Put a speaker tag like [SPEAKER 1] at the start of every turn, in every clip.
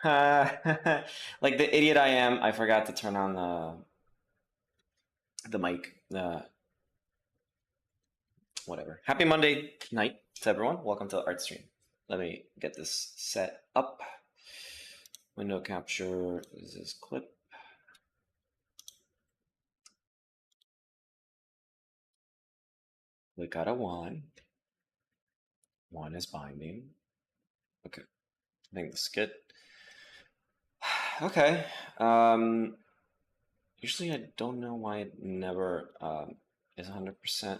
[SPEAKER 1] Like the idiot I am, I forgot to turn on the mic. Whatever. Happy Monday night to everyone. Welcome to the art stream. Let me get this set up. Window capture. This is clip. Click out a one. One is binding. Okay. I think this is good. Okay. Usually I don't know why it never is 100%.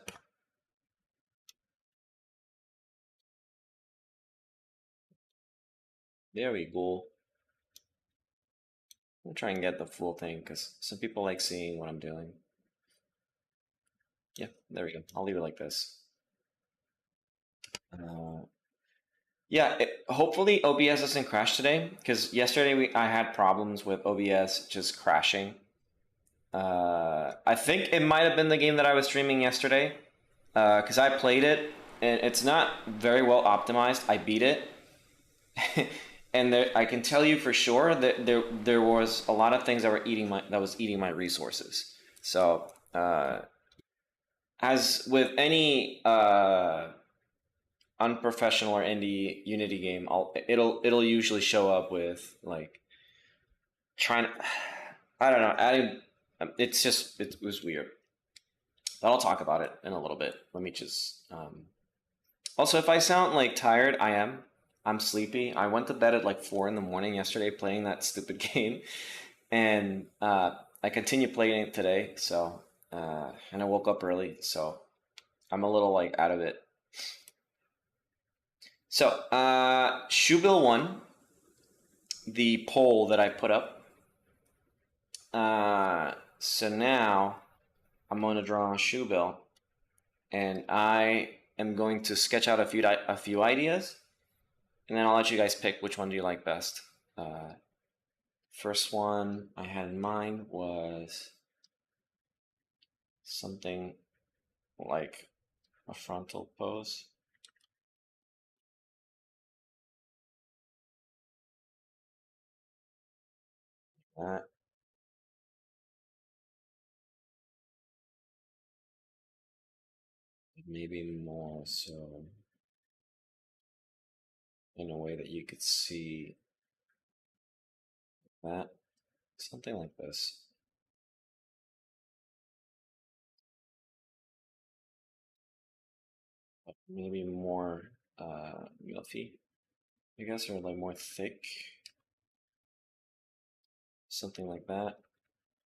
[SPEAKER 1] There we go. I'll try and get the full thing because some people like seeing what I'm doing. Yeah, there we go. I'll leave it like this. Yeah, hopefully OBS doesn't crash today because yesterday I had problems with OBS just crashing. I think it might have been the game that I was streaming yesterday because I played it and it's not very well optimized. I beat it. And I can tell you for sure that there was a lot of things that was eating my resources. So as with any unprofessional or indie Unity game, it'll usually show up with like trying to, I don't know, adding. It was weird. But I'll talk about it in a little bit. Let me just. Also, if I sound like tired, I am. I'm sleepy. I went to bed at like 4 in the morning yesterday playing that stupid game, and I continued playing it today. So, and I woke up early, so I'm a little like out of it. So, Shoebill won the poll that I put up. So now I'm going to draw a Shoebill, and I am going to sketch out a few ideas. And then I'll let you guys pick which one do you like best. First one I had in mind was something like a frontal pose. That. Maybe more so in a way that you could see that. Something like this. But maybe more milky, I guess, or like more thick. Something like that.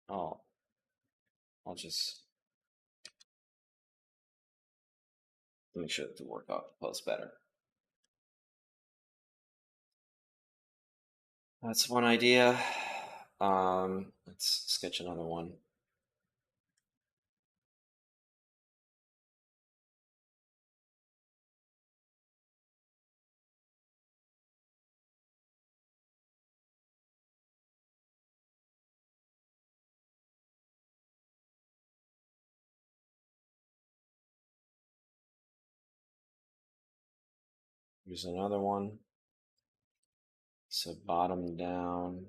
[SPEAKER 1] Oh, I'll just make sure to work out the pose better. That's one idea. Let's sketch another one. Here's another one. So bottom down,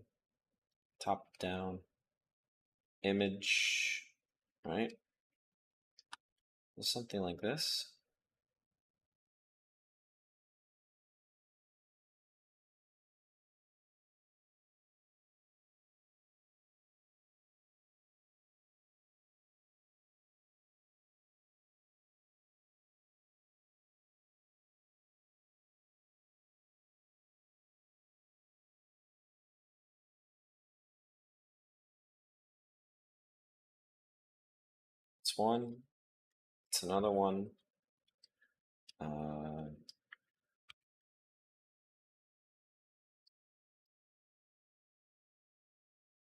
[SPEAKER 1] top down, image, right? Something like this. It's one. It's another one.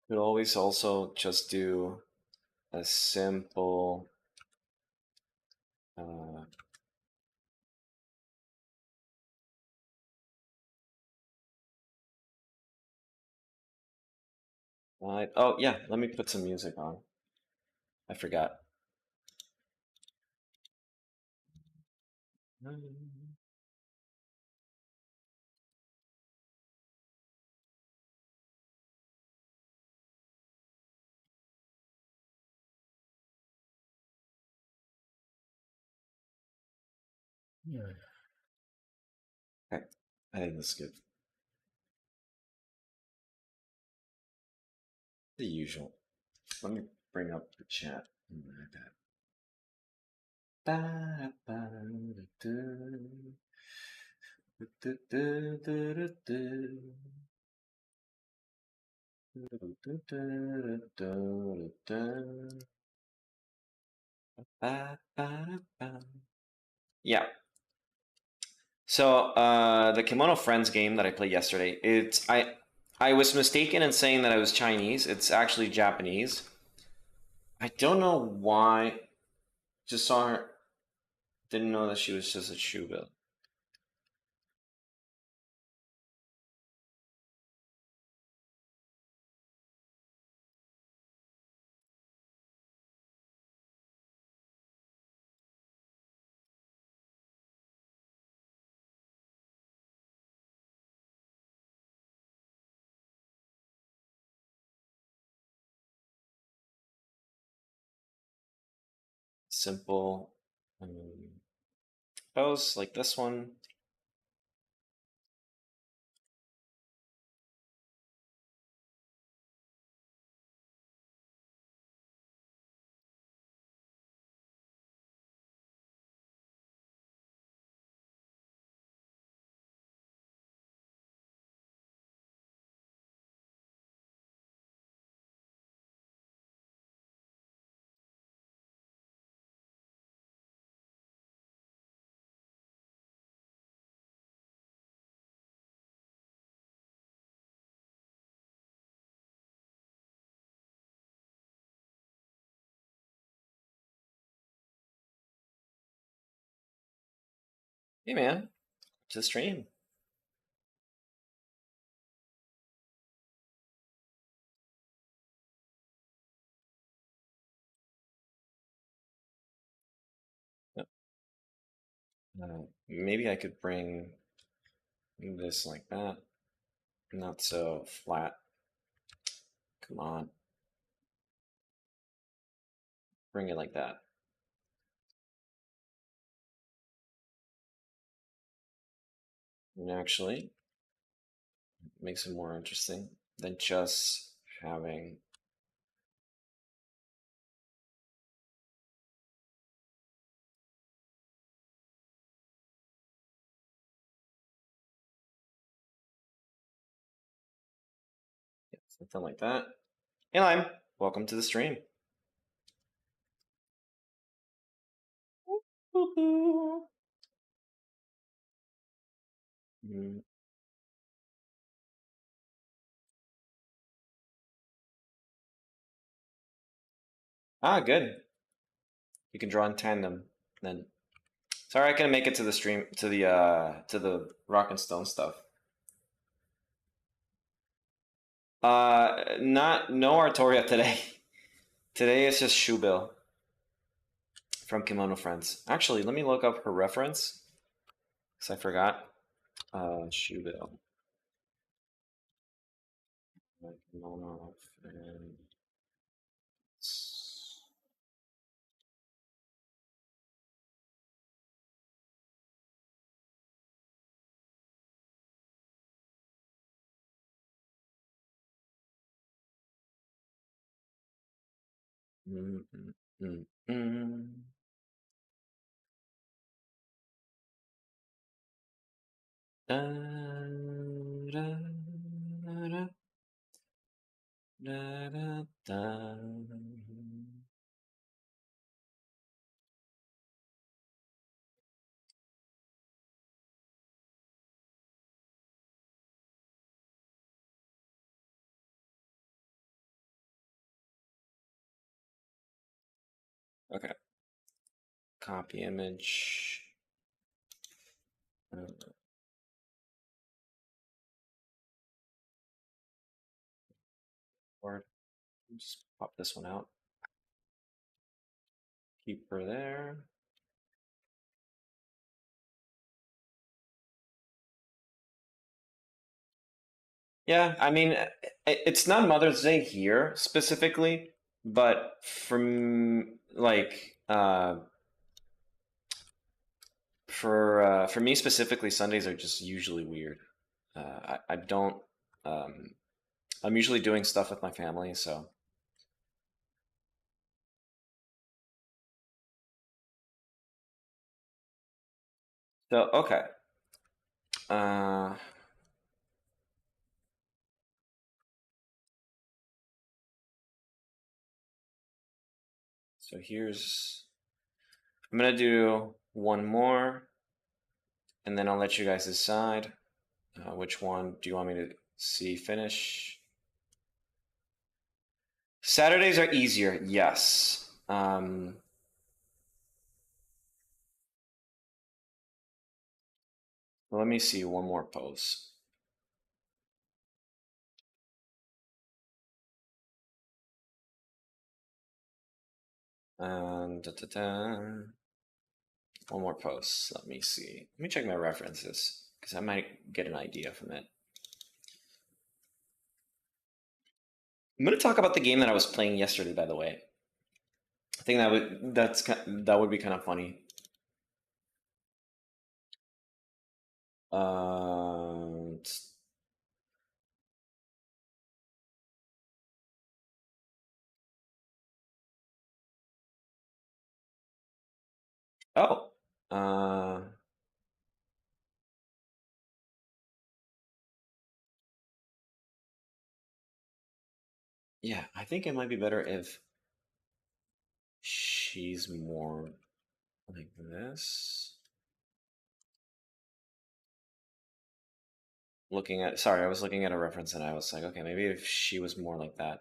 [SPEAKER 1] Could always also just do a simple oh yeah, let me put some music on. I forgot. Okay, I think this is good. The usual. Let me bring up the chat on my iPad. Yeah. So the Kimono Friends game that I played yesterday, I was mistaken in saying that I was Chinese. It's actually Japanese. I don't know why. Just saw her. Didn't know that she was just a shoe bill. Simple pose like this one. Hey man, to the stream. Maybe I could bring this like that. Not so flat. Come on. Bring it like that. And actually, makes it more interesting than just having something like that. Hey Lime, welcome to the stream. Ah, good. You can draw in tandem then. Sorry, I couldn't make it to the stream to the Rock and Stone stuff. No Artoria today. Today is just Shubil from Kimono Friends. Actually, let me look up her reference because I forgot. Shubil. Kimono Friends. Da, da, da, da, da, da. Okay. Copy image. Or just pop this one out. Keep her there. Yeah, I mean, it's not Mother's Day here specifically, but from like For me specifically, Sundays are just usually weird. I don't. I'm usually doing stuff with my family, so. So okay. Uh, so here's. I'm gonna do one more, and then I'll let you guys decide which one do you want me to see finish. Saturdays are easier, yes. Let me see one more pose. And one more post. Let me see. Let me check my references because I might get an idea from it. I'm going to talk about the game that I was playing yesterday, by the way. I think that would be kind of funny. Uh, oh. Yeah, I think it might be better if she's more like this. Sorry, I was looking at a reference and I was like, okay, maybe if she was more like that.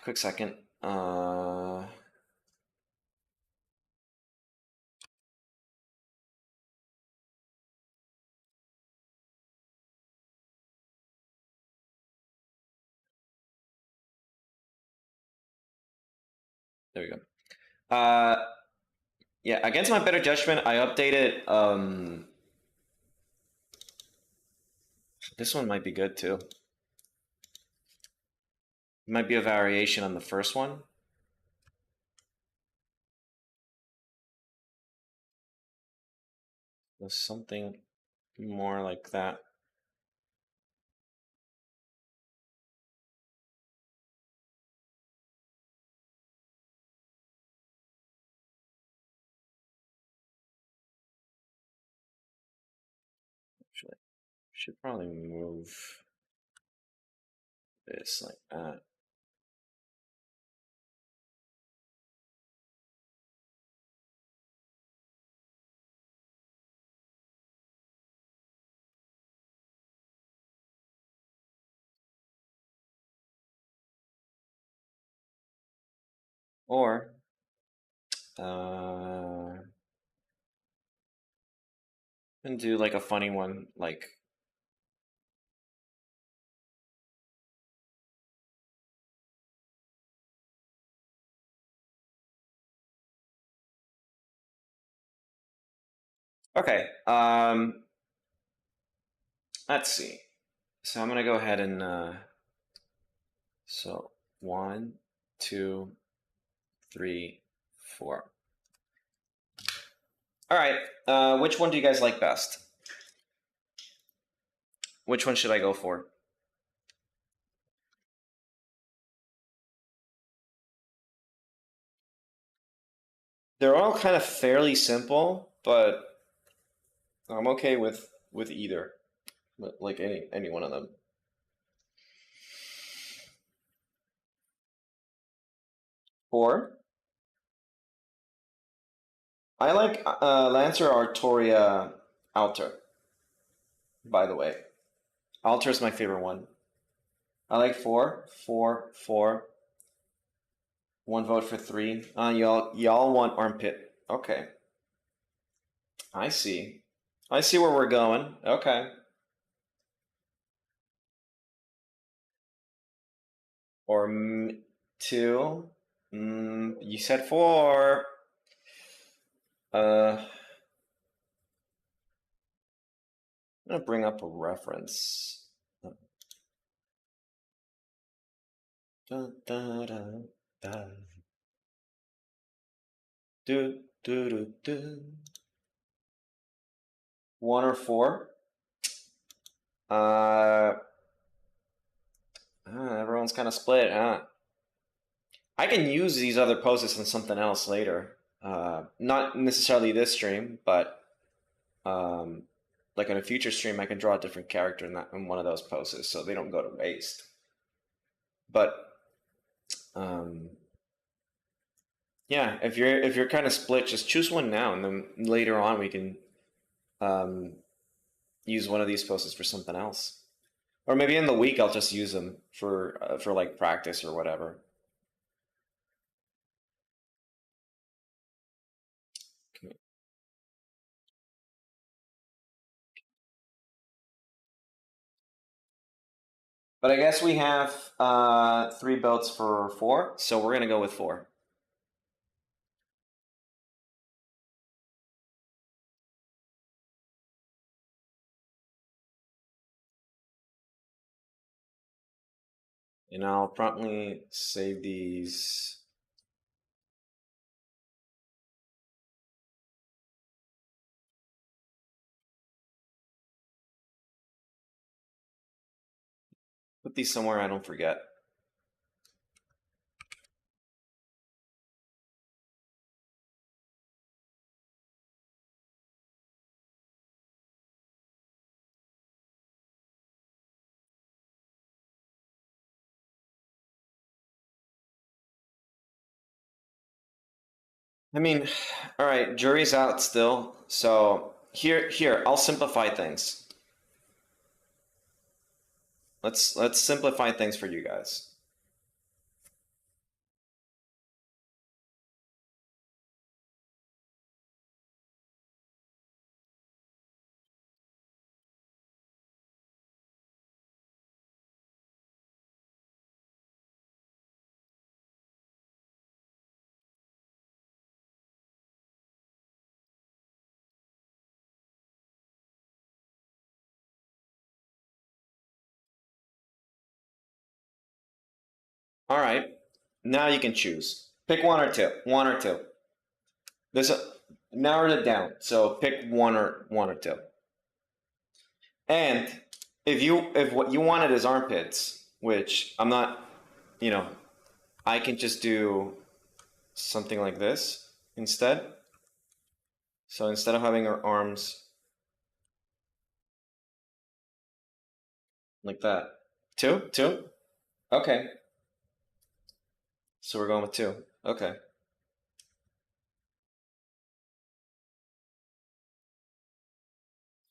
[SPEAKER 1] Quick second. There we go. Yeah, against my better judgment, I updated. This one might be good too. It might be a variation on the first one. There's something more like that. Actually, should probably move this like that. Or and do like a funny one, like okay. Let's see. So I'm gonna go ahead and so 1, 2, 3, 4. All right. Which one do you guys like best? Which one should I go for? They're all kind of fairly simple, but I'm okay with either, like any one of them. Four. I like Lancer Artoria Alter. By the way, Alter is my favorite one. I like four, four, four. One vote for three. Y'all want armpit. Okay, I see. I see where we're going. Okay. Or two. You said four. I'm gonna bring up a reference. Da, da, da, da. Do, do, do, do. 1 or 4. Everyone's kind of split, huh? I can use these other poses in something else later. Not necessarily this stream, but like in a future stream, I can draw a different character in one of those poses, so they don't go to waste. But yeah, if you're kind of split, just choose one now, and then later on we can use one of these poses for something else. Or maybe in the week I'll just use them for like practice or whatever. Okay. But I guess we have 3 builds for 4, so we're gonna go with 4. And I'll promptly save these. Put these somewhere I don't forget. I mean, all right, jury's out still. So here, I'll simplify things. Let's simplify things for you guys. All right, now you can choose. Pick one or two. One or two. Narrow it down. So pick one or two. And if what you wanted is armpits, which I'm not, I can just do something like this instead. So instead of having our arms like that. 2? 2? Okay. So we're going with 2. Okay.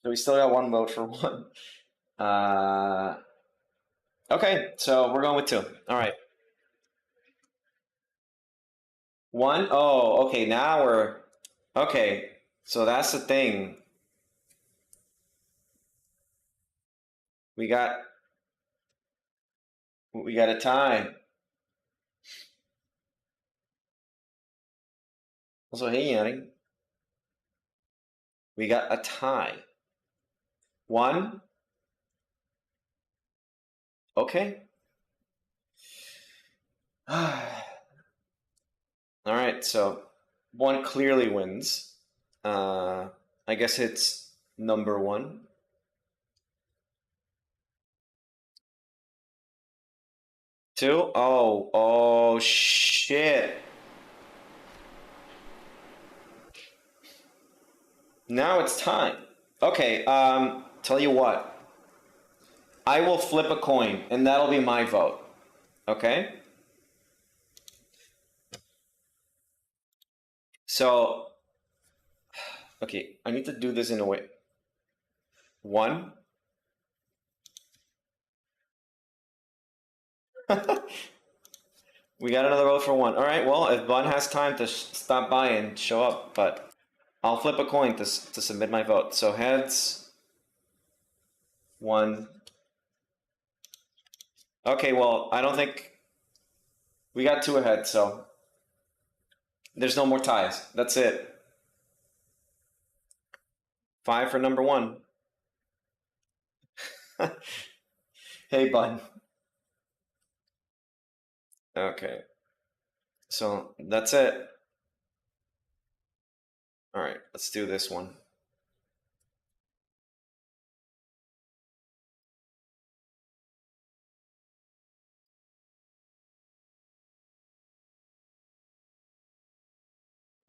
[SPEAKER 1] So we still got 1 vote for 1. Okay, so we're going with 2. All right. 1? Oh, okay, now we're... Okay, so that's the thing. We got a tie. Also, hey, Yanni. We got a tie. 1. Okay. All right, so 1 clearly wins. I guess it's number 1. Two? Oh, shit. Now it's time. Okay, tell you what. I will flip a coin, and that'll be my vote. Okay? So, okay, I need to do this in a way. 1. We got another vote for 1. All right, well, if Bun has time to stop by and show up, but I'll flip a coin to submit my vote. So heads, 1. Okay, well, I don't think we got 2 ahead, so there's no more ties. That's it. 5 for number 1. Hey, Bun. Okay. So that's it. All right, let's do this one.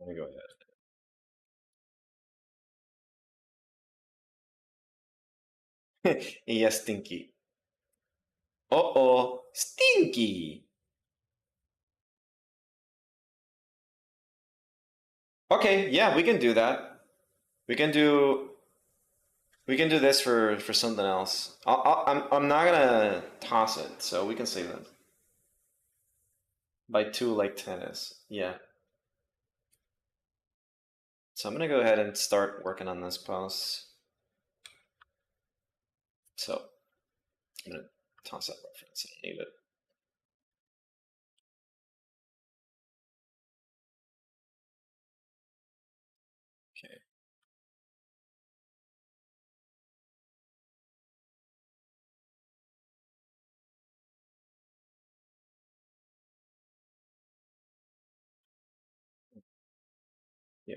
[SPEAKER 1] Let me go ahead. Yes, Stinky. Uh-oh, Stinky. Okay, yeah, we can do that. We can do this for something else. I'm not gonna toss it, so we can save it. By two like tennis. Yeah. So I'm gonna go ahead and start working on this post. So I'm gonna toss that reference. I need it. Okay. Yeah.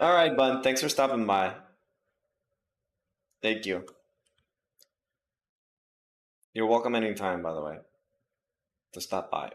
[SPEAKER 1] All right, Bun. Thanks for stopping by. Thank you. You're welcome anytime, by the way, to stop by.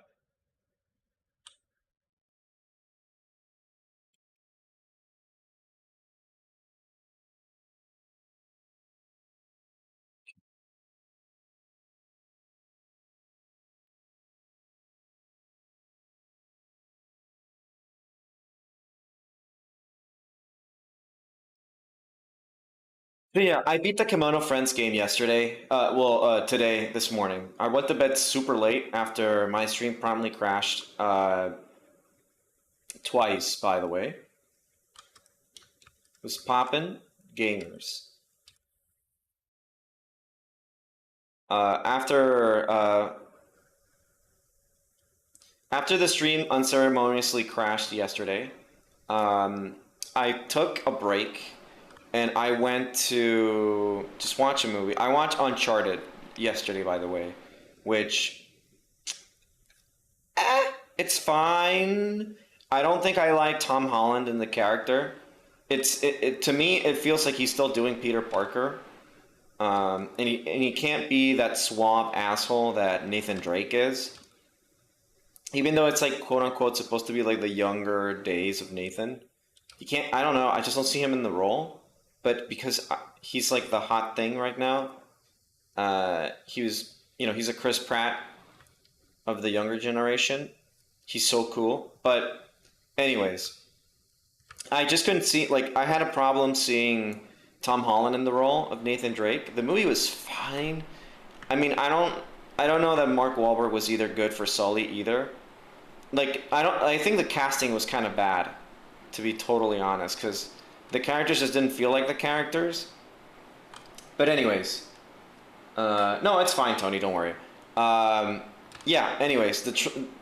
[SPEAKER 1] But yeah, I beat the Kimono Friends game yesterday. Today, this morning. I went to bed super late after my stream promptly crashed. Twice, by the way. It was poppin' gamers. After the stream unceremoniously crashed yesterday, I took a break and I went to just watch a movie. I watched Uncharted yesterday, by the way, which it's fine. I don't think I like Tom Holland in the character. To me it feels like he's still doing Peter Parker, and he can't be that suave asshole that Nathan Drake is. Even though it's like quote unquote supposed to be like the younger days of Nathan, he can't. I don't know. I just don't see him in the role. But because he's like the hot thing right now, he's a Chris Pratt of the younger generation. He's so cool. But anyways, I just couldn't see, like, I had a problem seeing Tom Holland in the role of Nathan Drake. The movie was fine. I mean, I don't know that Mark Wahlberg was either good for Sully either. Like, I think the casting was kind of bad, to be totally honest, because the characters just didn't feel like the characters. But anyways, no, it's fine, Tony. Don't worry. Yeah. Anyways,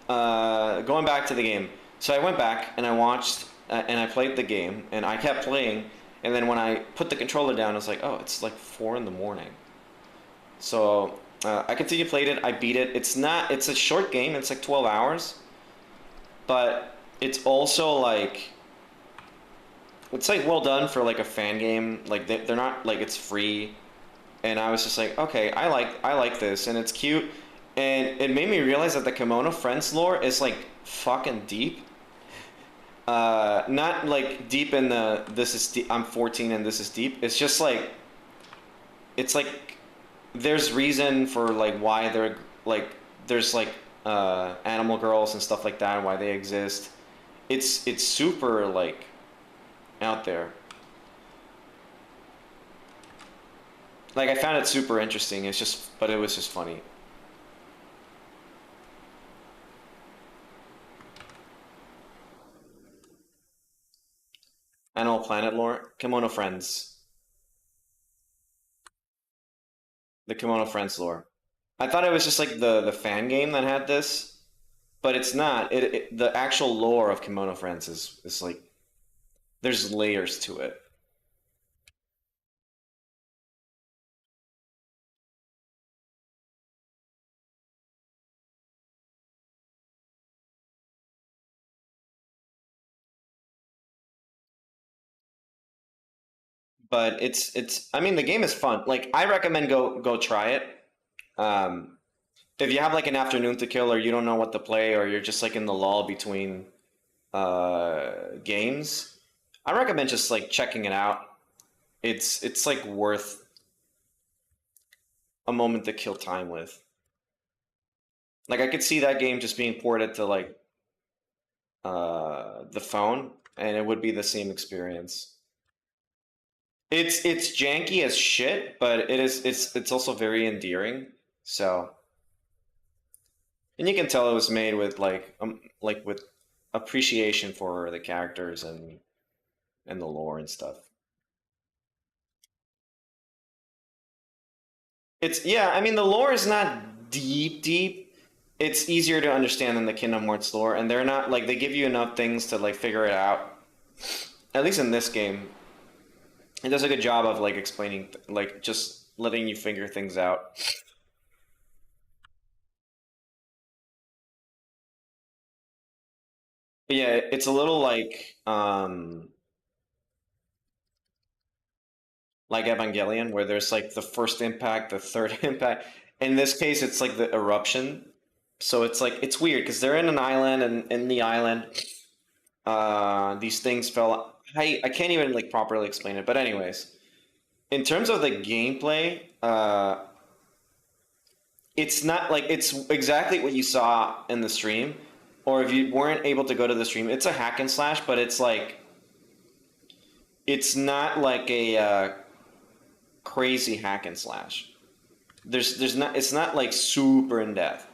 [SPEAKER 1] going back to the game. So I went back and I watched and I played the game and I kept playing. And then when I put the controller down, I was like, oh, it's like 4 in the morning. So I continued played it. I beat it. It's not. It's a short game. It's like 12 hours. But it's also like it's like well done for like a fan game. Like they're not like it's free, and I was just like, okay, I like this, and it's cute, and it made me realize that the Kimono Friends lore is like fucking deep. Not like deep in the this is deep, I'm 14 and this is deep. It's just like it's like there's reason for like why they're like there's like animal girls and stuff like that and why they exist. It's super like out there. Like I found it super interesting. It's just, but it was just funny. Animal Planet lore, Kimono Friends, the Kimono Friends lore. I thought it was just like the fan game that had this, but it's not. The actual lore of Kimono Friends is like there's layers to it. but it's. I mean, the game is fun. Like, I recommend go try it. Um, if you have like an afternoon to kill, or you don't know what to play, or you're just like in the lull between games, I recommend just like checking it out. It's like worth a moment to kill time with. Like, I could see that game just being ported to like the phone, and it would be the same experience. It's janky as shit, but it's also very endearing. So, and you can tell it was made with like with appreciation for the characters and the lore and stuff. It's yeah, I mean the lore is not deep. It's easier to understand than the Kingdom Hearts lore, and they're not like they give you enough things to like figure it out. At least in this game, it does a good job of like explaining, like just letting you figure things out. But yeah, it's a little like Evangelion, where there's like the first impact, the third impact. In this case, it's like the eruption. So it's like it's weird because they're in an island, and in the island, these things fell. I can't even like properly explain it, but anyways, in terms of the gameplay, it's not like it's exactly what you saw in the stream, or if you weren't able to go to the stream, it's a hack and slash, but it's like it's not like a crazy hack and slash. There's not it's not like super in depth.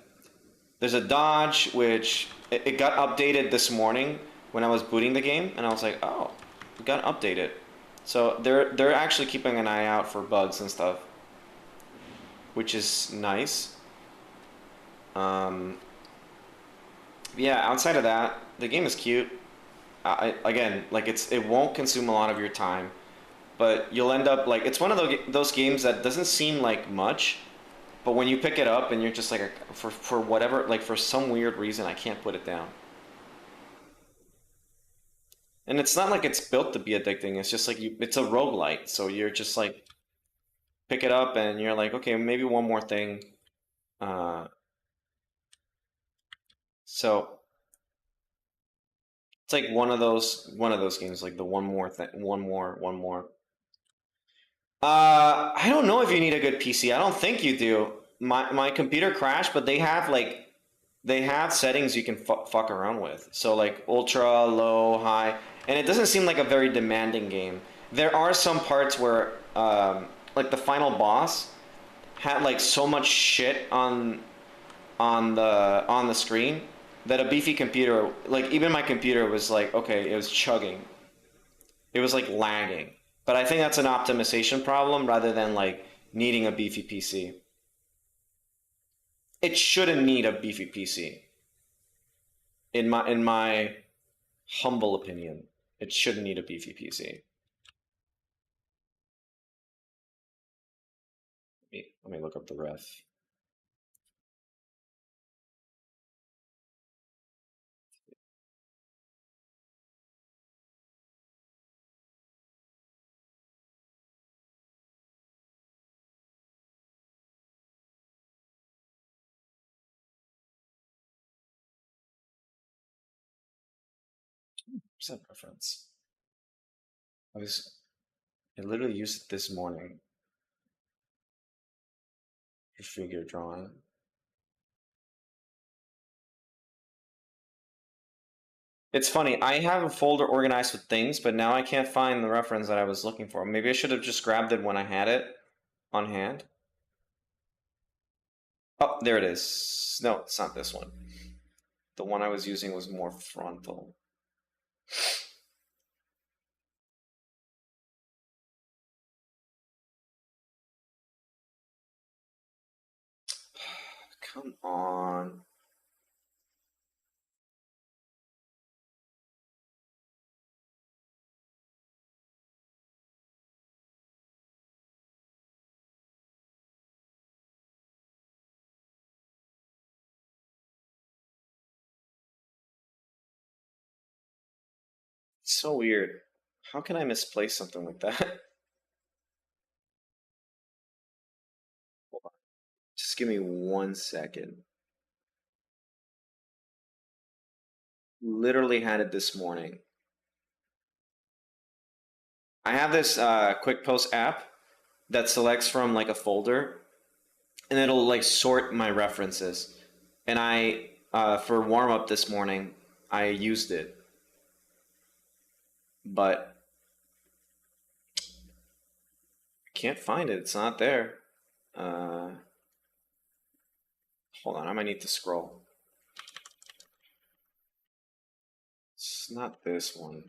[SPEAKER 1] There's a dodge which it got updated this morning when I was booting the game, and I was like, oh, it got updated. So they're actually keeping an eye out for bugs and stuff, which is nice. Um, yeah, outside of that, the game is cute. Again, like it won't consume a lot of your time, but you'll end up like it's one of those games that doesn't seem like much, but when you pick it up and you're just like for whatever like for some weird reason I can't put it down. And it's not like it's built to be addicting. It's just like it's a roguelite, so you're just like pick it up and you're like, okay, maybe one more thing. Uh, so it's like one of those games, like the one more thing, one more. I don't know if you need a good PC. I don't think you do. My computer crashed, but they have settings you can fuck around with. So like ultra, low, high, and it doesn't seem like a very demanding game. There are some parts where like the final boss had like so much shit on the screen that a beefy computer, like even my computer was like, okay, it was chugging. It was like lagging. But I think that's an optimization problem rather than like needing a beefy PC. It shouldn't need a beefy PC. In my humble opinion, it shouldn't need a beefy PC. Let me look up the ref. What's that reference? I was I literally used it this morning for figure drawing. It's funny, I have a folder organized with things, but now I can't find the reference that I was looking for. Maybe I should have just grabbed it when I had it on hand. Oh, there it is. No, it's not this one. The one I was using was more frontal. Come on. It's so weird. How can I misplace something like that? Just give me 1 second. Literally had it this morning. I have this quick post app that selects from like a folder, and it'll like sort my references. And I, for warm up this morning, I used it, but I can't find it. It's not there. Hold on, I might need to scroll. It's not this one.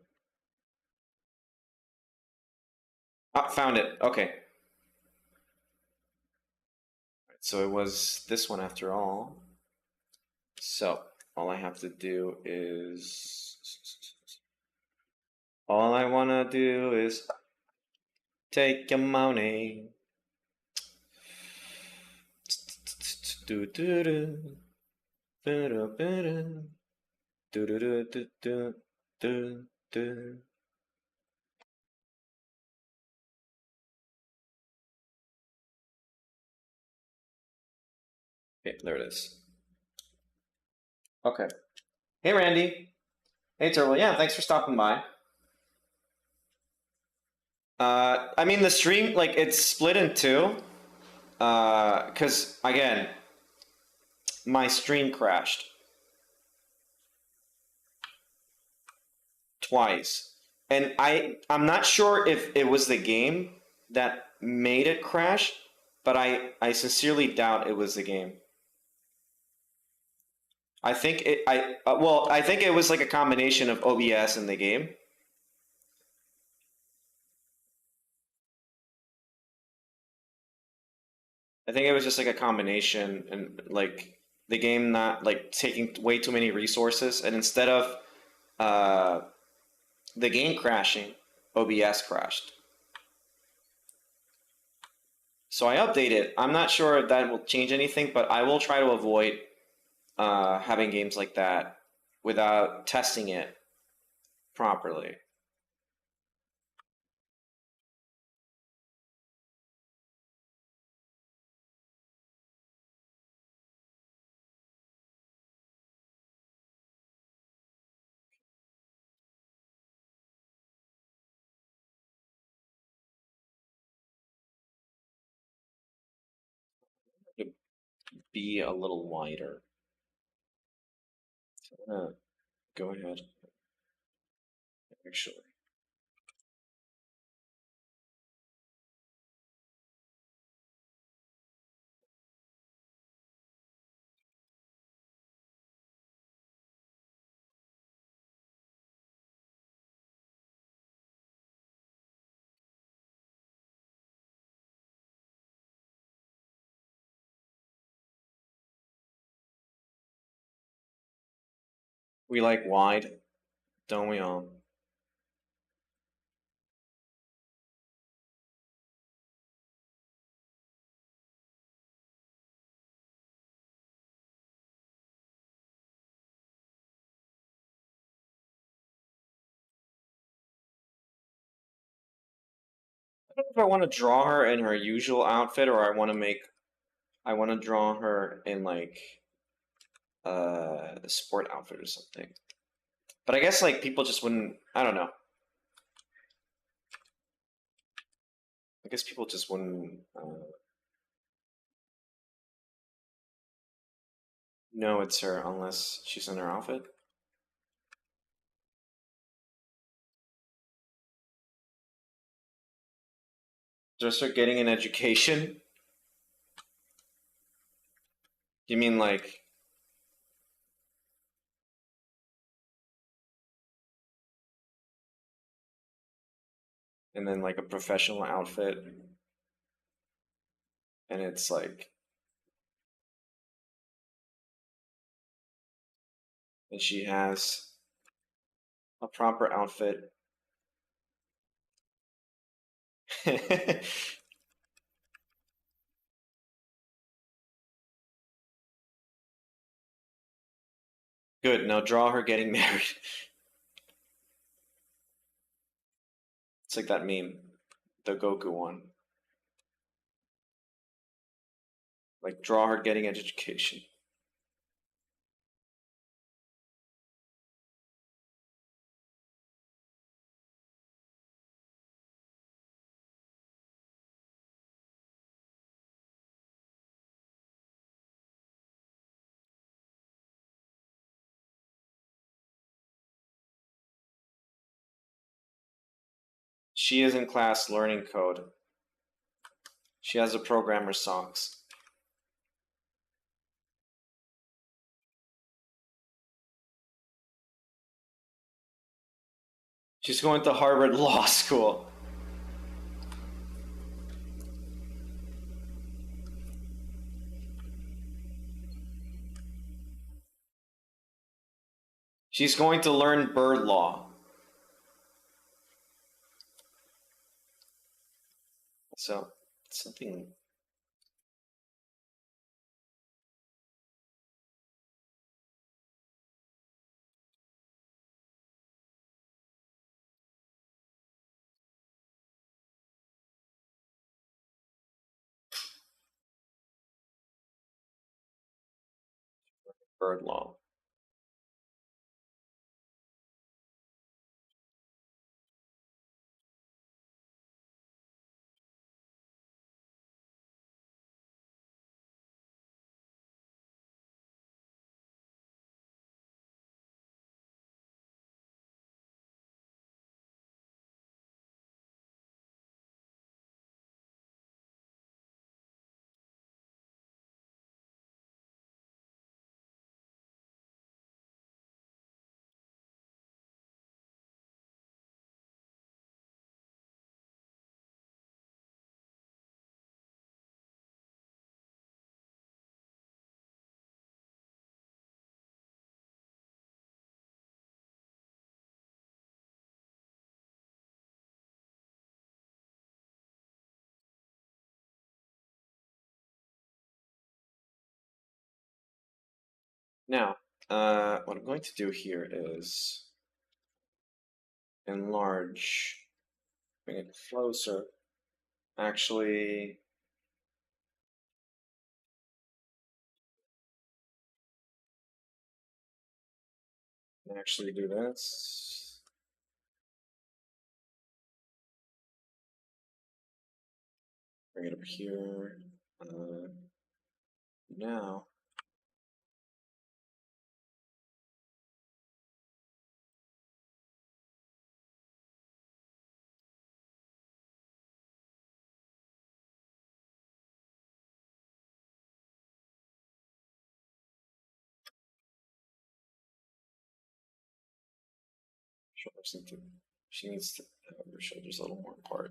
[SPEAKER 1] Ah, found it. Okay. So it was this one after all. So all I have to do is, all I want to do is take your money. Do do do do do do do do do do. Okay, there it is. Okay. Hey, Randy. Hey, Turtle. Yeah, thanks for stopping by. I mean, the stream, like, it's split in two. Because, again, my stream crashed twice. And I'm not sure if it was the game that made it crash, but I sincerely doubt it was the game. I think I think it was like a combination of OBS and the game. I think it was just like a combination, and like the game not like taking way too many resources, and instead of the game crashing, OBS crashed. So I updated. I'm not sure if that will change anything, but I will try to avoid having games like that without testing it properly. Be a little wider. So I'm gonna go ahead. Actually, we like wide, don't we all? I don't know if I want to draw her in her usual outfit, or I want to draw her in like a sport outfit or something. But I guess like people just wouldn't. I don't know. I guess people just wouldn't know it's her unless she's in her outfit. Just start getting an education. You mean like? And then like a professional outfit, and it's like, and she has a proper outfit. Good, now draw her getting married. It's like that meme, the Goku one. Like draw her getting an education. She is in class learning code. She has a programmer's socks. She's going to Harvard Law School. She's going to learn bird law. So, something. Bird law. Now, what I'm going to do here is enlarge, bring it closer. Actually, do this. Bring it up here. Now, shoulders into. She needs to have her shoulders a little more apart.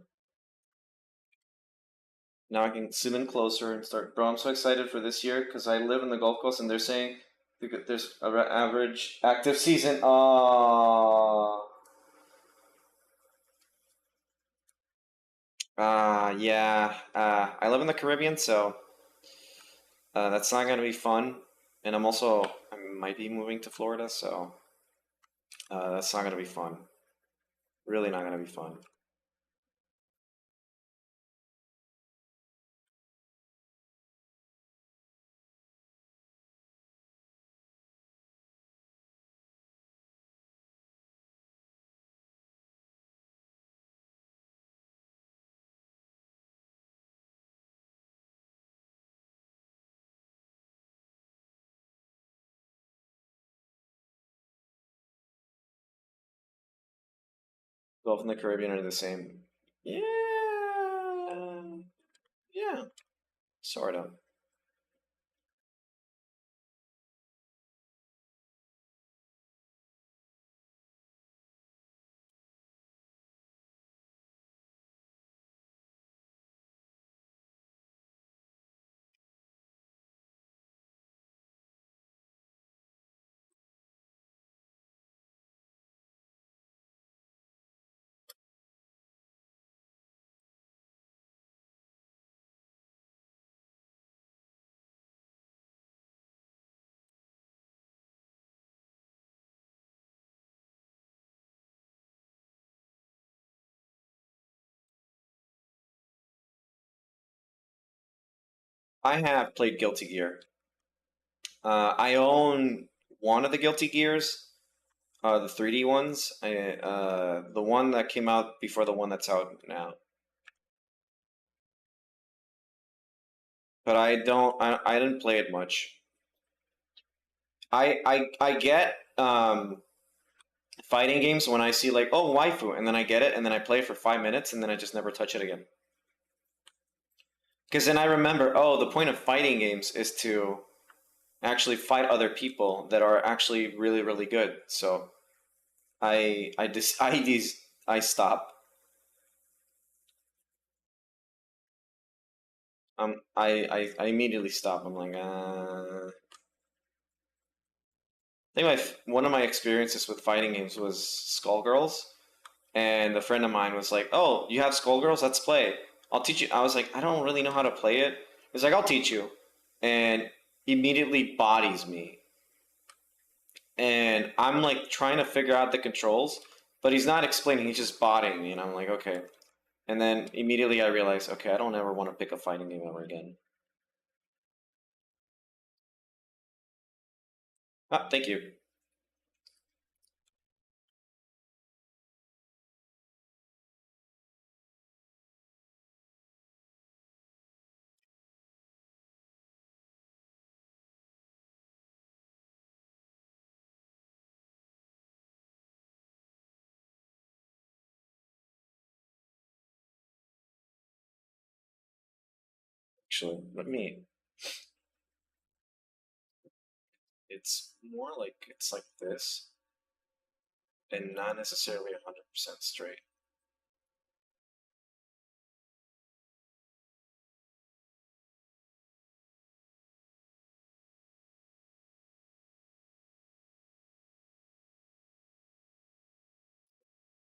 [SPEAKER 1] Now I can zoom in closer and start. Bro, I'm so excited for this year because I live in the Gulf Coast and they're saying there's an average active season. Yeah. I live in the Caribbean, so that's not gonna be fun. And I might be moving to Florida, so that's not gonna be fun. Really not gonna be fun. Gulf and the Caribbean are the same. Yeah. Yeah. Sort of. I have played Guilty Gear. I own one of the Guilty Gears, the 3D ones. The one that came out before the one that's out now. But I didn't play it much. I get fighting games when I see like, oh, waifu, and then I get it, and then I play it for 5 minutes, and then I just never touch it again. Because then I remember, oh, the point of fighting games is to actually fight other people that are actually really, really good. So I stop. I immediately stop. I'm like, I think one of my experiences with fighting games was Skullgirls, and a friend of mine was like, "Oh, you have Skullgirls? Let's play. I'll teach you." I was like, "I don't really know how to play it." He's like, "I'll teach you," and immediately bodies me, and I'm like trying to figure out the controls, but he's not explaining. He's just botting me, and I'm like, "Okay." And then immediately I realized, okay, I don't ever want to pick a fighting game ever again. Ah, thank you. Actually, let me. It's more like it's like this, and not necessarily 100% straight.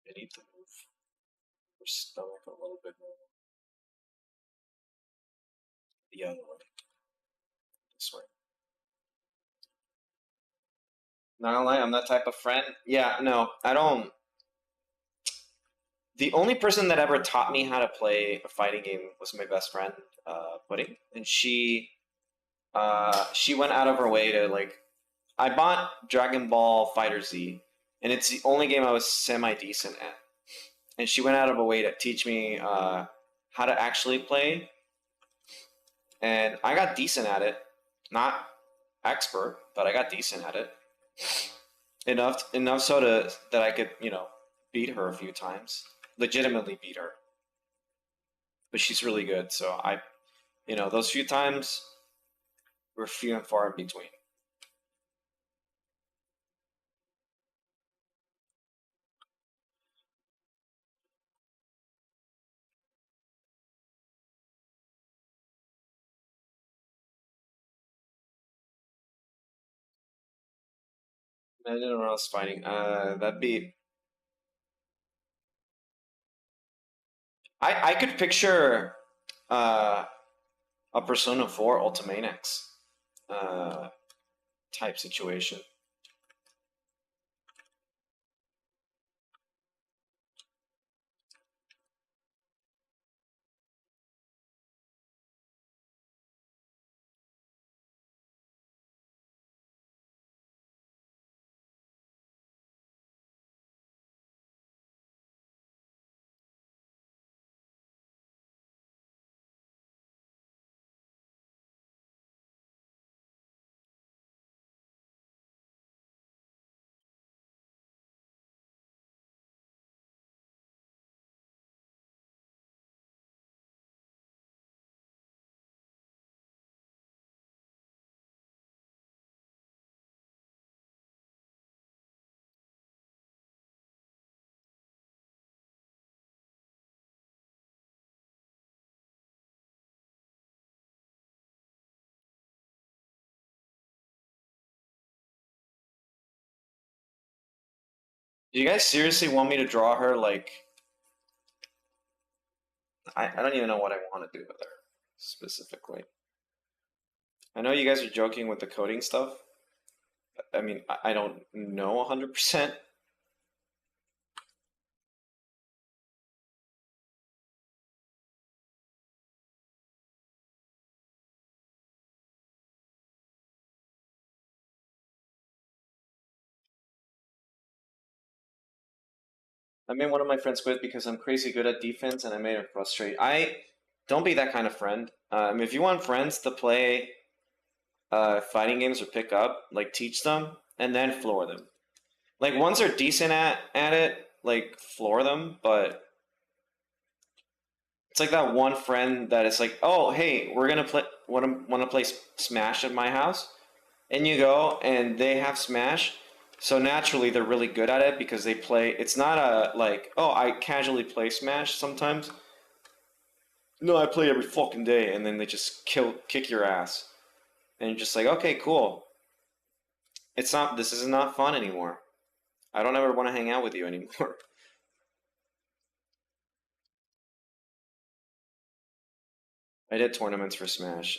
[SPEAKER 1] I need to move her stomach a little bit more the other way, this way. Not gonna lie, I'm that type of friend. Yeah, no, I don't. The only person that ever taught me how to play a fighting game was my best friend, Pudding, and she went out of her way to like. I bought Dragon Ball Fighter Z, and it's the only game I was semi decent at. And she went out of her way to teach me how to actually play, and I got decent at it. Not expert, but I got decent at it. Enough so that I could beat her a few times, legitimately beat her. But she's really good, so those few times were few and far in between. I didn't know what I was fighting. That'd be. I could picture uh, a Persona 4 Ultimanex uh, type situation. Do you guys seriously want me to draw her like? I don't even know what I want to do with her specifically. I know you guys are joking with the coding stuff. I mean, I don't know 100%. I made one of my friends quit because I'm crazy good at defense and I made him frustrate. I don't be that kind of friend. If you want friends to play fighting games or pick up, like teach them and then floor them. Like ones they're decent at it, like floor them, but it's like that one friend that is like, oh hey, we're gonna play want to play Smash at my house, and you go and they have Smash, so naturally they're really good at it because they play. It's not a like, oh, I casually play Smash sometimes. No, I play every fucking day, and then they just kick your ass, and you're just like, okay, cool. It's not. This is not fun anymore. I don't ever want to hang out with you anymore. I did tournaments for Smash.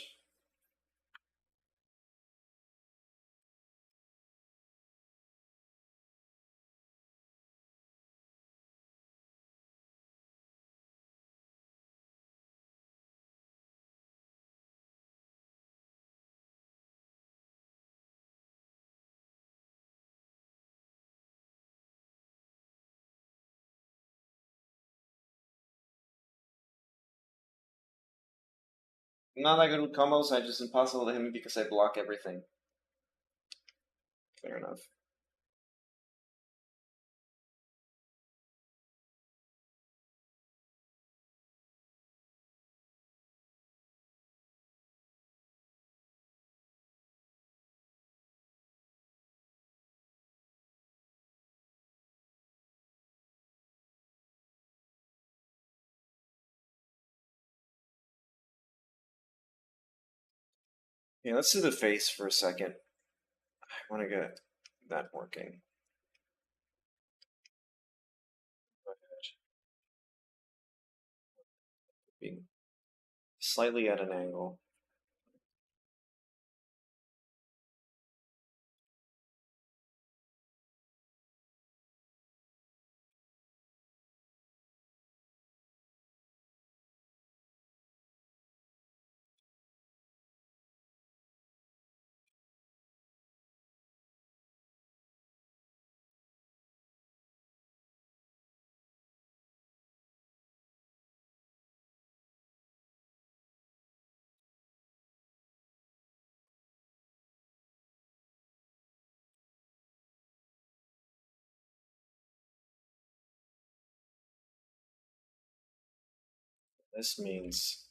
[SPEAKER 1] I'm not that good with combos. I just impossible to hit me because I block everything. Fair enough. Yeah, let's do the face for a second. I want to get that working. Being slightly at an angle. This means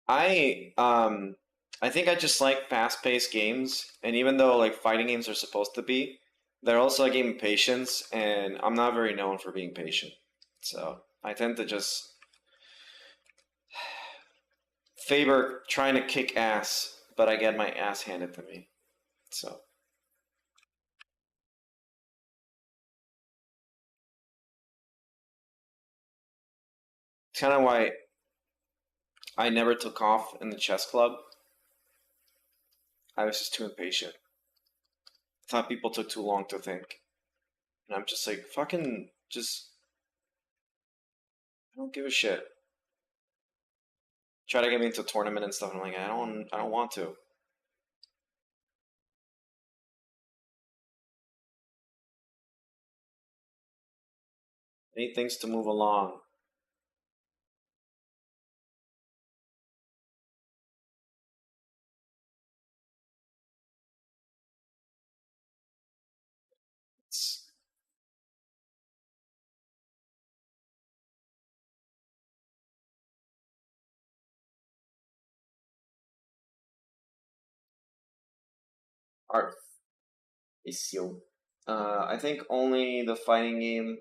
[SPEAKER 1] I um I think I just like fast-paced games, and even though like fighting games are supposed to be, they're also a game of patience, and I'm not very known for being patient. So I tend to just favor trying to kick ass, but I get my ass handed to me. So it's kind of why I never took off in the chess club. I was just too impatient. I thought people took too long to think. And I'm just like, fucking just I don't give a shit. Try to get me into a tournament and stuff, and I'm like, I don't want to. I need things to move along. It's art issue. I think only the fighting game.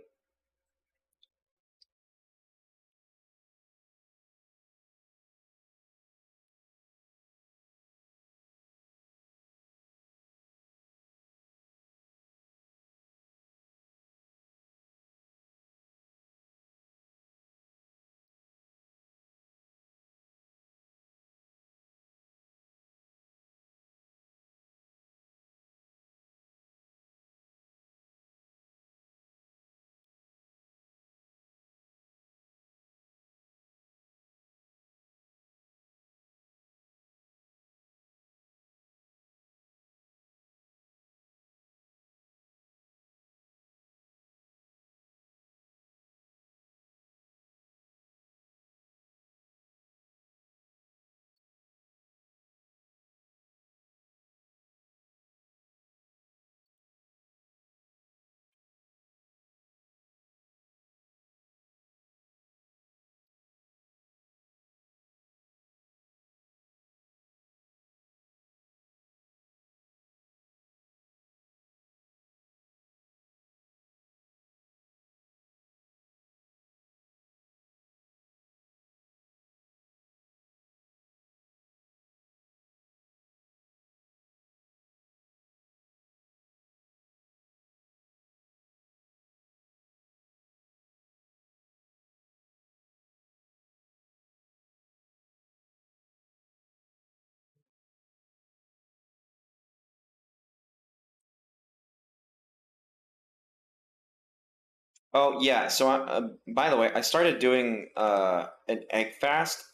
[SPEAKER 1] Oh yeah. So by the way, I started doing an egg fast,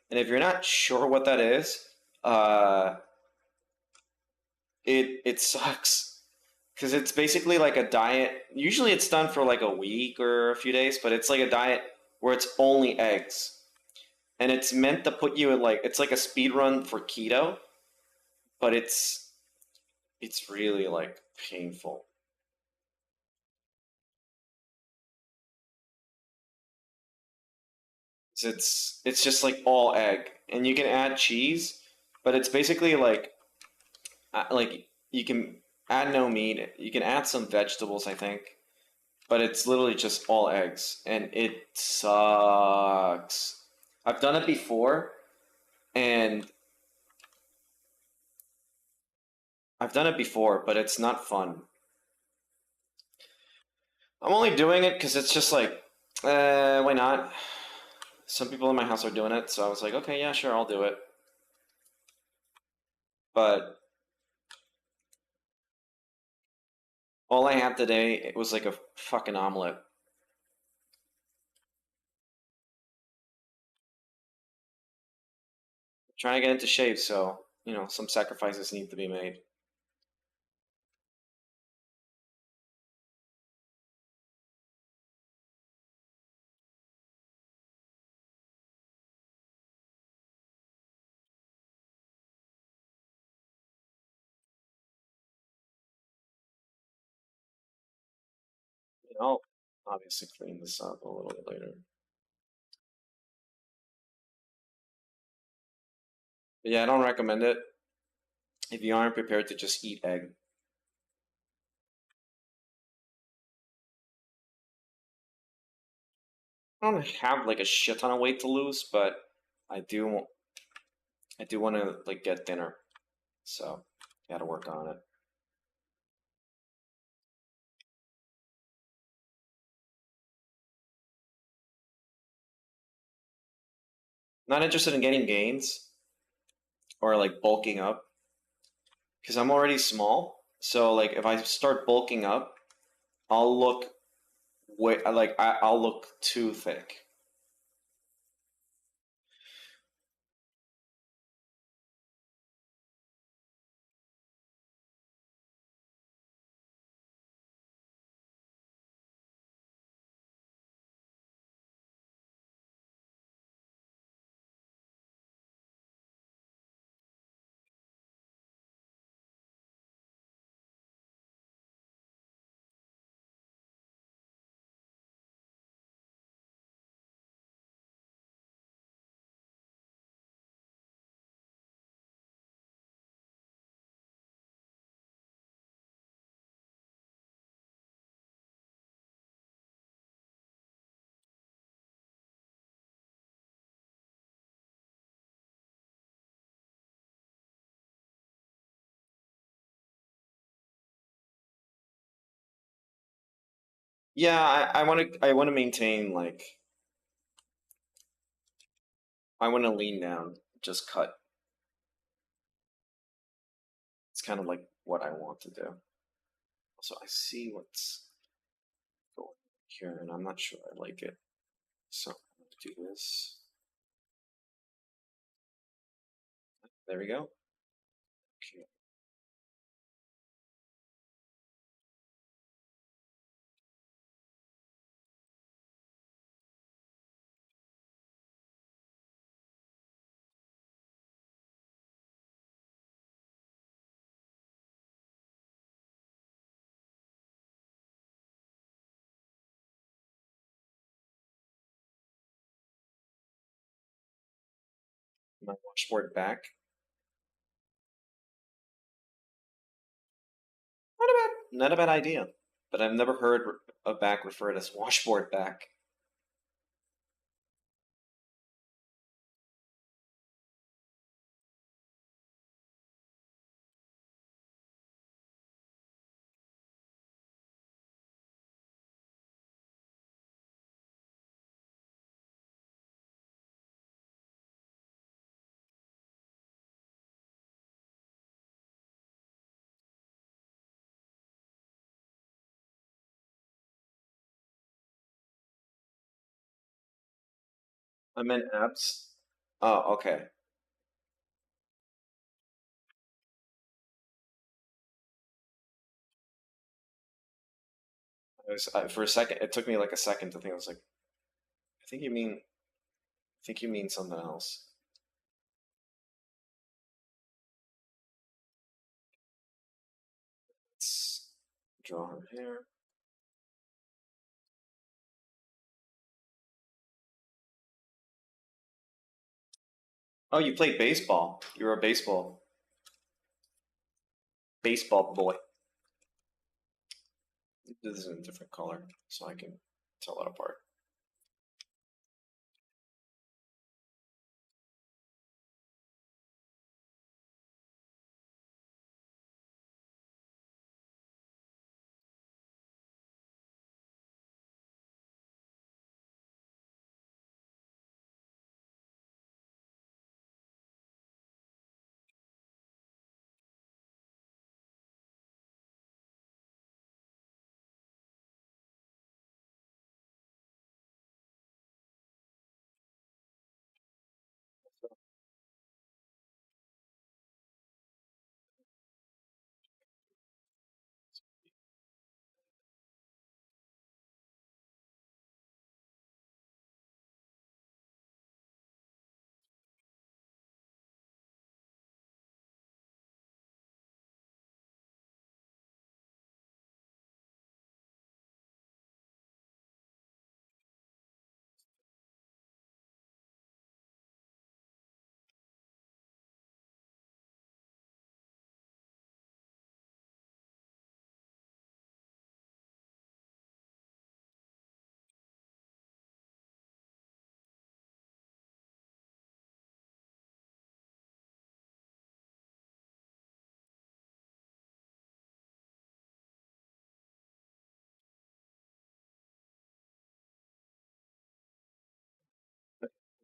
[SPEAKER 1] and if you're not sure what that is, uh, it sucks because it's basically like a diet. Usually, it's done for like a week or a few days, but it's like a diet where it's only eggs, and it's meant to put you in like it's like a speed run for keto, but it's really like painful. It's just like all egg, and you can add cheese, but it's basically like you can add no meat. You can add some vegetables, I think, but it's literally just all eggs, and it sucks. I've done it before, and but it's not fun. I'm only doing it because it's just like, why not? Some people in my house are doing it, so I was like, okay, yeah, sure, I'll do it. But all I had today, it was like a fucking omelet. Trying to get into shape, so some sacrifices need to be made. I'll obviously clean this up a little bit later. But yeah, I don't recommend it if you aren't prepared to just eat egg. I don't have like a shit ton of weight to lose, but I do I do want to like get thinner, so got to work on it. Not interested in getting gains or like bulking up because I'm already small. So like if I start bulking up, I'll look way like I'll look too thick. Yeah, I want to maintain like I want to lean down, just cut. It's kind of like what I want to do. So I see what's going here, and I'm not sure I like it. So I'm going to do this. There we go. Okay. My washboard back. Not a bad idea. But I've never heard a back referred as washboard back. I meant abs. Oh, okay. For a second, it took me like a second to think. I was like, I think you mean something else. Let's draw her hair. Oh, you played baseball. You were a baseball boy. This is in a different color, so I can tell it apart.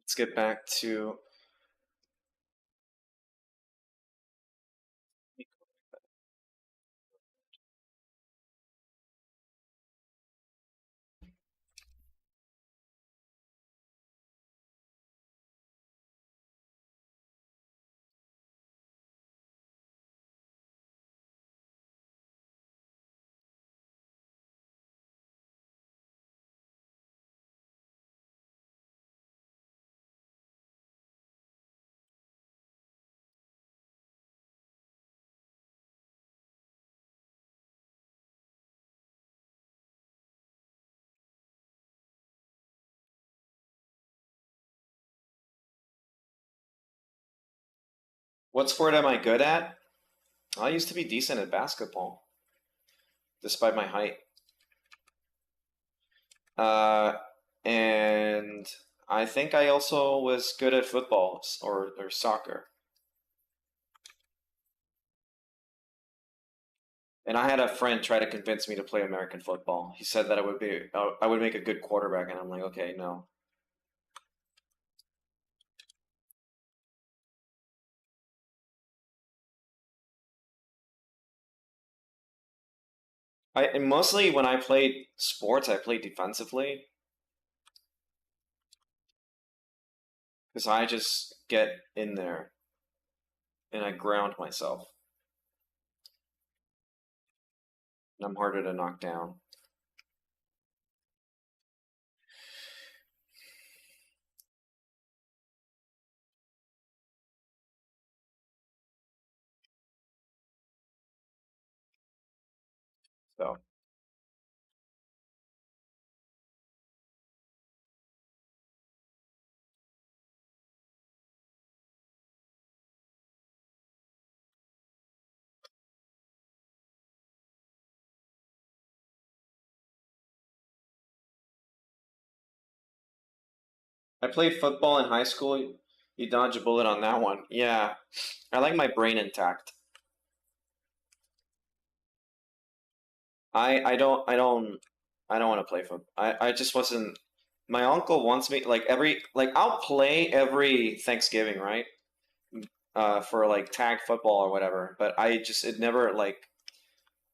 [SPEAKER 1] Let's get back to. What sport am I good at? I used to be decent at basketball, despite my height. Uh, and I think I also was good at football or soccer. And I had a friend try to convince me to play American football. He said that I would make a good quarterback, and I'm like, okay, no. And mostly when I played sports, I played defensively because I just get in there and I ground myself. And I'm harder to knock down. So I played football in high school. You dodge a bullet on that one. Yeah, I like my brain intact. I don't want to play football. I just wasn't. My uncle wants me like I'll play every Thanksgiving, right? For like tag football or whatever. But I just it never like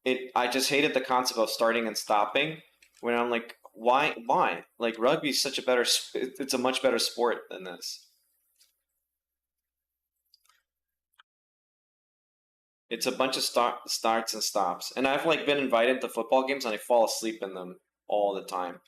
[SPEAKER 1] it. I just hated the concept of starting and stopping. When I'm like, Why? Like rugby is such a better. It's a much better sport than this. It's a bunch of starts and stops, and I've like been invited to football games and I fall asleep in them all the time.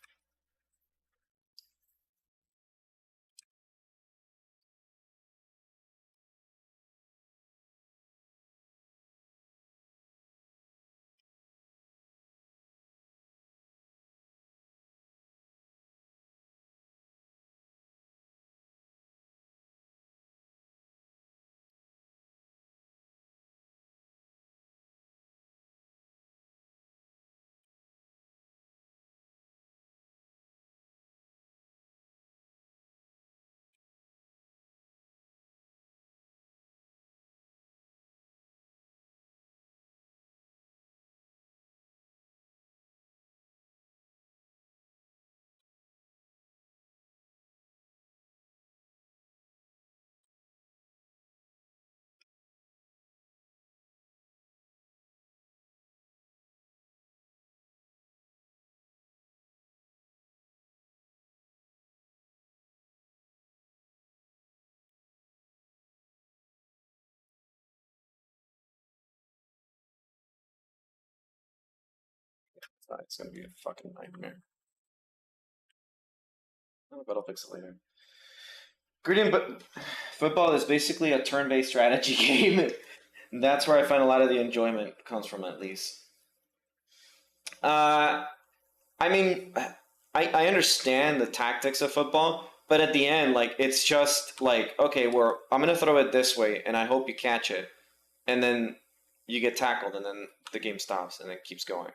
[SPEAKER 1] So it's gonna be a fucking nightmare. Oh, but I'll fix it later. Gradient, but football is basically a turn-based strategy game. That's where I find a lot of the enjoyment comes from, at least. Uh, I mean, I understand the tactics of football, but at the end, like it's just like, okay, I'm gonna throw it this way, and I hope you catch it, and then you get tackled, and then the game stops, and it keeps going.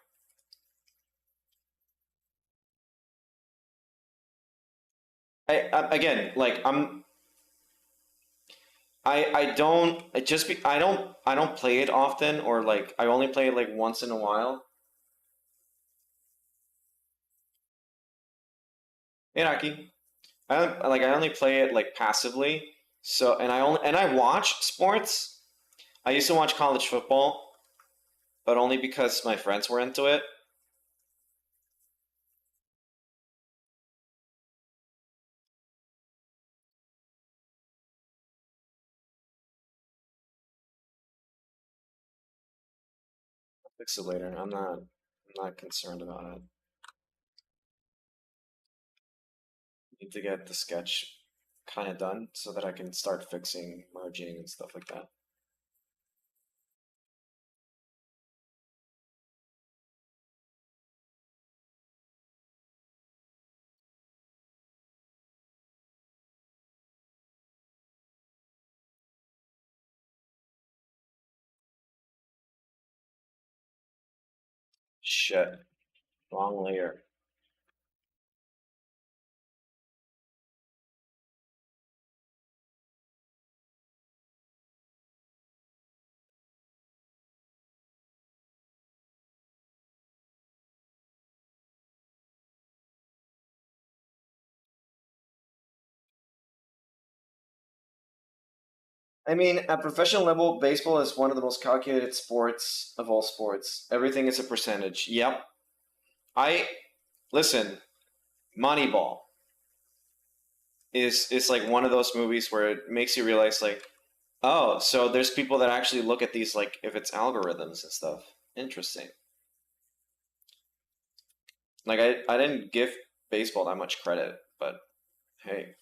[SPEAKER 1] Again, like I don't I don't play it often, or like I only play it like once in a while. Iraqi. I only play it like passively. So and I watch sports. I used to watch college football, but only because my friends were into it. I'll fix it later. I'm not concerned about it. Need to get the sketch kind of done so that I can start fixing merging and stuff like that. Shit. Wrong layer. I mean, at professional level, baseball is one of the most calculated sports of all sports. Everything is a percentage. Yep. I listen. Moneyball is like one of those movies where it makes you realize like, oh, so there's people that actually look at these like if it's algorithms and stuff. Interesting. Like I didn't give baseball that much credit, but hey.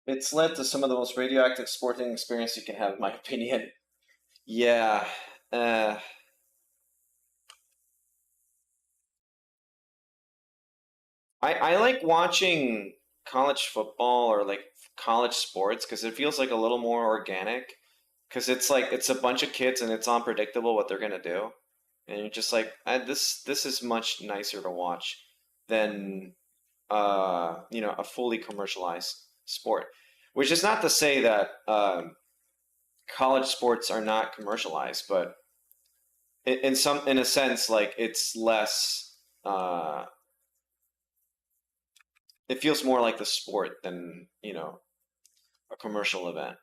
[SPEAKER 1] It's led to some of the most radioactive sporting experience you can have, in my opinion. Yeah. Uh, I like watching college football or like college sports because it feels like a little more organic. Because it's like it's a bunch of kids and it's unpredictable what they're gonna do. and you're just like, this is much nicer to watch than a fully commercialized sport. Which is not to say that college sports are not commercialized, but in a sense, like it's less. It feels more like the sport than a commercial event.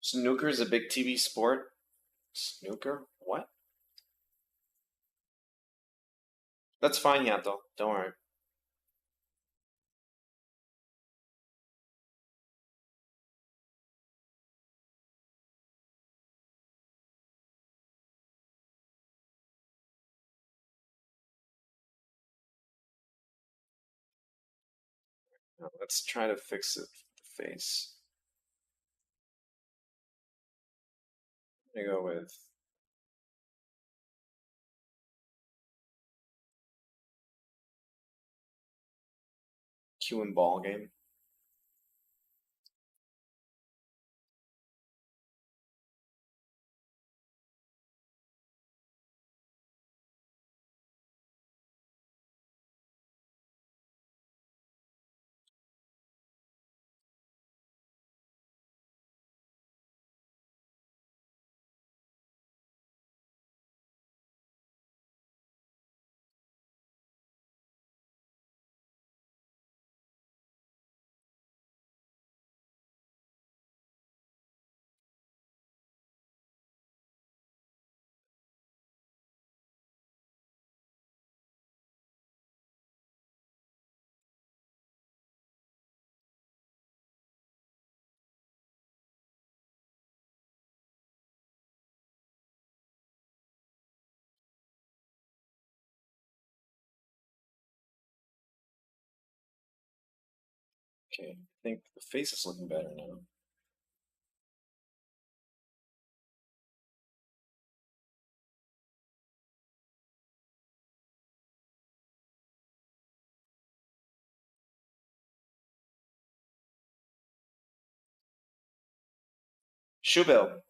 [SPEAKER 1] Snooker is a big TV sport. Snooker? What? That's fine, Yato. Don't worry. Now, let's try to fix it. The face. I'm gonna go with Q and ball game. Okay, I think the face is looking better now. Shubil,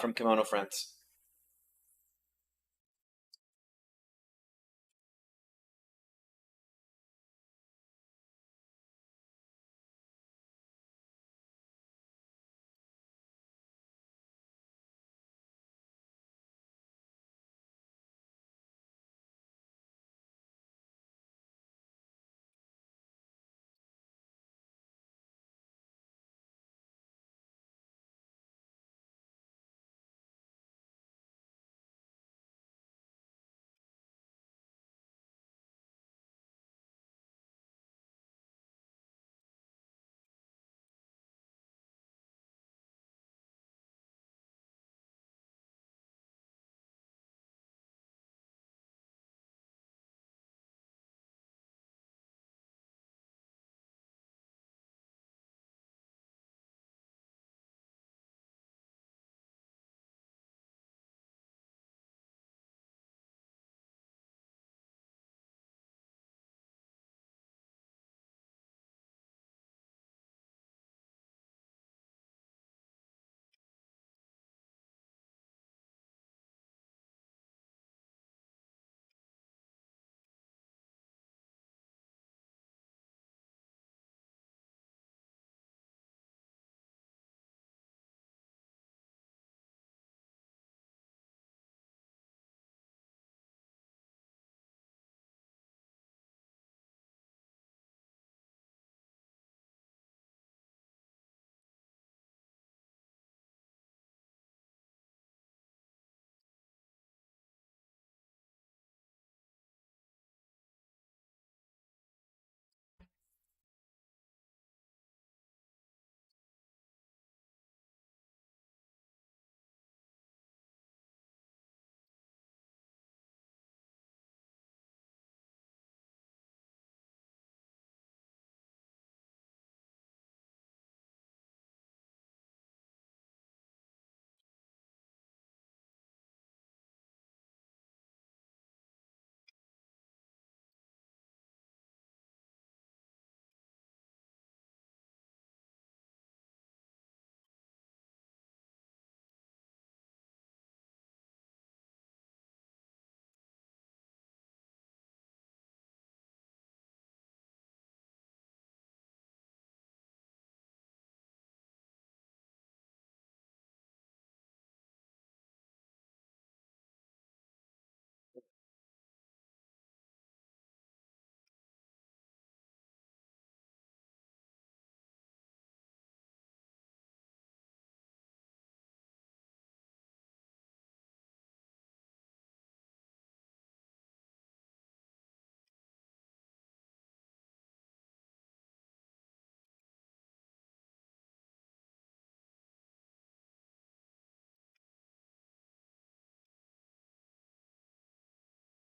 [SPEAKER 1] from Kimono Friends.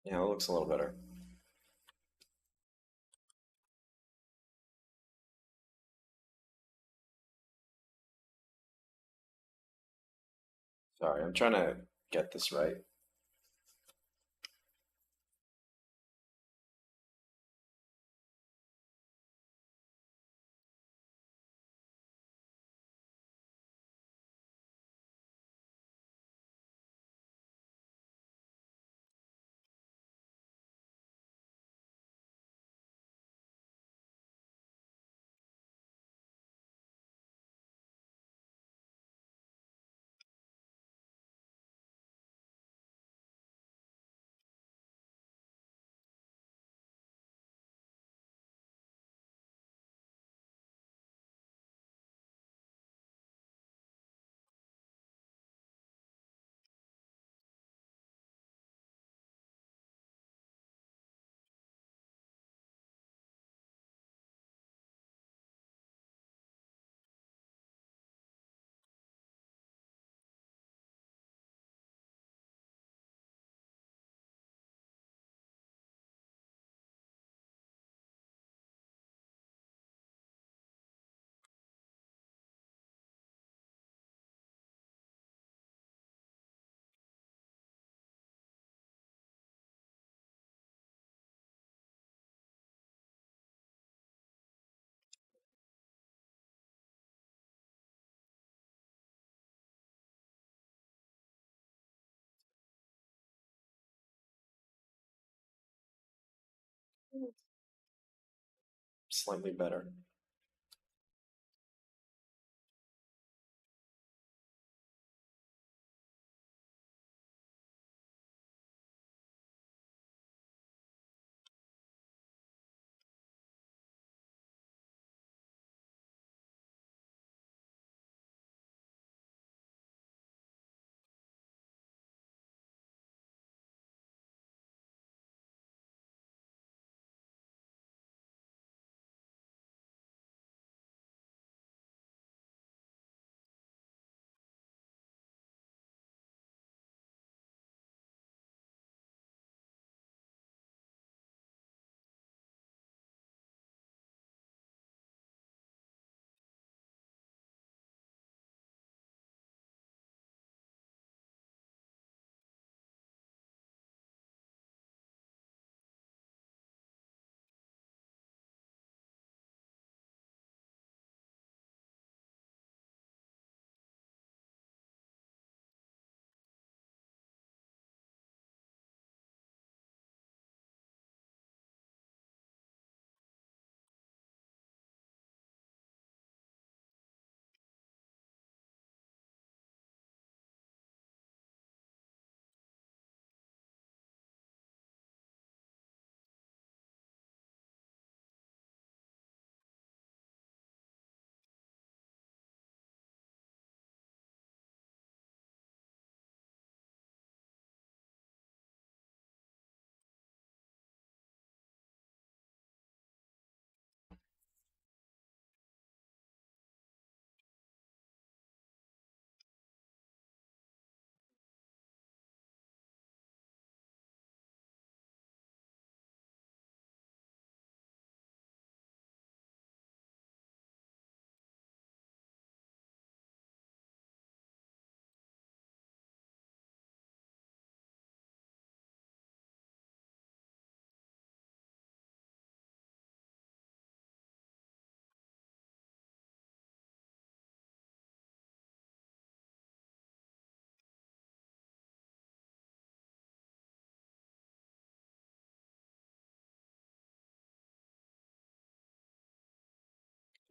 [SPEAKER 1] Yeah, it looks a little better. Sorry, I'm trying to get this right. Slightly better. I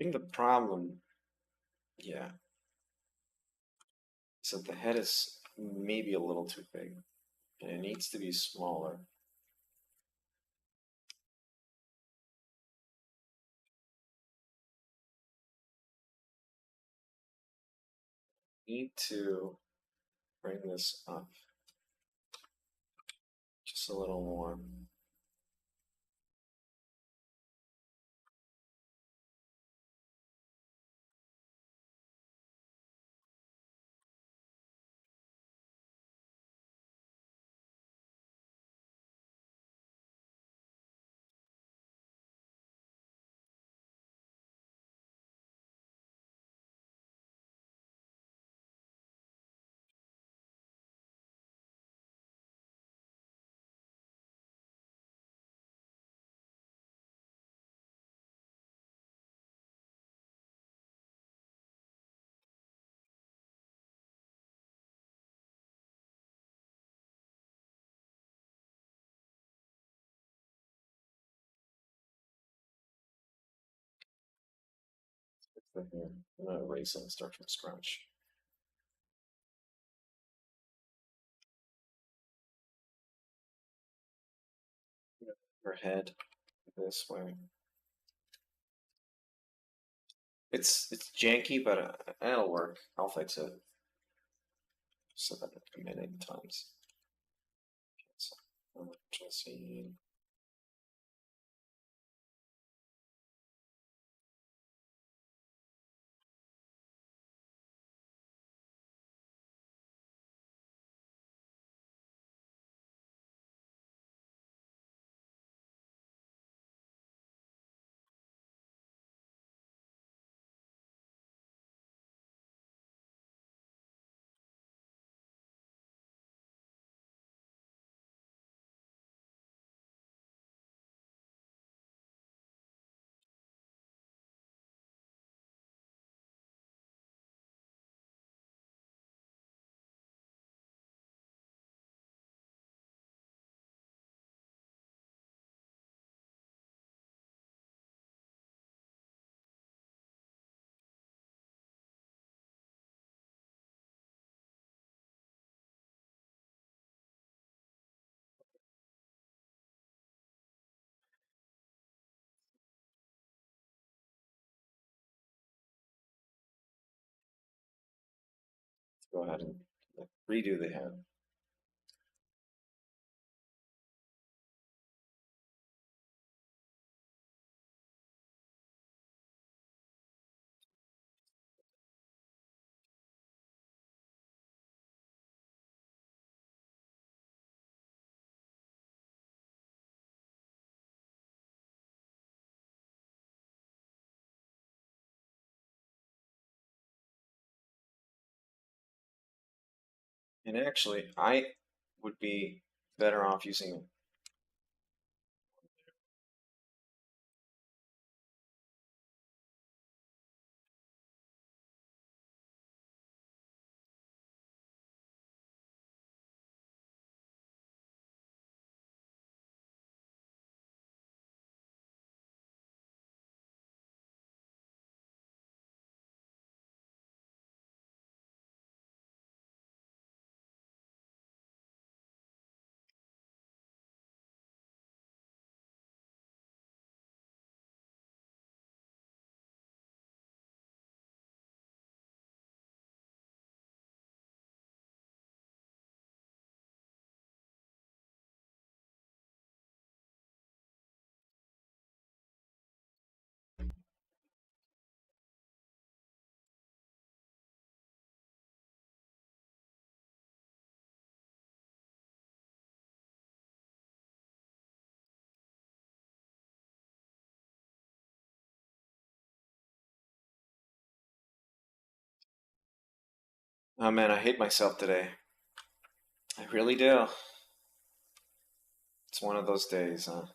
[SPEAKER 1] think the problem, yeah, is that the head is maybe a little too big and it needs to be smaller. Need to bring this up just a little more. from here. I'm gonna erase and start from scratch. Her head this way. It's janky, but it'll work. I'll fix it. So that I commit 8 times. So, Jesse. Go ahead and redo the head. And actually, I would be better off using Oh man, I hate myself today. I really do. It's one of those days, huh?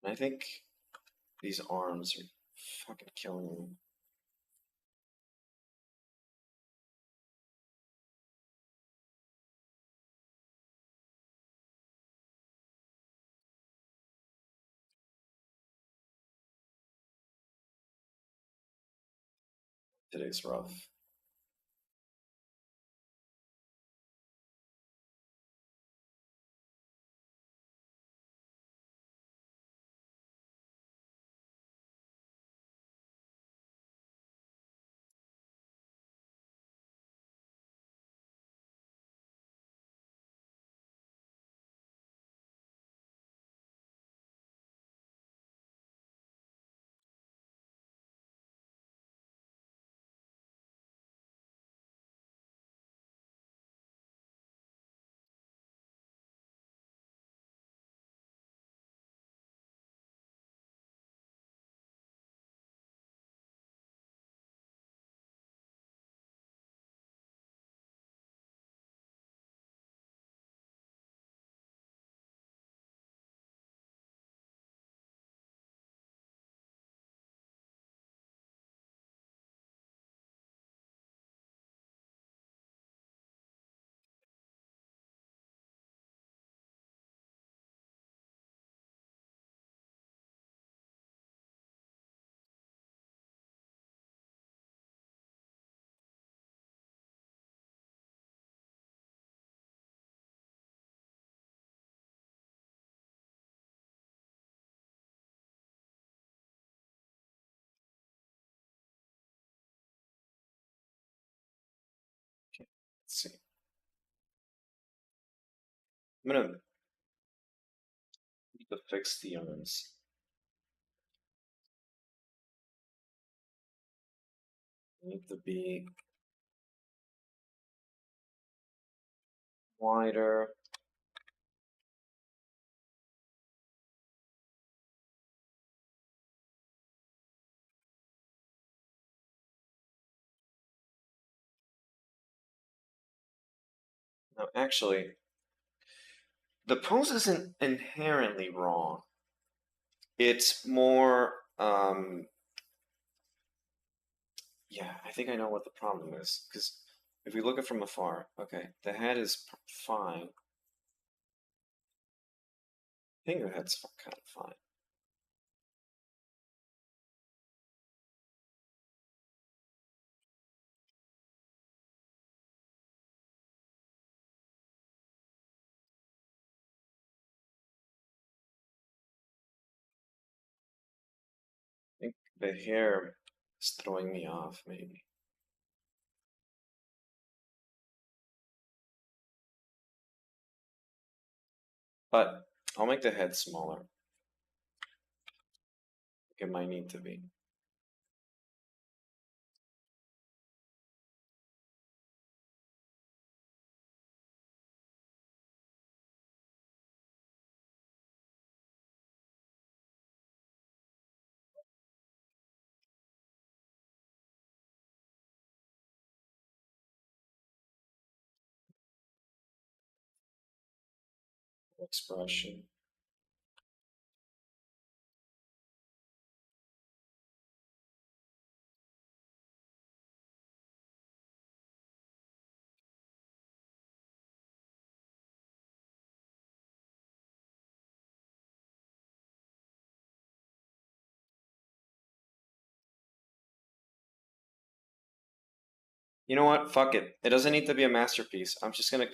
[SPEAKER 1] I think these arms are fucking killing me. Today's rough. Let's see. I'm gonna need to fix the arms. Need to be wider. No, actually, the pose isn't inherently wrong. It's more, yeah, I think I know what the problem is. Because if we look at it from afar, okay, the head is fine. I think the head's kind of fine. I think the hair is throwing me off, maybe. But I'll make the head smaller. It might need to be. Expression. You know what? Fuck it. It doesn't need to be a masterpiece. I'm just gonna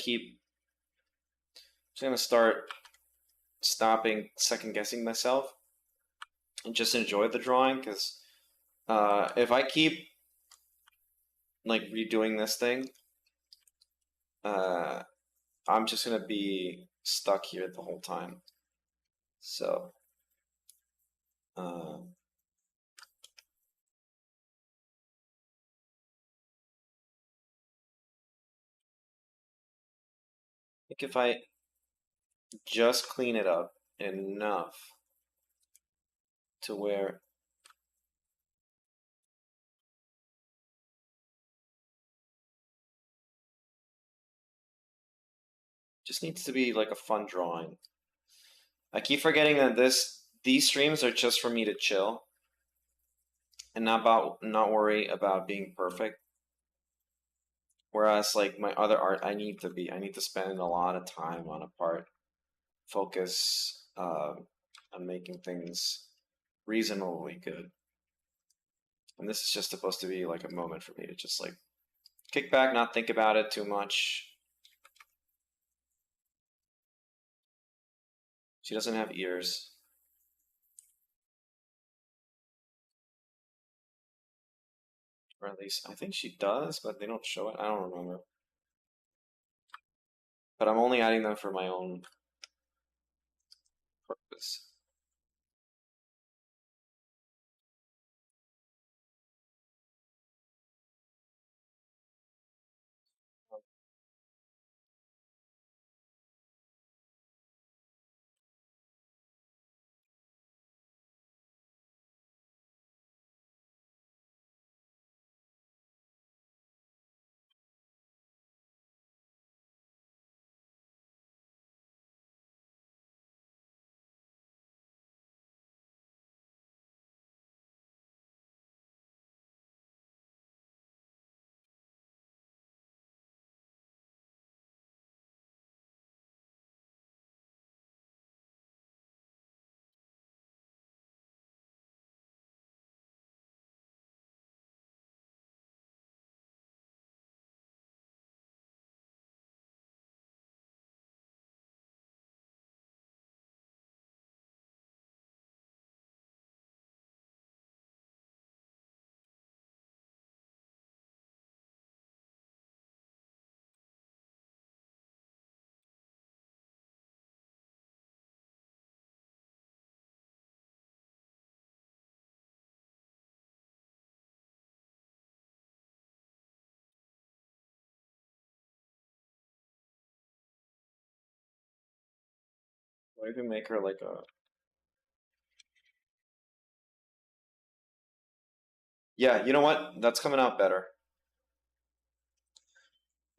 [SPEAKER 1] start stopping second guessing myself and just enjoy the drawing. Because if I keep like redoing this thing, I'm just gonna be stuck here the whole time. So, I think if I just clean it up enough to where just needs to be like a fun drawing. I keep forgetting that these streams are just for me to chill and not worry about being perfect. Whereas like my other art, I need to spend a lot of time on a part, focus on making things reasonably good. And this is just supposed to be like a moment for me to just like kick back, not think about it too much. She doesn't have ears. Or at least I think she does, but they don't show it. I don't remember. But I'm only adding them for my own purpose. What if we make her like a... Yeah, you know what? That's coming out better.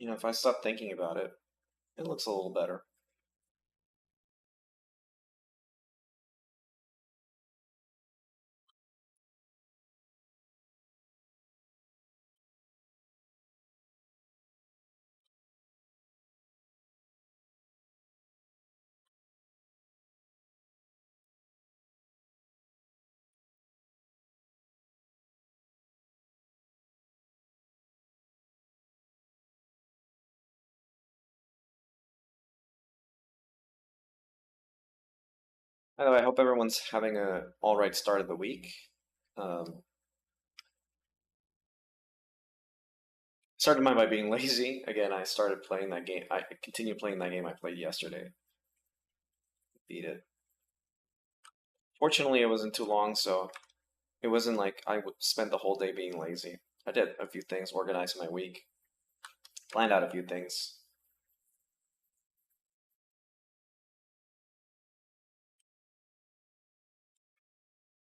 [SPEAKER 1] You know, if I stop thinking about it, it looks a little better. By the way, I hope everyone's having a all right start of the week. Started mine by being lazy. Again, I started playing that game. I continue playing that game I played yesterday. Beat it. Fortunately, it wasn't too long, so it wasn't like I would spend the whole day being lazy. I did a few things, organized my week, planned out a few things.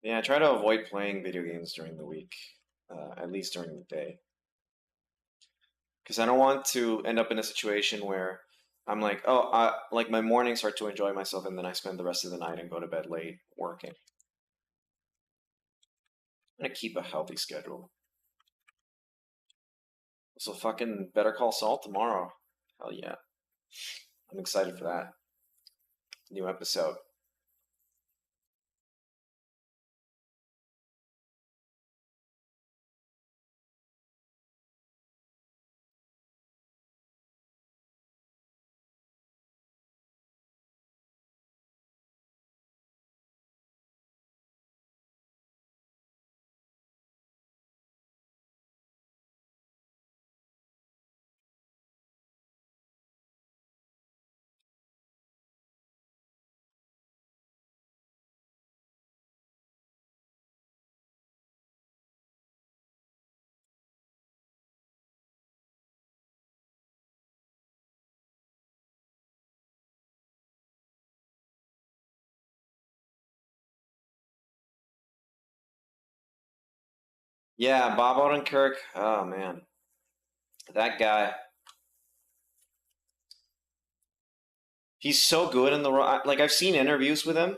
[SPEAKER 1] Yeah, I try to avoid playing video games during the week, at least during the day. Because I don't want to end up in a situation where I'm like, oh, like my mornings start to enjoy myself, and then I spend the rest of the night and go to bed late working. I'm gonna keep a healthy schedule. So fucking Better Call Saul tomorrow. Hell yeah. I'm excited for that. New episode. Yeah, Bob Odenkirk. Oh man, that guy. He's so good in the role. Like I've seen interviews with him,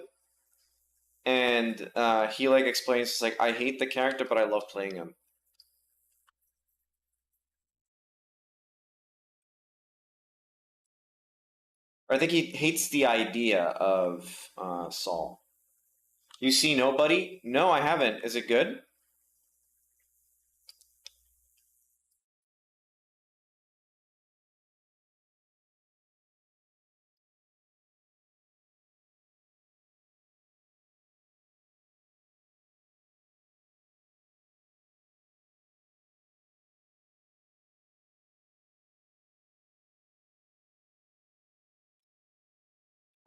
[SPEAKER 1] and he like explains it's like I hate the character, but I love playing him. Or I think he hates the idea of Saul. You see Nobody? No, I haven't. Is it good?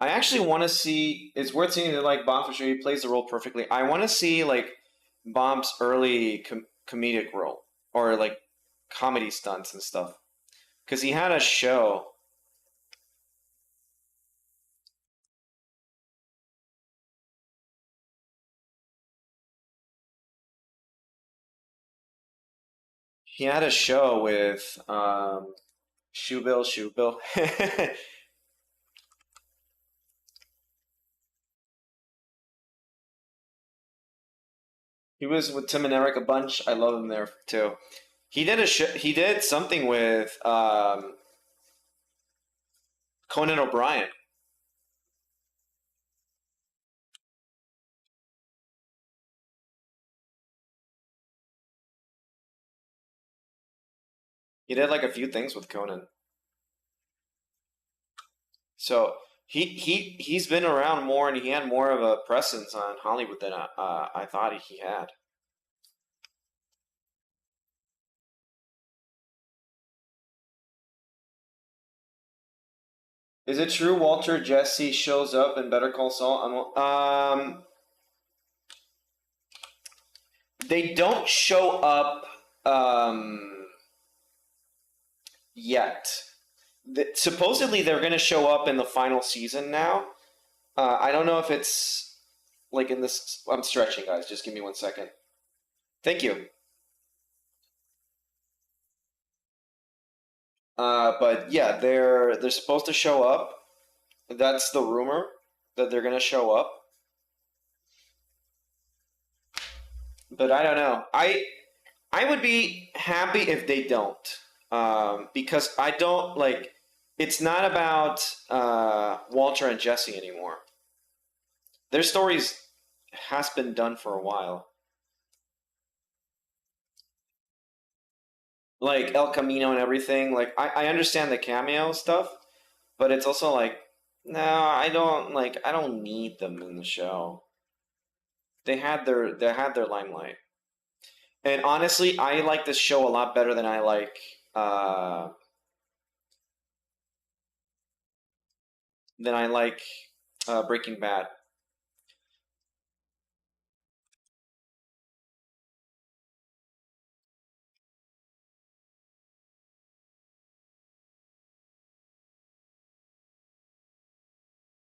[SPEAKER 1] I actually want to see. It's worth seeing that like Bob for sure he plays the role perfectly. I want to see like Bob's early comedic role or like comedy stunts and stuff because he had a show. He had a show with Shoe Bill. He was with Tim and Eric a bunch. I love him there too. He did a he did something with Conan O'Brien. He did like a few things with Conan. So he's been around more, and he had more of a presence on Hollywood than I thought he had. Is it true Walter Jesse shows up in Better Call Saul? They don't show up yet. Supposedly they're going to show up in the final season now, I don't know if it's like in this. I'm stretching, guys. Just give me 1 second. Thank you. But yeah, they're supposed to show up. That's the rumor that they're gonna show up. But I don't know. I would be happy if they don't, because I don't like. It's not about Walter and Jesse anymore. Their stories has been done for a while. Like El Camino and everything. Like I understand the cameo stuff, but it's also like, no, I don't need them in the show. They had their limelight. And honestly, I like this show a lot better than I like Breaking Bad.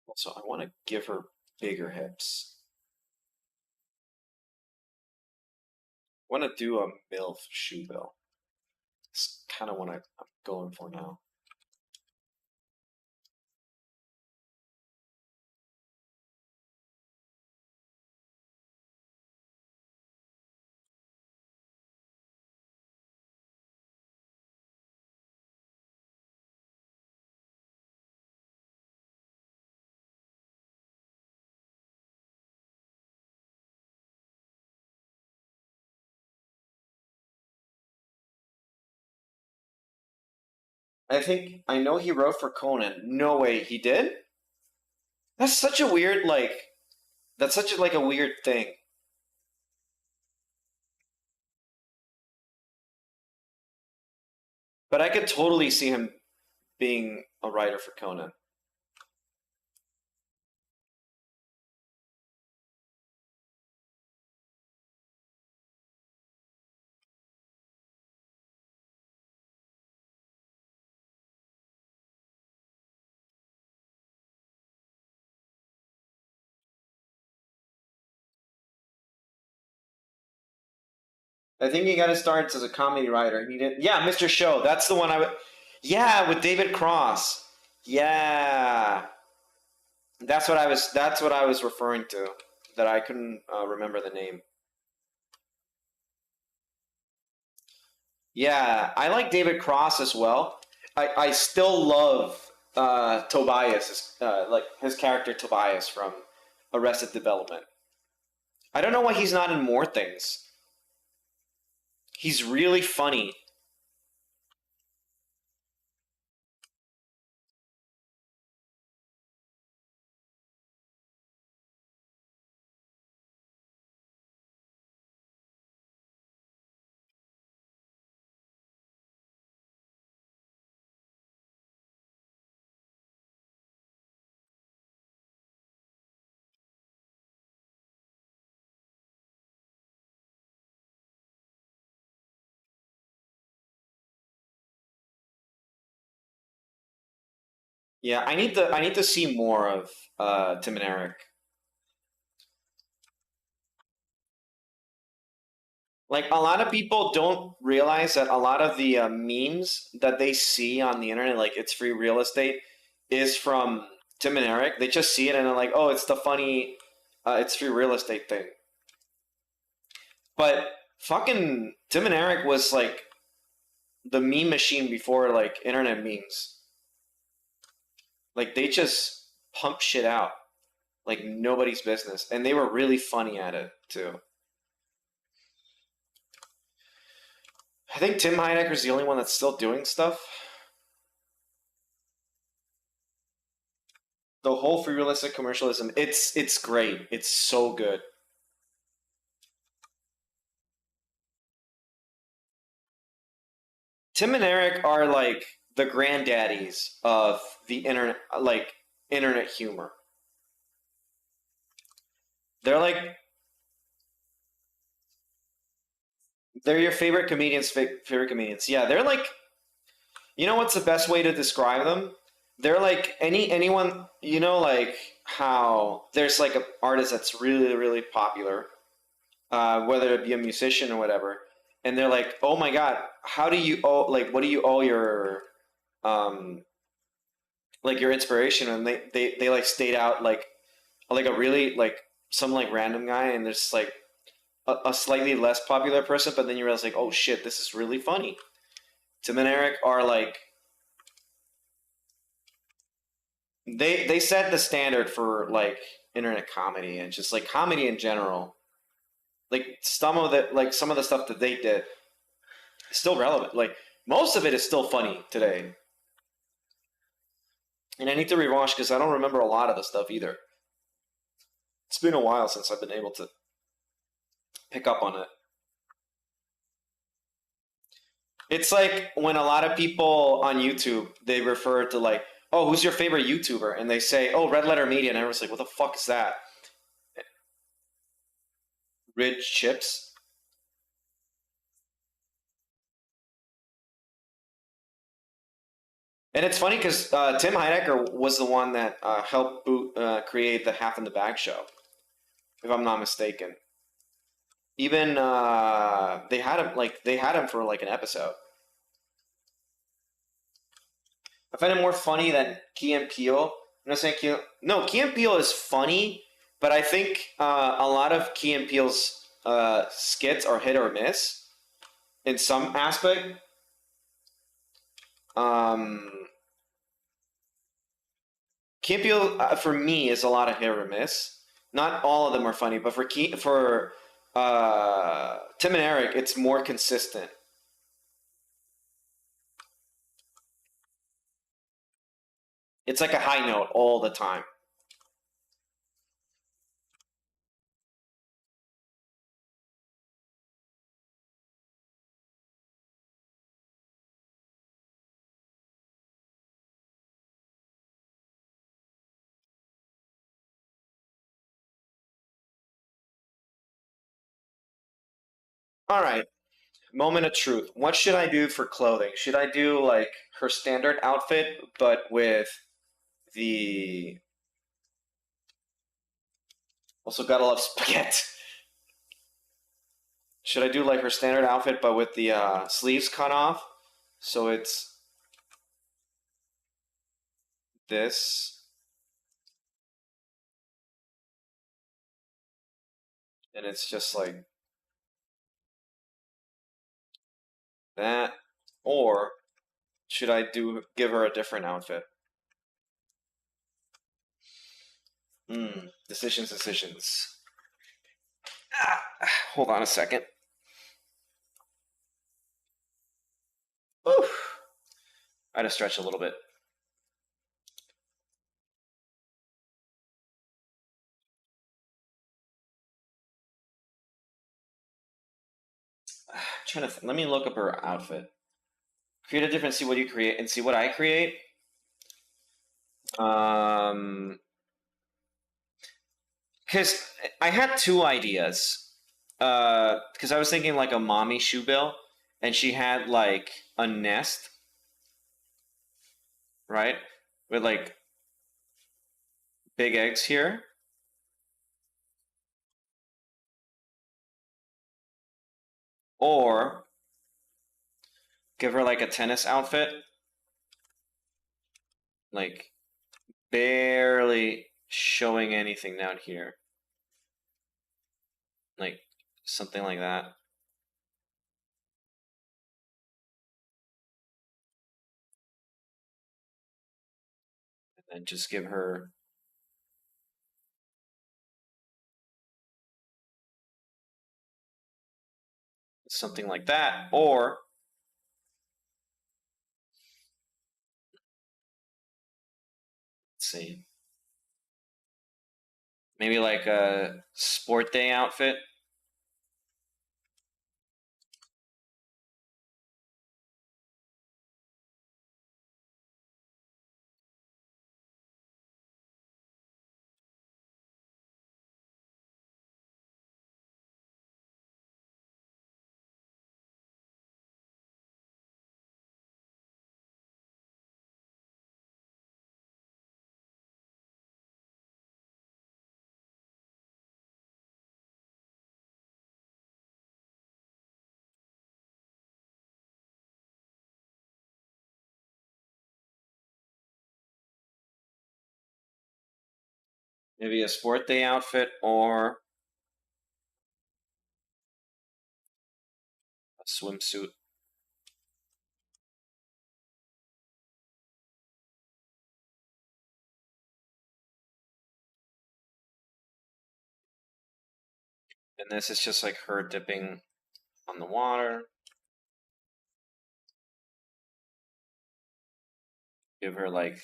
[SPEAKER 1] Also, I want to give her bigger hips. I want to do a MILF shoe bill. It's kind of what I'm going for now. I know he wrote for Conan. No way, he did? That's such a weird that's such a weird thing. But I could totally see him being a writer for Conan. I think he got his starts as a comedy writer. He did, yeah, Mr. Show. That's the one I would. Yeah, with David Cross. Yeah, That's what I was referring to. That I couldn't remember the name. Yeah, I like David Cross as well. I still love Tobias, like his character Tobias from Arrested Development. I don't know why he's not in more things. He's really funny. Yeah, I need to see more of Tim and Eric. Like a lot of people don't realize that a lot of the memes that they see on the internet, like it's free real estate, is from Tim and Eric. They just see it and they're like, oh, it's the funny, it's free real estate thing. But fucking Tim and Eric was like the meme machine before like internet memes. Like they just pump shit out like nobody's business, and they were really funny at it too. I think Tim Heidecker's the only one that's still doing stuff. The whole free realistic commercialism, it's great. It's so good. Tim and Eric are like the granddaddies of the internet, like internet humor. They're like they're your favorite comedians' favorite comedians. Yeah, they're like, you know what's the best way to describe them? They're like anyone, you know, like how there's like an artist that's really, really popular, whether it be a musician or whatever, and they're like, "Oh my God, how do you owe like what do you owe your um like your inspiration?" And they like stayed out like a really like some like random guy, and there's like a slightly less popular person, but then you realize like, oh shit, this is really funny. Tim and Eric are like they set the standard for like internet comedy and just like comedy in general. Like some of the stuff that they did is still relevant. Like most of it is still funny today. And I need to rewatch because I don't remember a lot of the stuff either. It's been a while since I've been able to pick up on it. It's like when a lot of people on YouTube they refer to like, oh, who's your favorite YouTuber? And they say, oh, Red Letter Media, and everyone's like, what the fuck is that? Rich Chips. And it's funny because Tim Heidecker was the one that helped create the Half in the Bag show, if I'm not mistaken. Even they had him for like an episode. I find it more funny than Key and Peele. I'm not saying Key and Peele is funny, but I think a lot of Key and Peele's skits are hit or miss in some aspect. Um, Key and Peele for me is a lot of hit or miss. Not all of them are funny, but for Tim and Eric, it's more consistent. It's like a high note all the time. All right, moment of truth. What should I do for clothing? Should I do like her standard outfit, but with the also gotta love spaghetti? Should I do like her standard outfit, but with the sleeves cut off? So it's this, and it's just like that, or should I give her a different outfit? Decisions. Ah, hold on a second. Oof. I had to stretch a little bit. Trying to let me look up her outfit. Create a different. See what you create and see what I create. Because I had two ideas. Because I was thinking like a mommy shoe bill, and she had like a nest, right, with like big eggs here. Or give her like a tennis outfit, like barely showing anything down here, like something like that. And just give her something like that. Or let's see, maybe like a sport day outfit. Maybe a sport day outfit or a swimsuit. And this is just like her dipping on the water. Give her like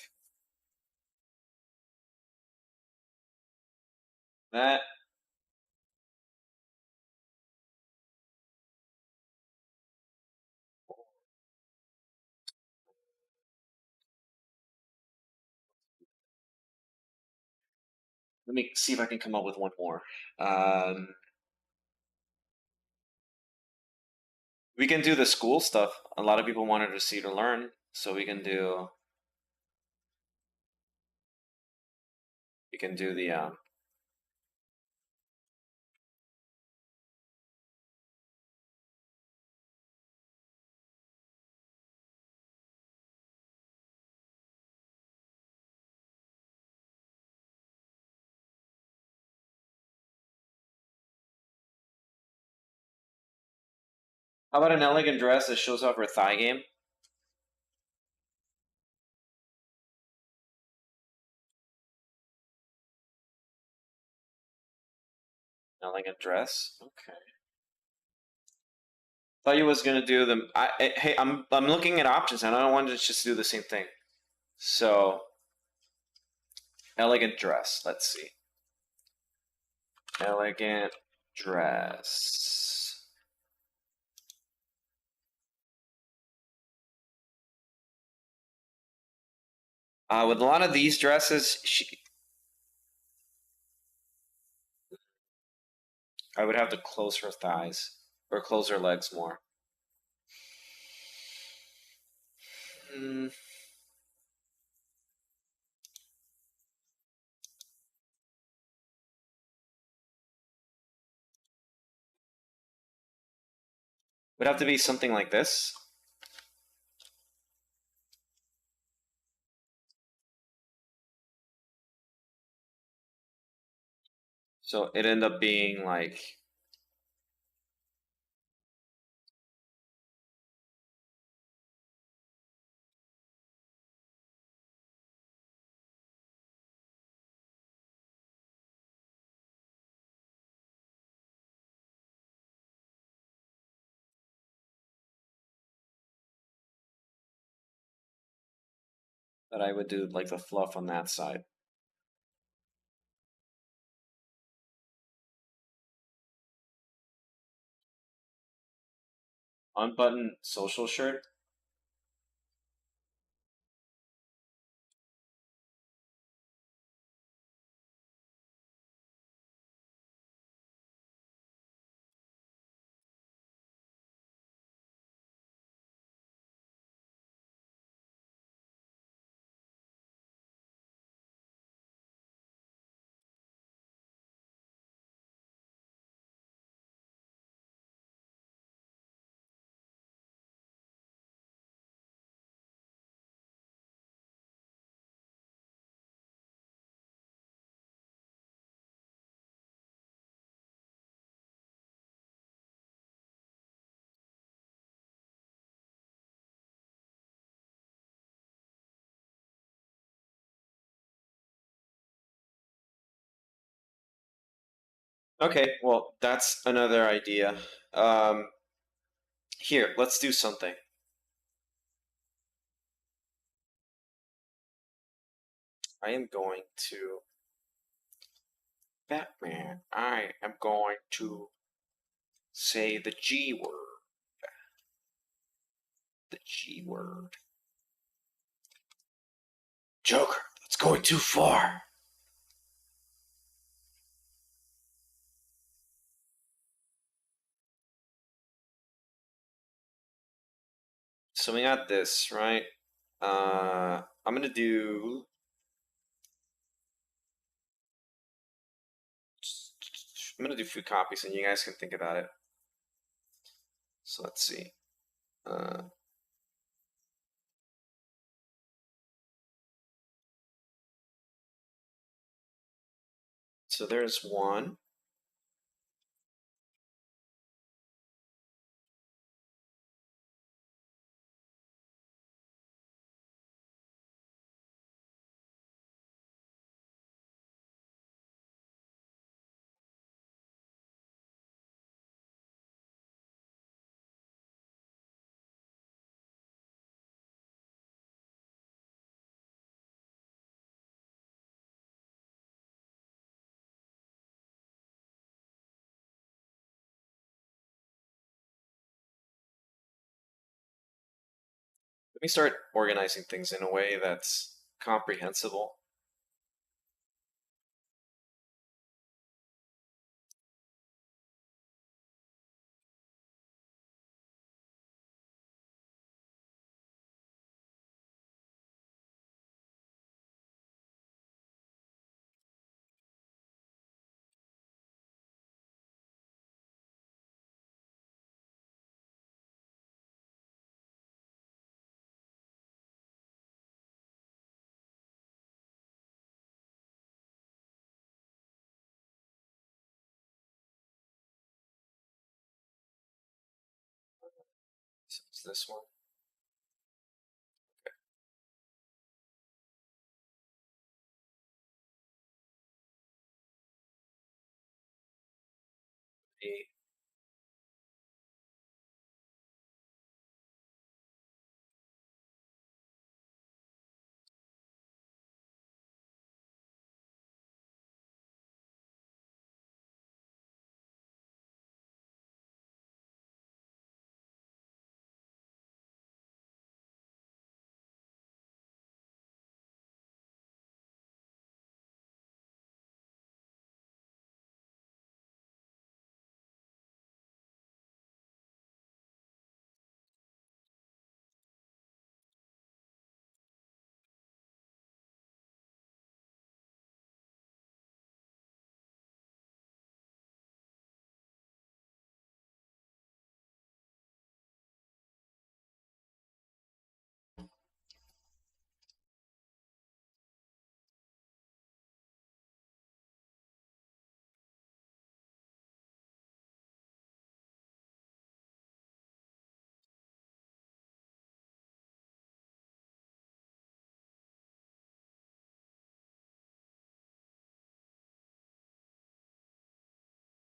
[SPEAKER 1] that. Let me see if I can come up with one more. We can do the school stuff. A lot of people wanted to see to learn, so we can do the how about an elegant dress that shows off her thigh game? Elegant dress. Okay. Thought you was gonna do them. Hey, I'm looking at options, and I don't want to just do the same thing. So, elegant dress. Let's see. Elegant dress. With a lot of these dresses, I would have to close her thighs or close her legs more. Would have to be something like this. So it ended up being like that I would do like the fluff on that side. Unbuttoned social shirt. Okay, well, that's another idea. Here, let's do something. I am going to Batman. I am going to say the G word. The G word. Joker, that's going too far. So we got this, right? I'm gonna do. I'm gonna do few copies, and you guys can think about it. So let's see. So there's one. Let me start organizing things in a way that's comprehensible. So it's this one. Okay.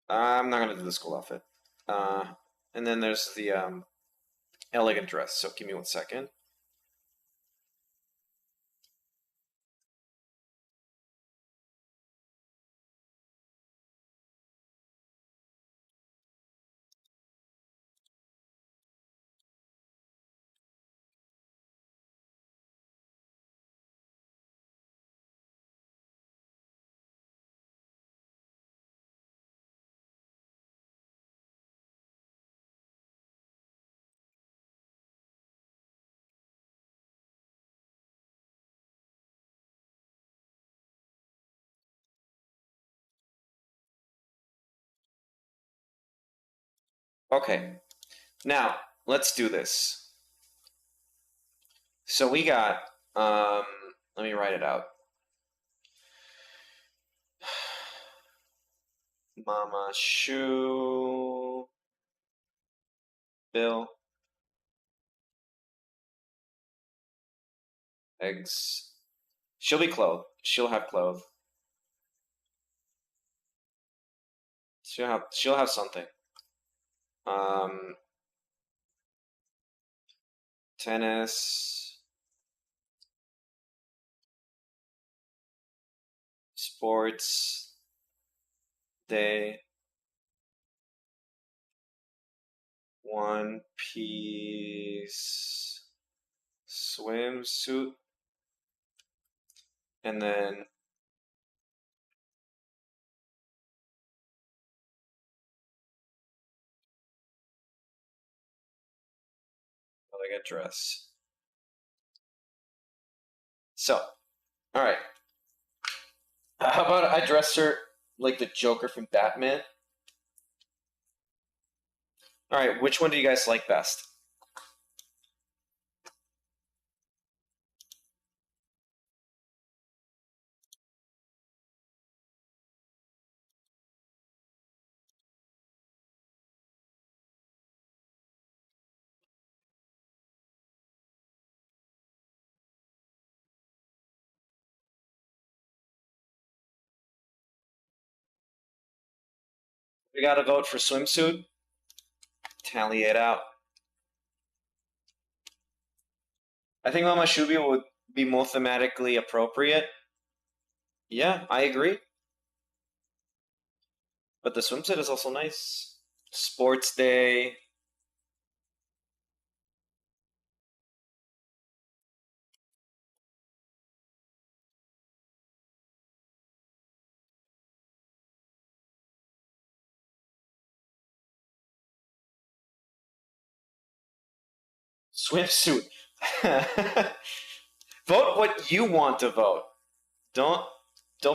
[SPEAKER 1] I'm not going to do the school outfit. And then there's the elegant dress. So give me 1 second. Okay, now let's do this. So we got, let me write it out. Mama shoe, Bill, eggs. She'll be clothed. She'll have clothes. She'll have something. Tennis, sports, day, one piece swimsuit, and then elegant dress. So, all right. How about I dress her like the Joker from Batman? All right, which one do you guys like best? We got to vote for swimsuit. Tally it out. I think Mama Shubi would be more thematically appropriate. Yeah, I agree. But the swimsuit is also nice. Sports day. Swimsuit. Vote what you want to vote. Don't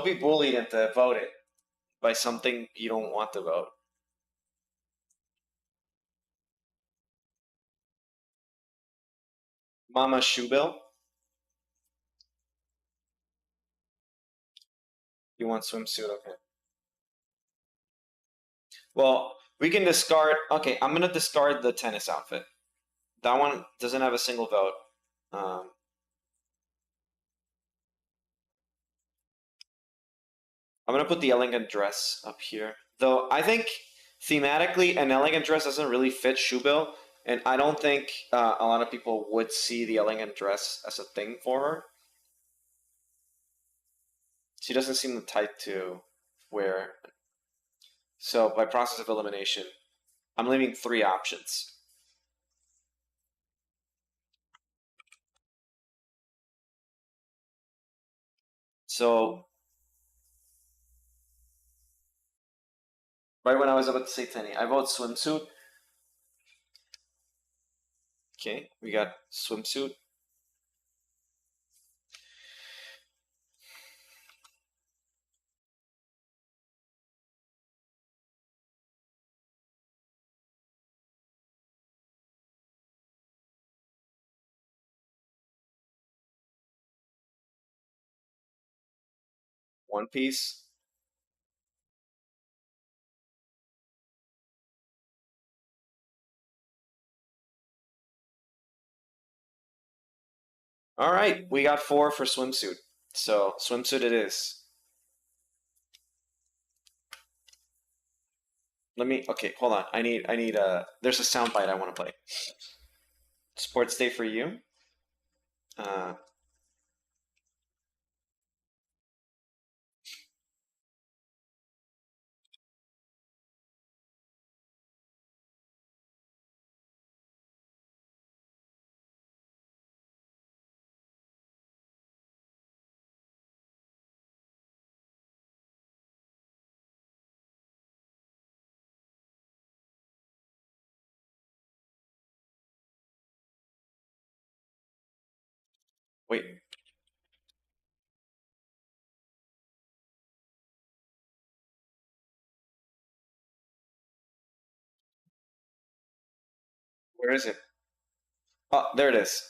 [SPEAKER 1] be bullied into voting by something you don't want to vote. Mama Shubil. You want swimsuit, okay. Well, we can discard, okay, I'm gonna discard the tennis outfit. That one doesn't have a single vote. I'm gonna put the elegant dress up here. Though I think thematically an elegant dress doesn't really fit Shubil, and I don't think a lot of people would see the elegant dress as a thing for her. She doesn't seem the type to wear. So by process of elimination, I'm leaving 3 options. So right when I was about to say Tenny, I vote swimsuit. Okay, we got swimsuit. One Piece. All right, we got 4 for swimsuit. So swimsuit it is. Let me, okay, hold on. I need there's a soundbite I want to play. Sports day for you. Wait. Where is it? Oh, there it is.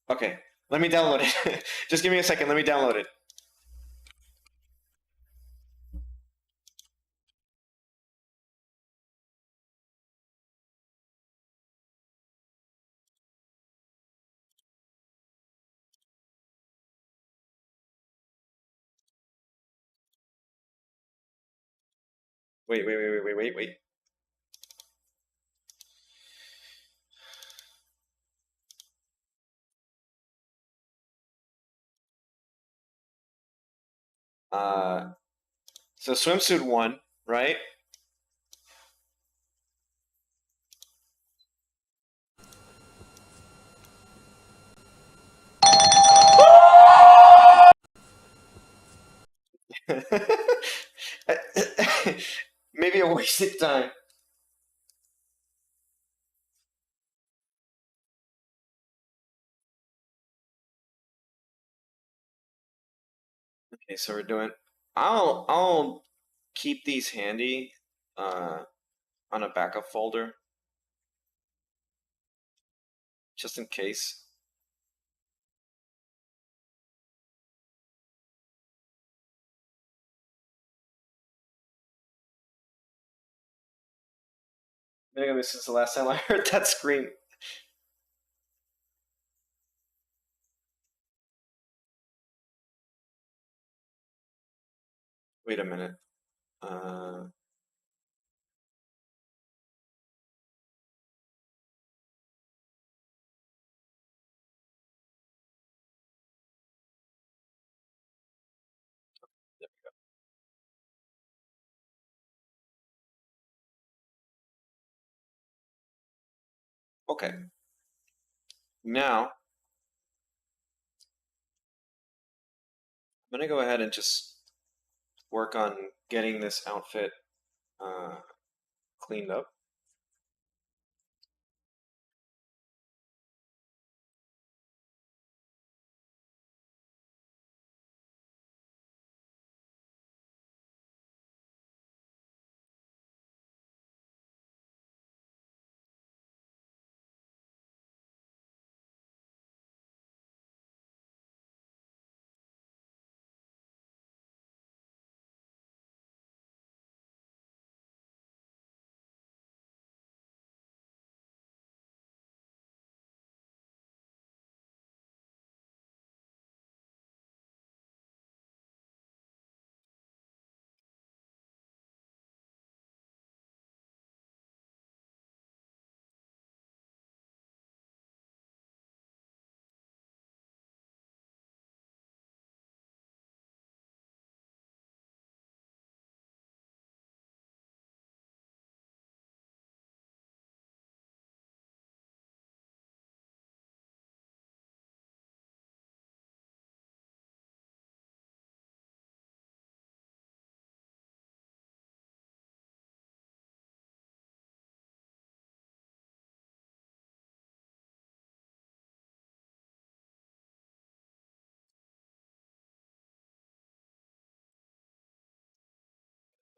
[SPEAKER 1] Okay, let me download it. Just give me a second. Let me download it. Wait. So swimsuit 1, right? Maybe a wasted time. Okay, so we're doing. I'll keep these handy on a backup folder, just in case. Maybe this is the last time I heard that scream. Wait a minute. Okay. Now, I'm gonna go ahead and just work on getting this outfit cleaned up.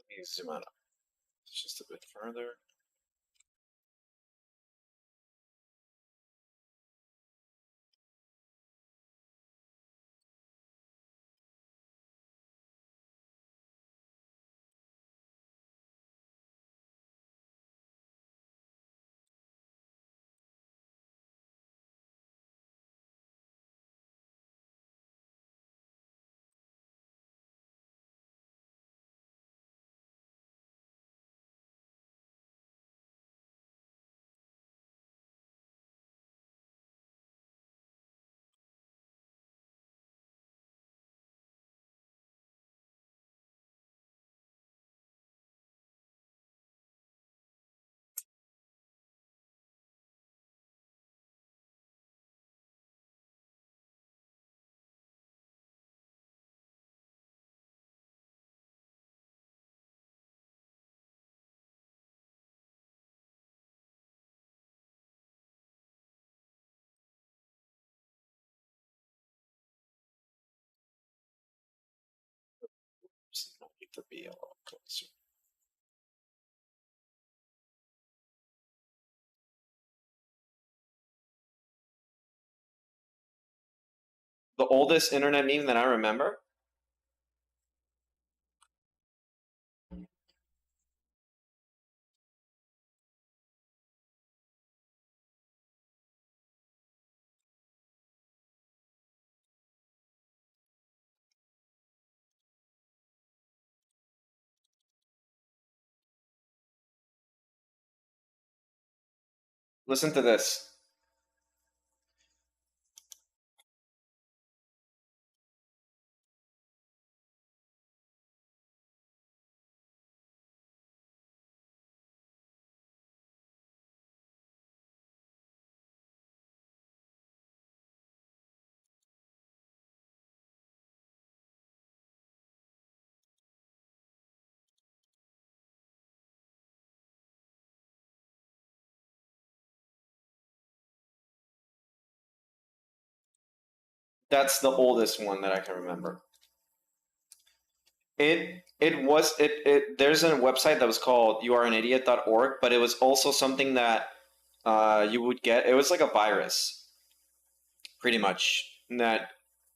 [SPEAKER 1] Let me zoom out just a bit further. Just need to be a little closer. The oldest internet meme that I remember? Listen to this. That's the oldest one that I can remember. There's a website that was called youareanidiot.org, but it was also something that you would get. It was like a virus, pretty much, that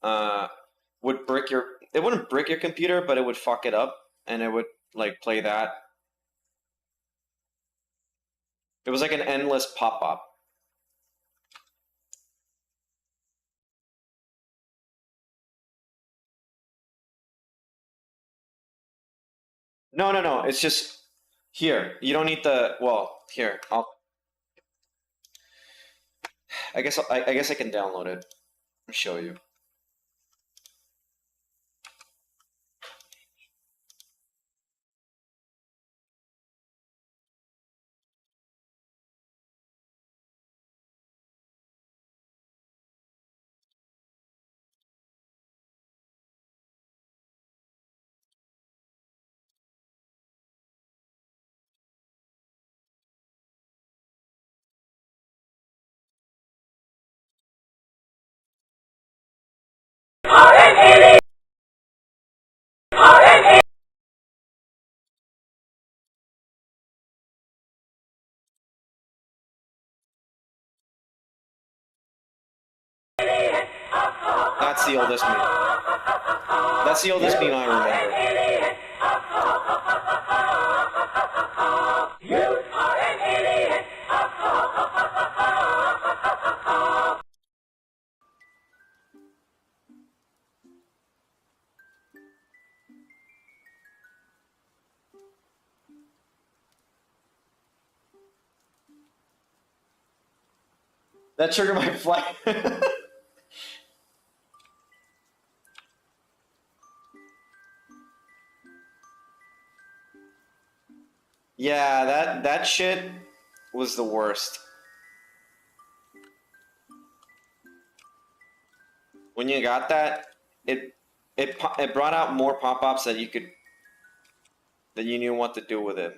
[SPEAKER 1] would brick your. It wouldn't brick your computer, but it would fuck it up, and it would like play that. It was like an endless pop-up. No. It's just here. You don't need the. Well, here. I guess I can download it and show you. That's the oldest meme. That's the oldest meme I remember. That triggered my flight. Yeah, that shit was the worst. When you got that, it brought out more pop-ups that you knew what to do with it.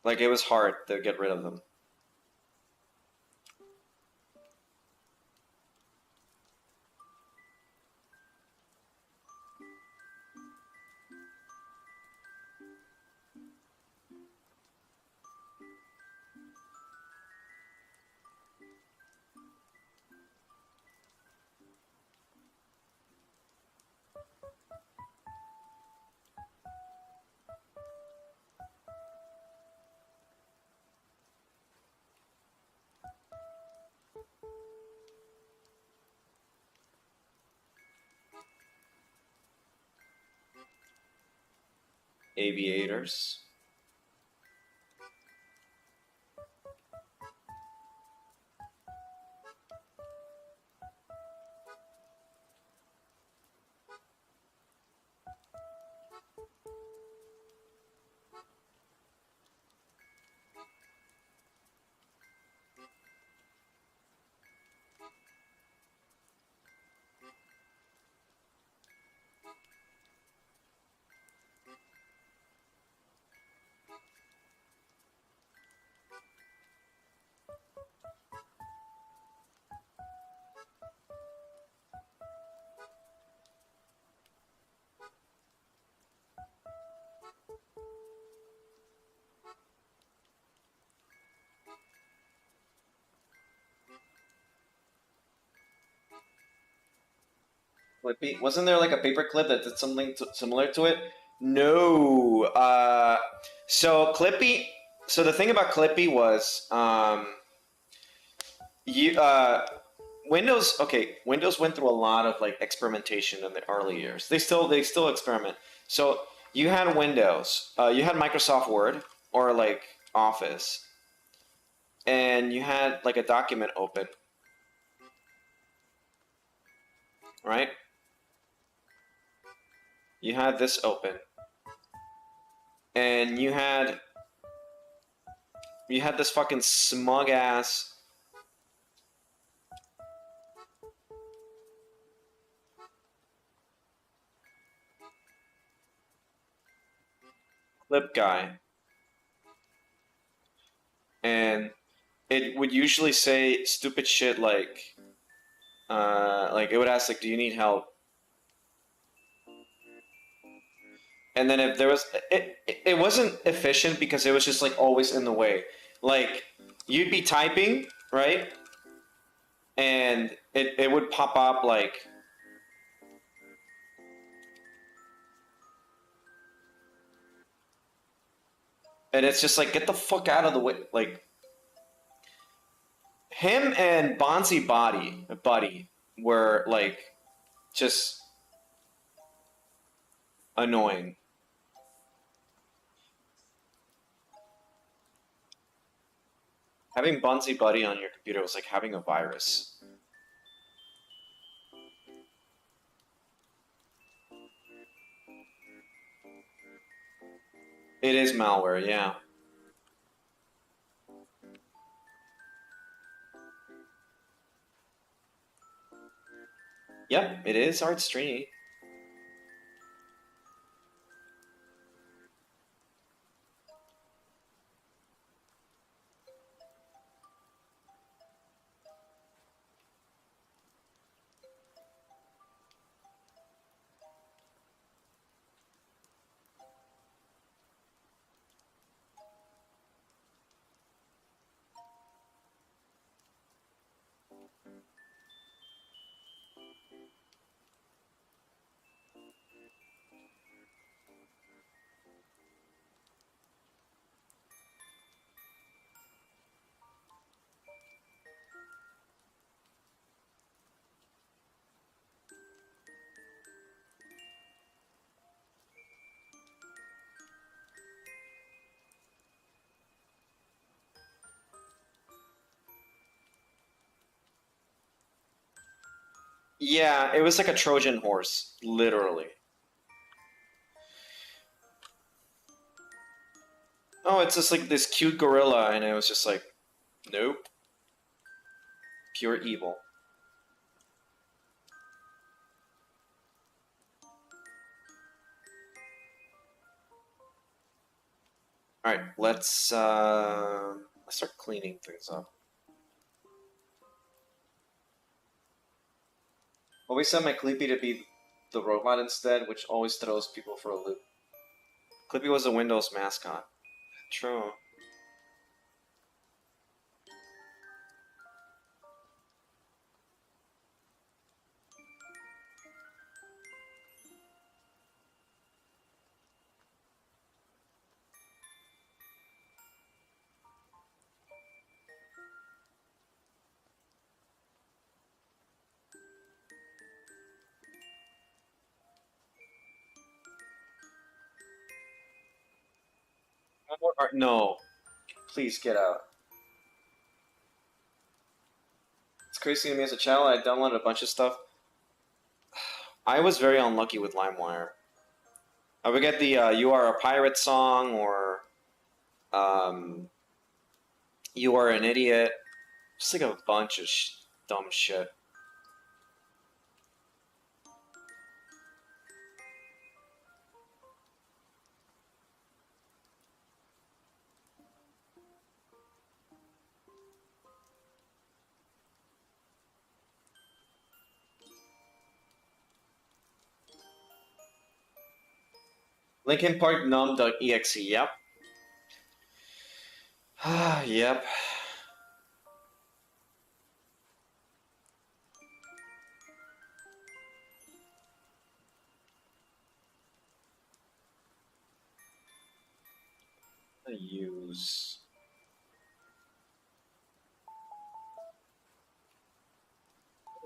[SPEAKER 1] Like, it was hard to get rid of them. Aviators. Clippy. Wasn't there like a paperclip that did something similar to it? No. So Clippy. So the thing about Clippy was, Windows. Okay, Windows went through a lot of like experimentation in the early years. They still experiment. So you had Windows. You had Microsoft Word or like Office, and you had like a document open, right? You had this open, and you had this fucking smug ass clip guy, and it would usually say stupid shit like it would ask like, do you need help? And then if there was, it wasn't efficient because it was just like always in the way. Like you'd be typing, right? And it would pop up like, and it's just like, get the fuck out of the way. Like him and Bonzi Buddy were like just annoying. Having Bunsy Buddy on your computer was like having a virus. It is malware, yeah. Yep, it is Artstreamy. Yeah, it was like a Trojan horse, literally. Oh, it's just like this cute gorilla, and it was just like, nope. Pure evil. Alright, let's start cleaning things up. Always set my Clippy to be the robot instead, which always throws people for a loop. Clippy was a Windows mascot. True. One more art. No. Please get out. It's crazy to me as a child. I downloaded a bunch of stuff. I was very unlucky with LimeWire. I would get the You Are a Pirate song, or You Are an Idiot. Just like a bunch of dumb shit. Linkin Park num.exe, yep. Yep. Use.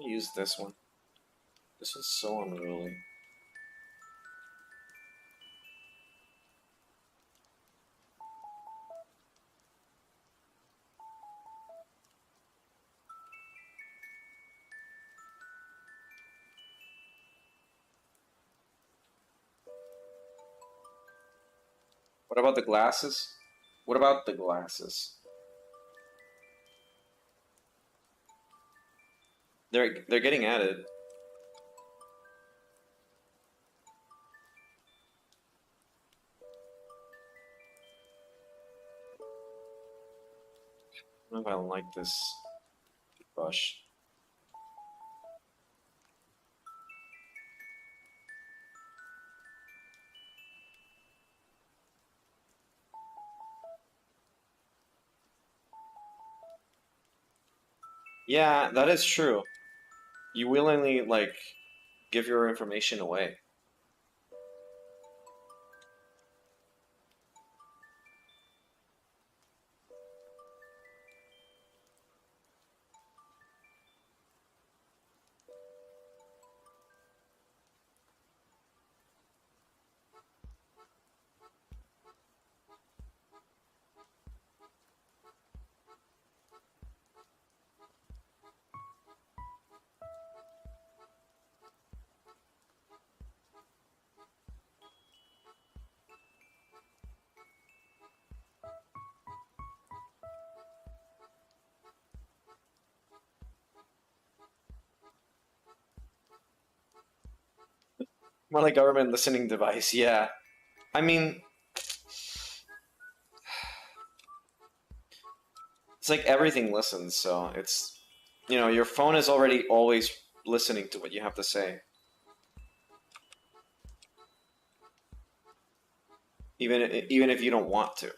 [SPEAKER 1] Use this one. This one's so unruly. What about the glasses? What about the glasses? They're getting added. I don't know if I like this brush. Yeah, that is true. You willingly, like, give your information away. More like government listening device. Yeah. I mean, it's like everything listens, so it's, you know, your phone is already always listening to what you have to say. Even if you don't want to.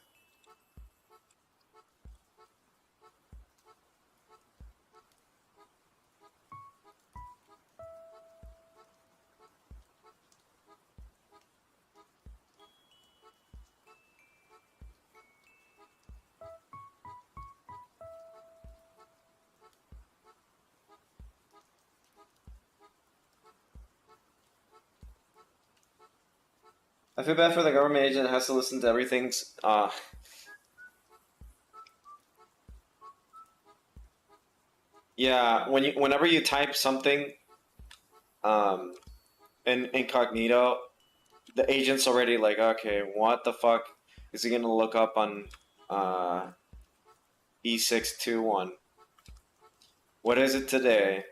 [SPEAKER 1] I feel bad for the government agent that has to listen to everything's. Yeah, whenever you type something um, in incognito, the agent's already like, okay, what the fuck is he gonna look up on E621? What is it today?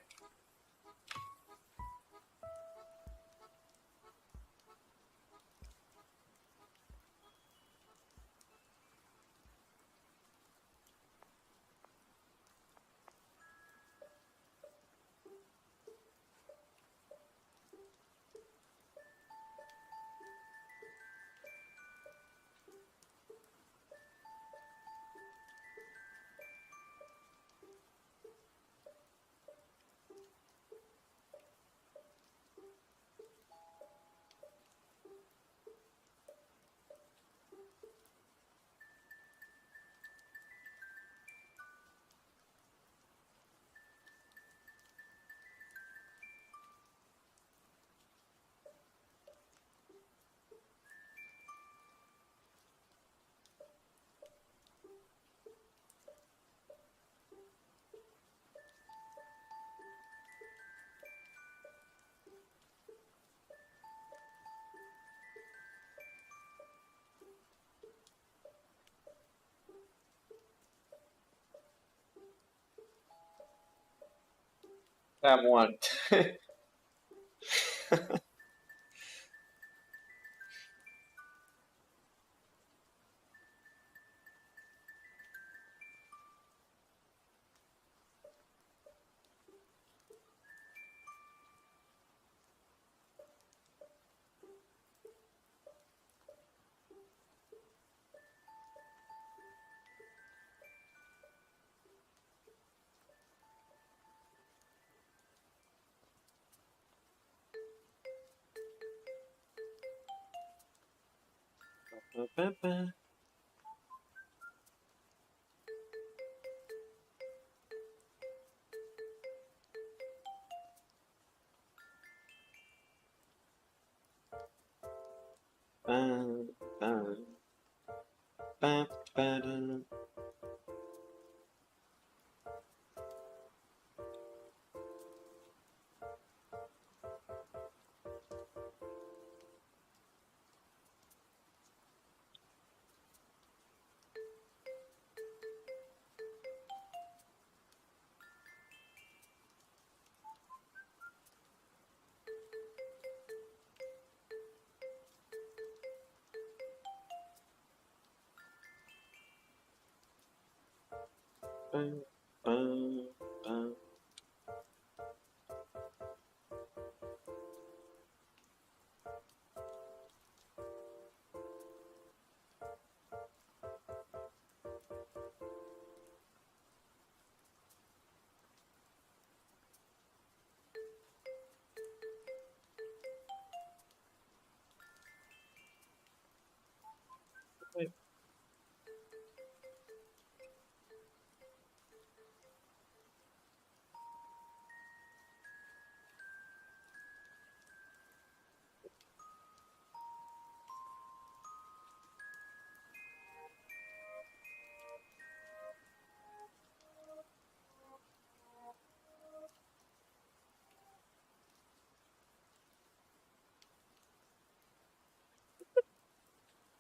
[SPEAKER 1] Tab one.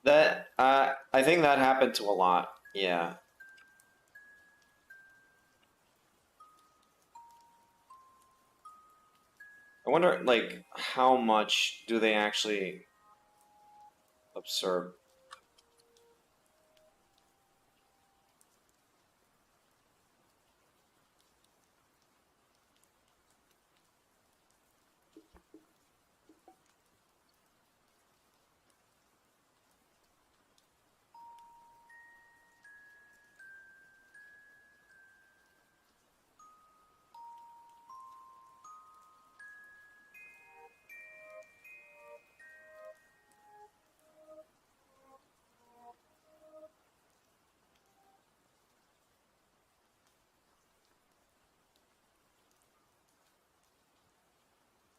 [SPEAKER 1] That I think that happened to a lot. Yeah. I wonder, like, how much do they actually absorb?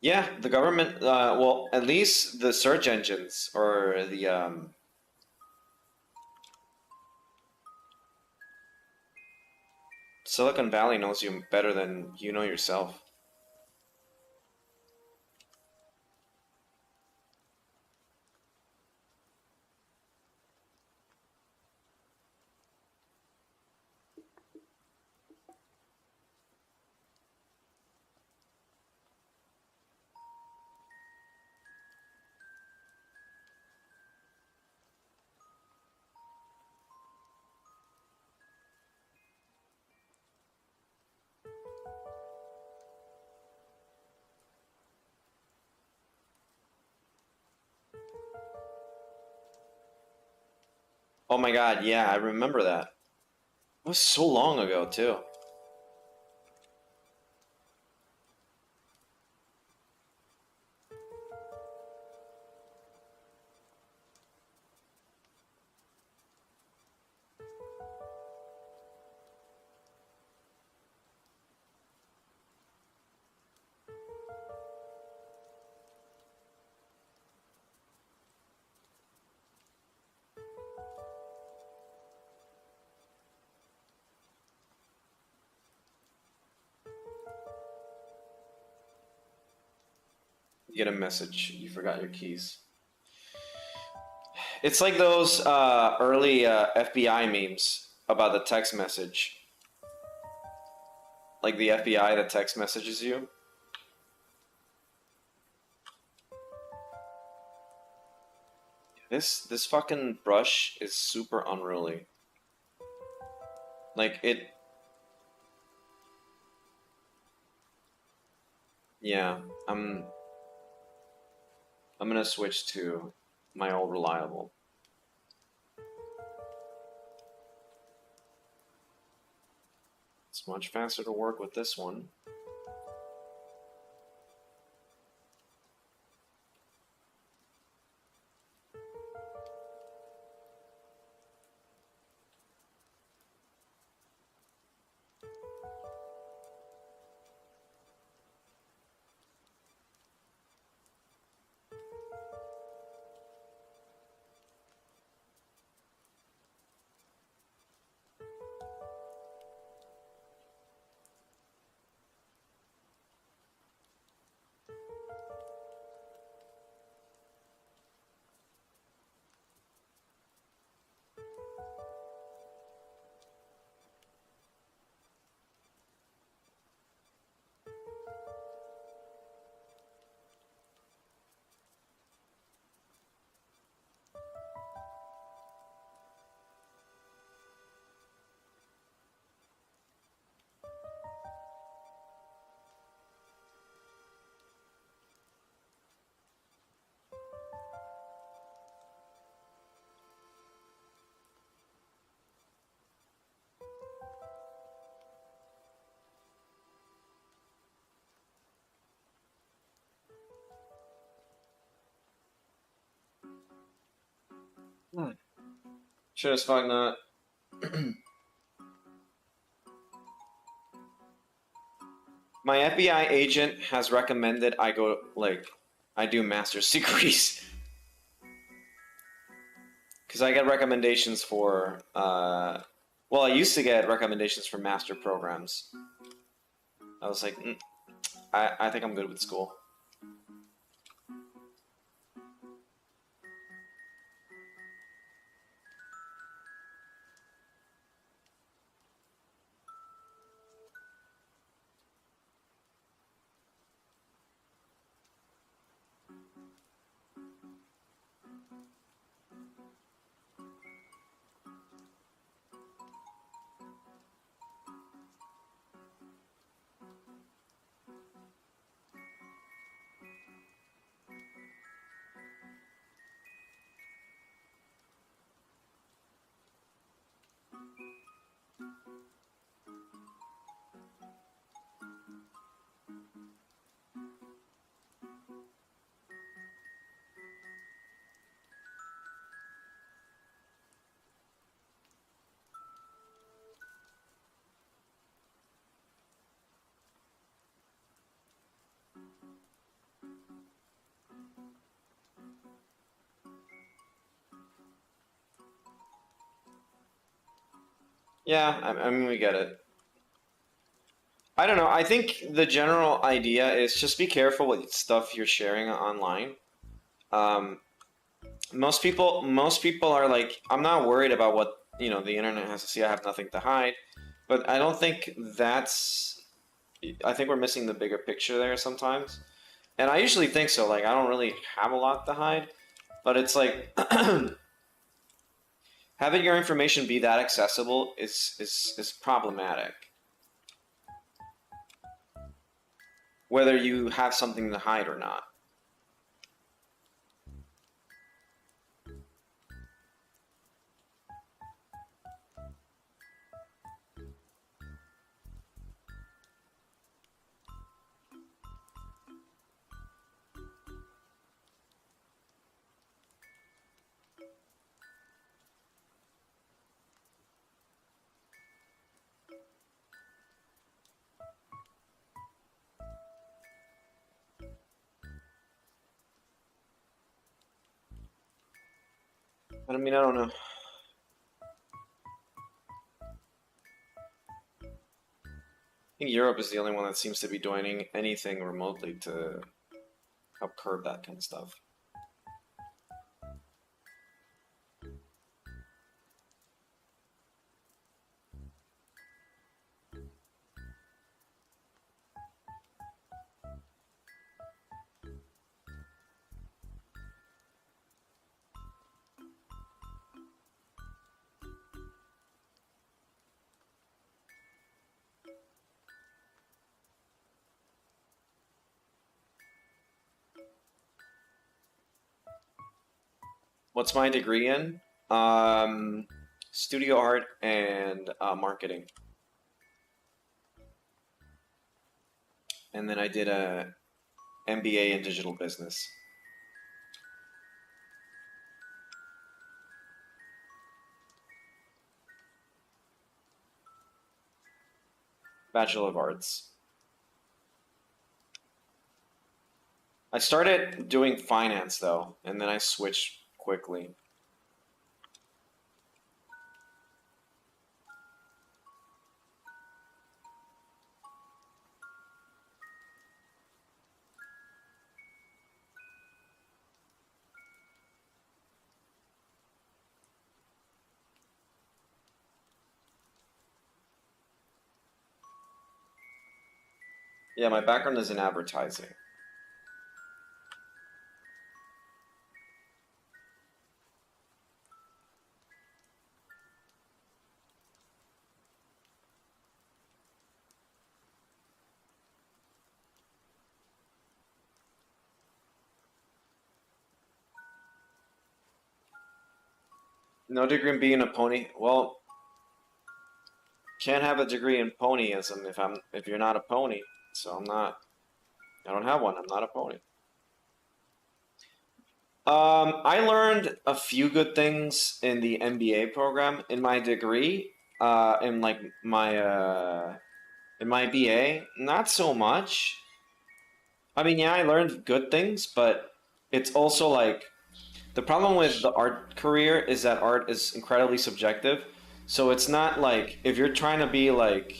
[SPEAKER 1] Yeah, the government, well, at least the search engines or the Silicon Valley knows you better than you know yourself. Oh my God, yeah, I remember that. It was so long ago, too. You get a message, you forgot your keys. It's like those early FBI memes about the text message. Like the FBI that text messages you. This fucking brush is super unruly. Like it. Yeah, I'm gonna switch to my old reliable. It's much faster to work with this one. Sure as fuck not. My FBI agent has recommended I go, like, I do master's degrees. Because I get recommendations for, well, I used to get recommendations for master programs. I was like, I think I'm good with school. Yeah, I mean, we get it. I don't know. I think the general idea is just be careful with stuff you're sharing online. Um, most people are like, I'm not worried about what, the internet has to see. I have nothing to hide. But I don't think that's, I think we're missing the bigger picture there sometimes. And I usually think so. Like, I don't really have a lot to hide, but it's like having your information be that accessible is problematic. Whether you have something to hide or not. I mean, I don't know. I think Europe is the only one that seems to be doing anything remotely to help curb that kind of stuff. What's my degree in? Studio art and marketing. And then I did a MBA in digital business. Bachelor of Arts. I started doing finance though, and then I switched quickly. Yeah, my background is in advertising. No degree in being a pony. Well, can't have a degree in ponyism if you're not a pony. So I'm not. I don't have one. I'm not a pony. I learned a few good things in the MBA program in my degree. In like in my BA, not so much. I mean, yeah, I learned good things, but it's also like the problem with the art career is that art is incredibly subjective. So it's not like if you're trying to be like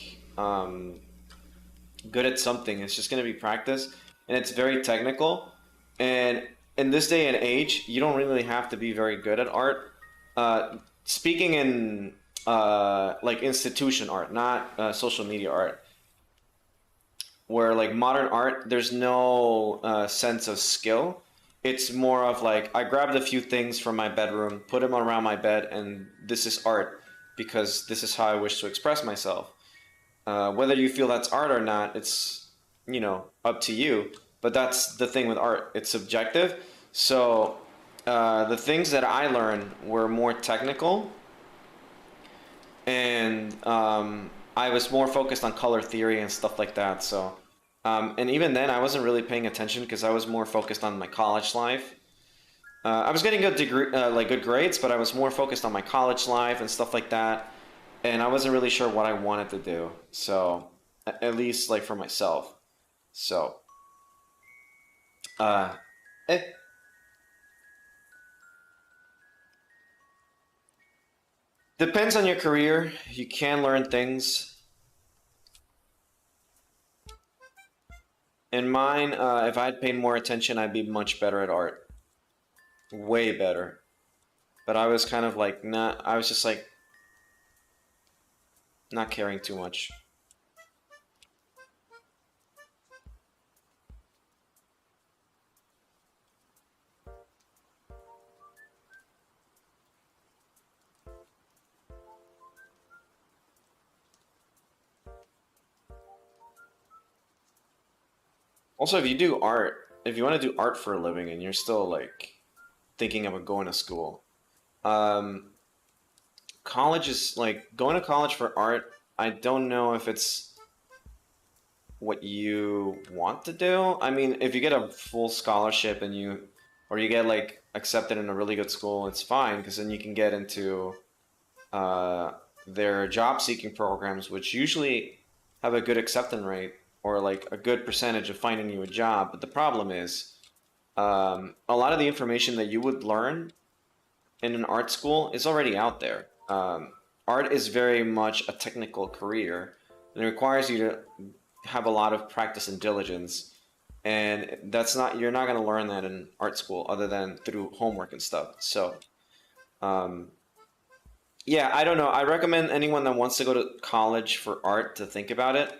[SPEAKER 1] good at something, it's just going to be practice, and it's very technical. And in this day and age, you don't really have to be very good at art. Speaking in like institution art, not social media art, where like modern art, there's no sense of skill. it's more of like I grabbed a few things from my bedroom, put them around my bed, and this is art because this is how I wish to express myself. Whether you feel that's art or not, it's, up to you. But that's the thing with art, it's subjective. So the things that I learned were more technical, and I was more focused on color theory and stuff like that. So, and even then, I wasn't really paying attention because I was more focused on my college life. I was getting good degree, like good grades, but I was more focused on my college life and stuff like that, and I wasn't really sure what I wanted to do. So, at least like for myself. So, uh, it depends on your career. You can learn things. In mine, if I'd paid more attention, I'd be much better at art. Way better. But I was kind of like not. I was just like not caring too much. Also, if you do art, if you want to do art for a living and you're still like thinking about going to school, um, college is like going to college for art. I don't know if it's what you want to do. I mean, if you get a full scholarship and or you get like accepted in a really good school, it's fine because then you can get into uh, their job seeking programs, which usually have a good acceptance rate or like a good percentage of finding you a job. But the problem is, a lot of the information that you would learn in an art school is already out there. Art is very much a technical career, and it requires you to have a lot of practice and diligence. And you're not going to learn that in art school other than through homework and stuff. So, um, yeah, I don't know. I recommend anyone that wants to go to college for art to think about it.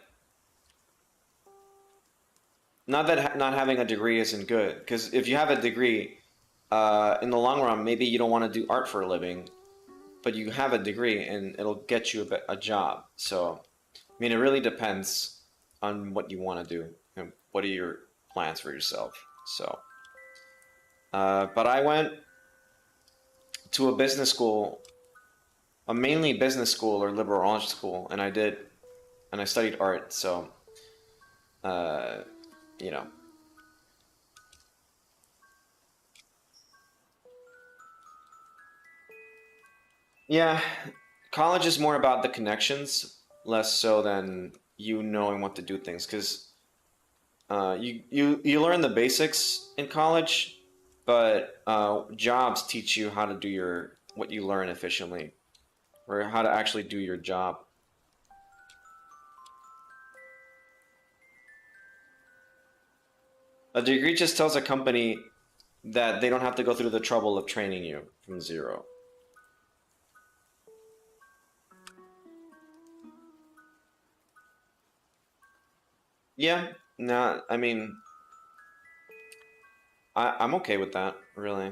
[SPEAKER 1] Not that not having a degree isn't good, because if you have a degree, in the long run, maybe you don't want to do art for a living, but you have a degree and it'll get you a job. So, I mean, it really depends on what you want to do and what are your plans for yourself. So, but I went to a business school, a mainly business school or liberal arts school, and I studied art. So, uh, you know, yeah, college is more about the connections, less so than you knowing what to do things. Because you learn the basics in college, but jobs teach you how to do your what you learn efficiently, or how to actually do your job. A degree just tells a company that they don't have to go through the trouble of training you from zero. Yeah, no, I mean, I'm okay with that, really.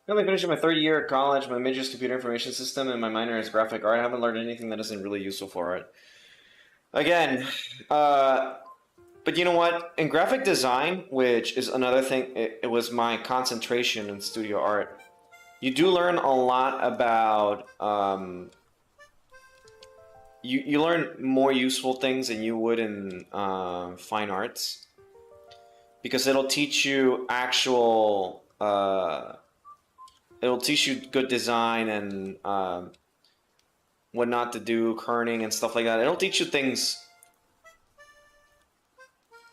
[SPEAKER 1] Currently finishing my third year at college. My major is computer information system, and my minor is graphic art. I haven't learned anything that isn't really useful for it. Again, but you know what? In graphic design, which is another thing, it was my concentration in studio art. You do learn a lot about. You learn more useful things than you would in fine arts, because it'll teach you actual. It'll teach you good design and what not to do, kerning and stuff like that. It'll teach you things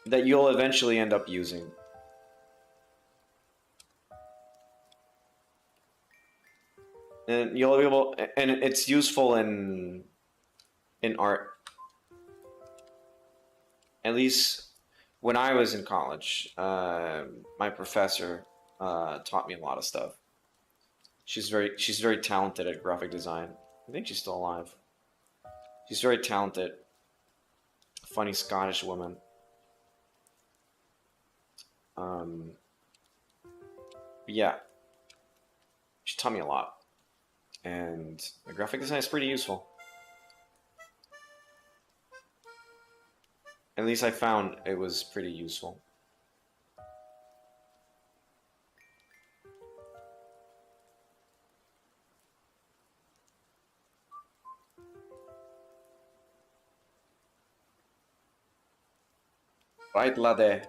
[SPEAKER 1] that you'll eventually end up using. And you'll be able, and it's useful in art. At least when I was in college, my professor taught me a lot of stuff. She's very talented at graphic design. I think she's still alive. She's very talented. Funny Scottish woman. Yeah. She taught me a lot. And the graphic design is pretty useful. At least I found it was pretty useful. Right, Lade.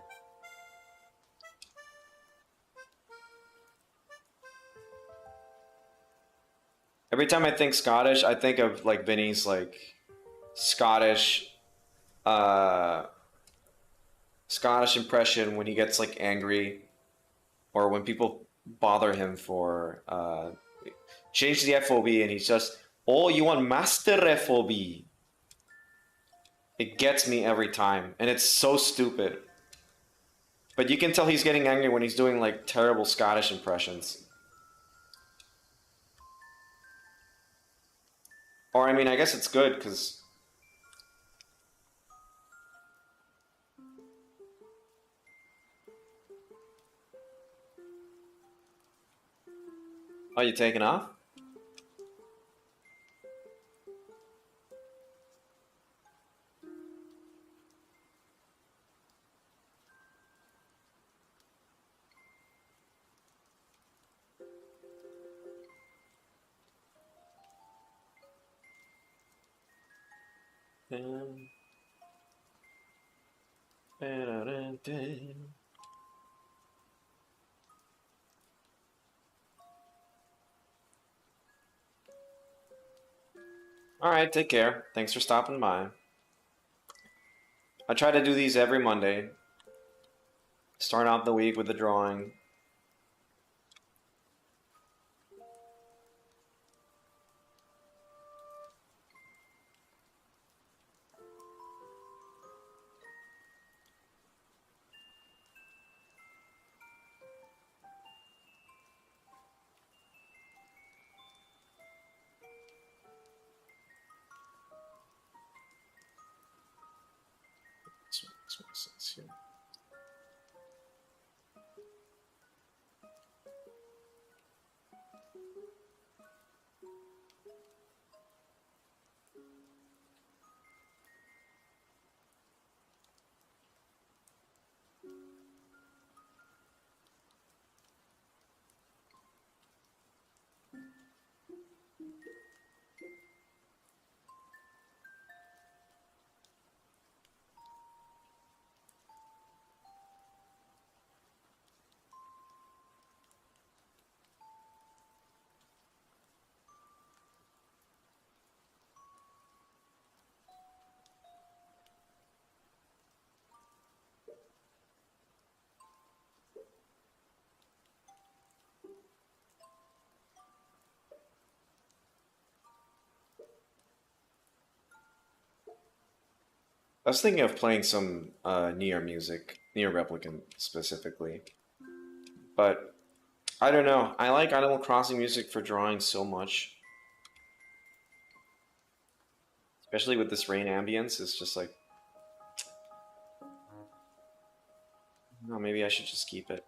[SPEAKER 1] Every time I think Scottish, I think of like Vinny's like Scottish Scottish impression when he gets like angry, or when people bother him for change the FOB and he's just, oh, you want master FOB. It gets me every time, and it's so stupid. But you can tell he's getting angry when he's doing like terrible Scottish impressions. Or I mean, I guess it's good because oh, you taking off? Alright, take care. Thanks for stopping by. I try to do these every Monday. Start out the week with the drawing. This makes sense here. I was thinking of playing some Nier music, Nier Replicant specifically, but I don't know. I like Animal Crossing music for drawing so much, especially with this rain ambience. It's just like, no, maybe I should just keep it.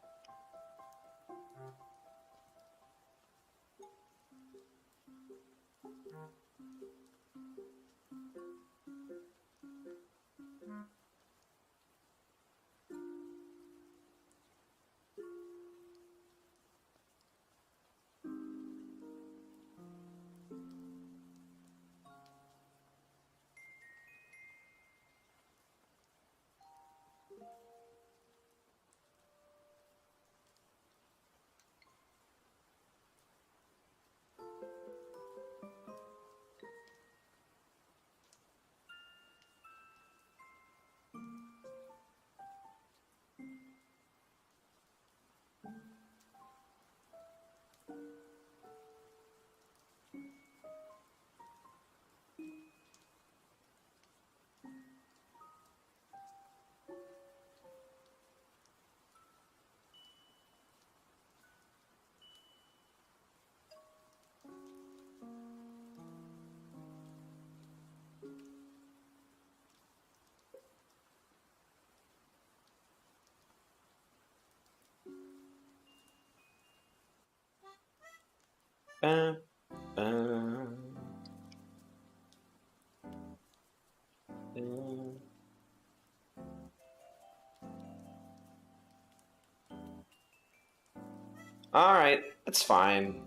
[SPEAKER 2] All right, that's fine.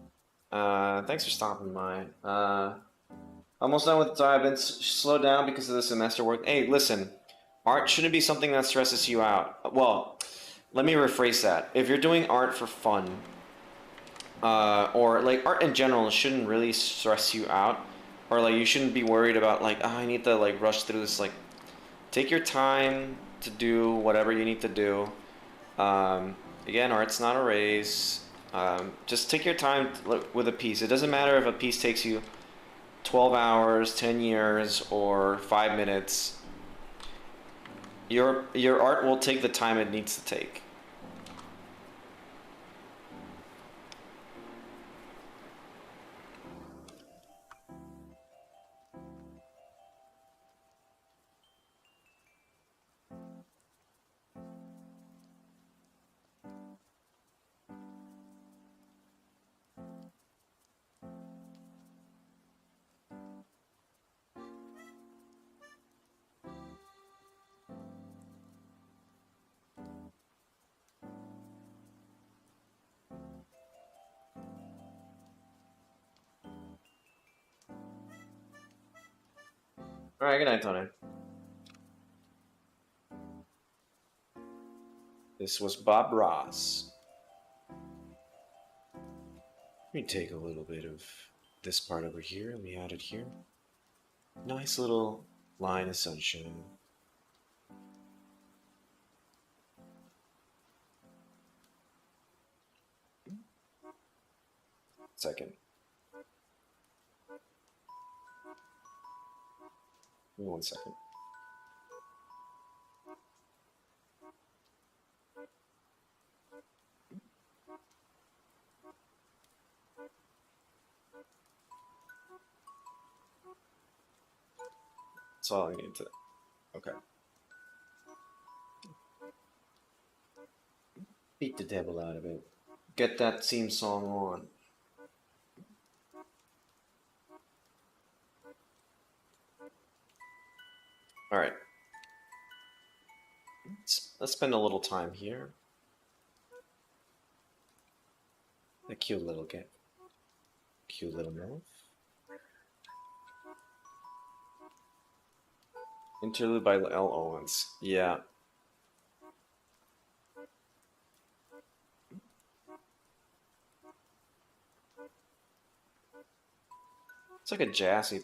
[SPEAKER 2] Thanks for stopping by. Almost done with I've been slowed down because of the semester work. Hey, listen, art shouldn't be something that stresses you out. Well, let me rephrase that. If you're doing art for fun, or like art in general shouldn't really stress you out, or like you shouldn't be worried about like, oh, I need to like rush through this. Like, take your time to do whatever you need to do. Again, art's not a race. Just take your time with a piece. It doesn't matter if a piece takes you 12 hours, 10 years, or 5 minutes. Your art will take the time it needs to take. All right, good night, Tony. This was Bob Ross. Let me take a little bit of this part over here. Let me add it here. Nice little line of sunshine. Second. Give me 1 second. That's all I need to. Okay. Beat the devil out of it. Get that theme song on. All right. Let's spend a little time here. A cute little get. Cute little move. Interlude by L. Owens. Yeah. It's like a jazzy.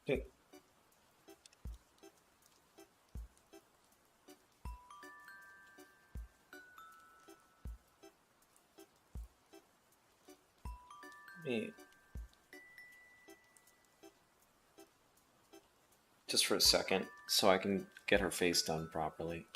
[SPEAKER 2] Okay.
[SPEAKER 1] me just for a second so I can get her face done properly.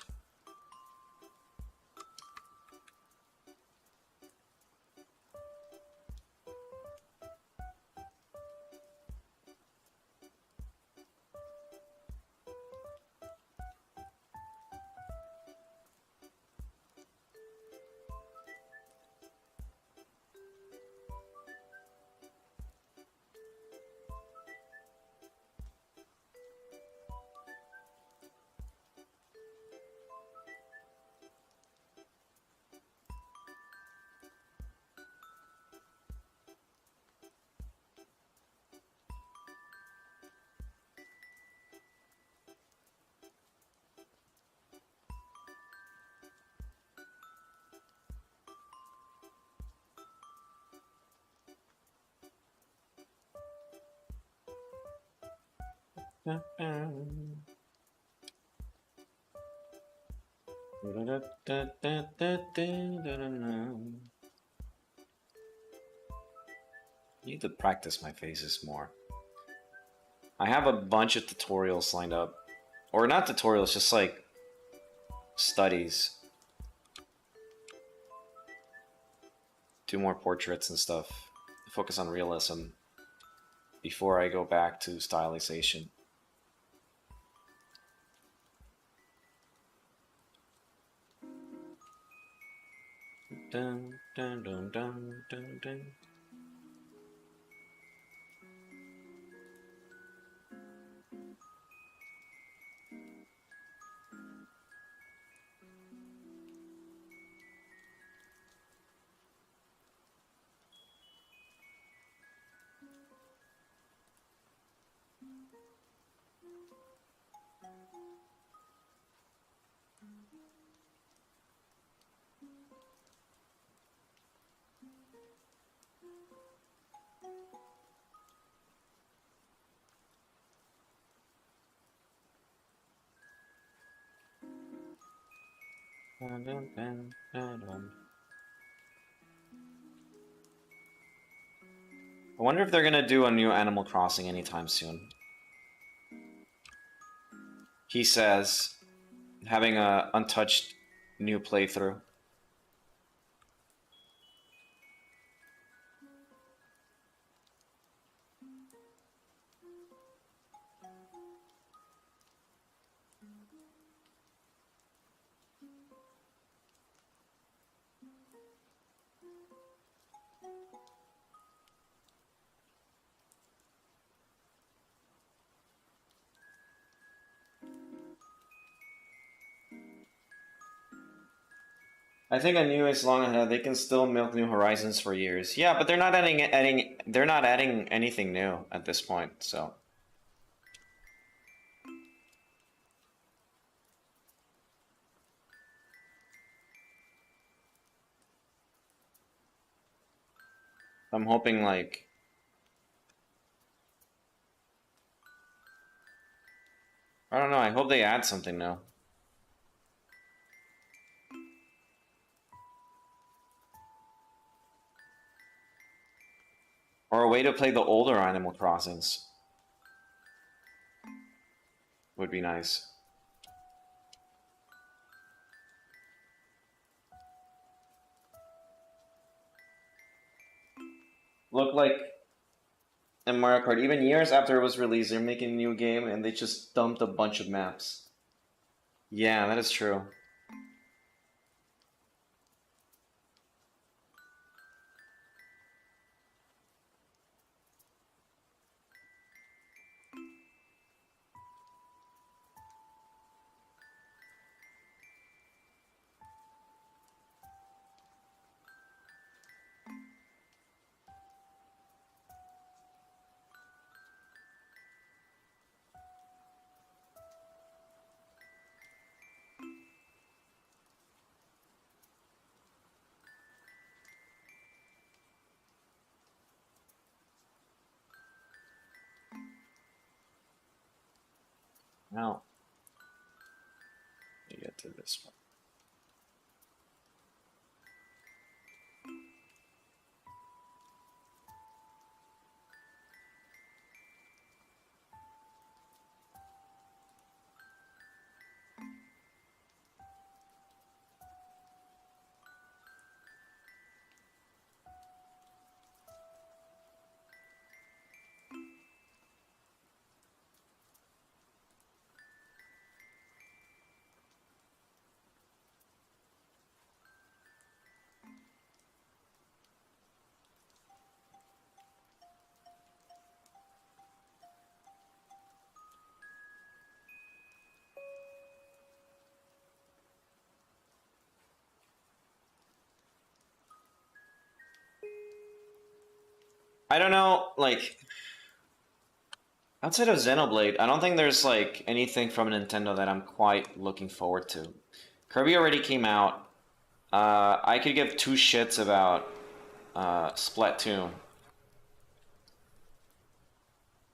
[SPEAKER 1] Need to practice my faces more. I have a bunch of tutorials lined up. Or not tutorials, just like studies. Do more portraits and stuff. Focus on realism before I go back to stylization. Dun, dun, dun, dun, dun, dun. I wonder if they're gonna do a new Animal Crossing anytime soon. He says, having a untouched new playthrough. I think I knew as long as they can still milk New Horizons for years. Yeah, but they're not adding anything new at this point, so. I'm hoping like I don't know, I hope they add something new. Or a way to play the older Animal Crossings would be nice. Look like in Mario Kart, even years after it was released, they're making a new game and they just dumped a bunch of maps. Yeah, that is true. Now, you get to this one. I don't know, like outside of Xenoblade, I don't think there's like anything from Nintendo that I'm quite looking forward to. Kirby already came out. I could give two shits about Splatoon.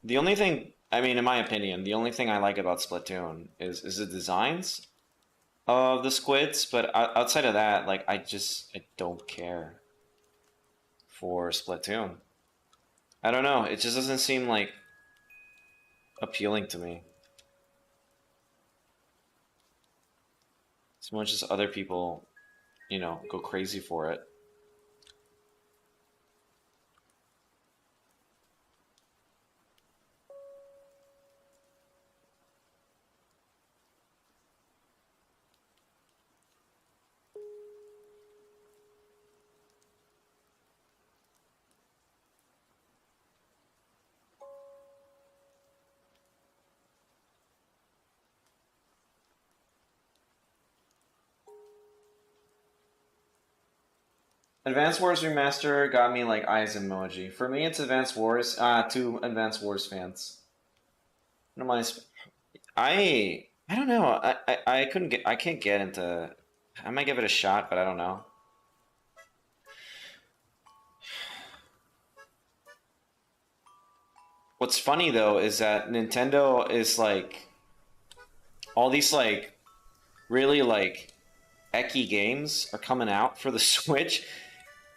[SPEAKER 1] The only thing, I mean, in my opinion, the only thing I like about Splatoon is the designs of the squids, but outside of that, like I don't care for Splatoon. I don't know, it just doesn't seem like appealing to me. As much as other people, you know, go crazy for it. Advance Wars Remaster got me like eyes emoji. For me, it's Advance Wars. Two Advance Wars fans. No mind. I don't know. I couldn't get. I can't get into. I might give it a shot, but I don't know. What's funny though is that Nintendo is like all these like really like ecky games are coming out for the Switch,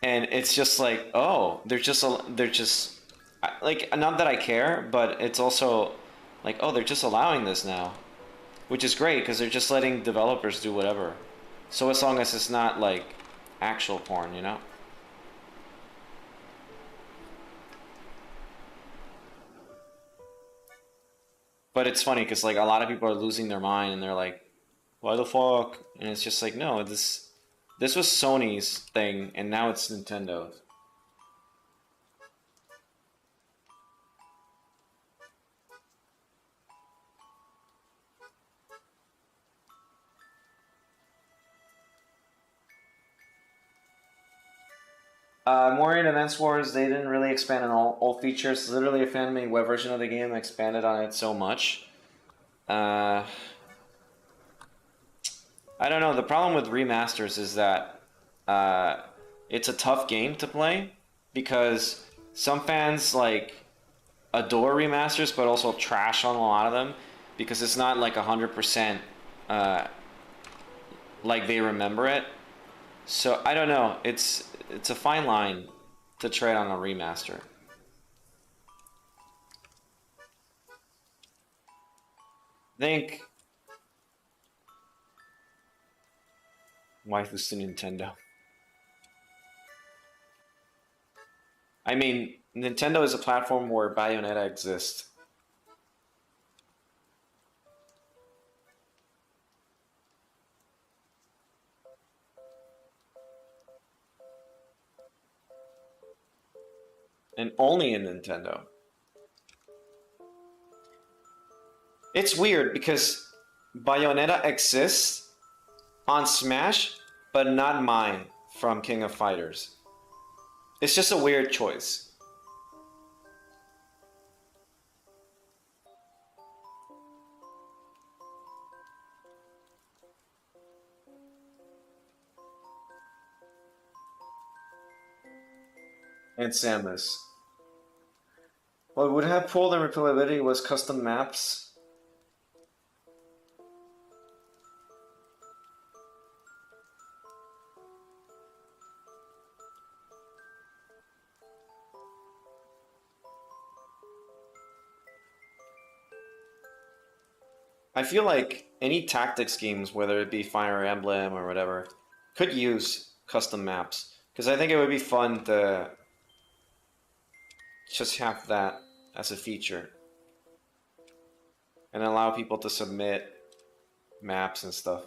[SPEAKER 1] and it's just like, oh, they're just like, not that I care, but it's also like, oh, they're just allowing this now, which is great because they're just letting developers do whatever. So as long as it's not like actual porn, you know. But it's funny because like a lot of people are losing their mind and they're like, why the fuck? And it's just like, no, this was Sony's thing and now it's Nintendo's. Mori and Advance Wars, they didn't really expand on all features. Literally a fan-made web version of the game expanded on it so much. I don't know. The problem with remasters is that it's a tough game to play because some fans like adore remasters, but also trash on a lot of them because it's not like 100% like they remember it. So I don't know. It's a fine line to tread on a remaster. I think waifus to Nintendo. I mean, Nintendo is a platform where Bayonetta exists. And only in Nintendo. It's weird because Bayonetta exists on Smash, but not mine from King of Fighters. It's just a weird choice. And Samus. What would have pulled and replayability was custom maps. I feel like any tactics games, whether it be Fire Emblem or whatever, could use custom maps. Because I think it would be fun to just have that as a feature. And allow people to submit maps and stuff.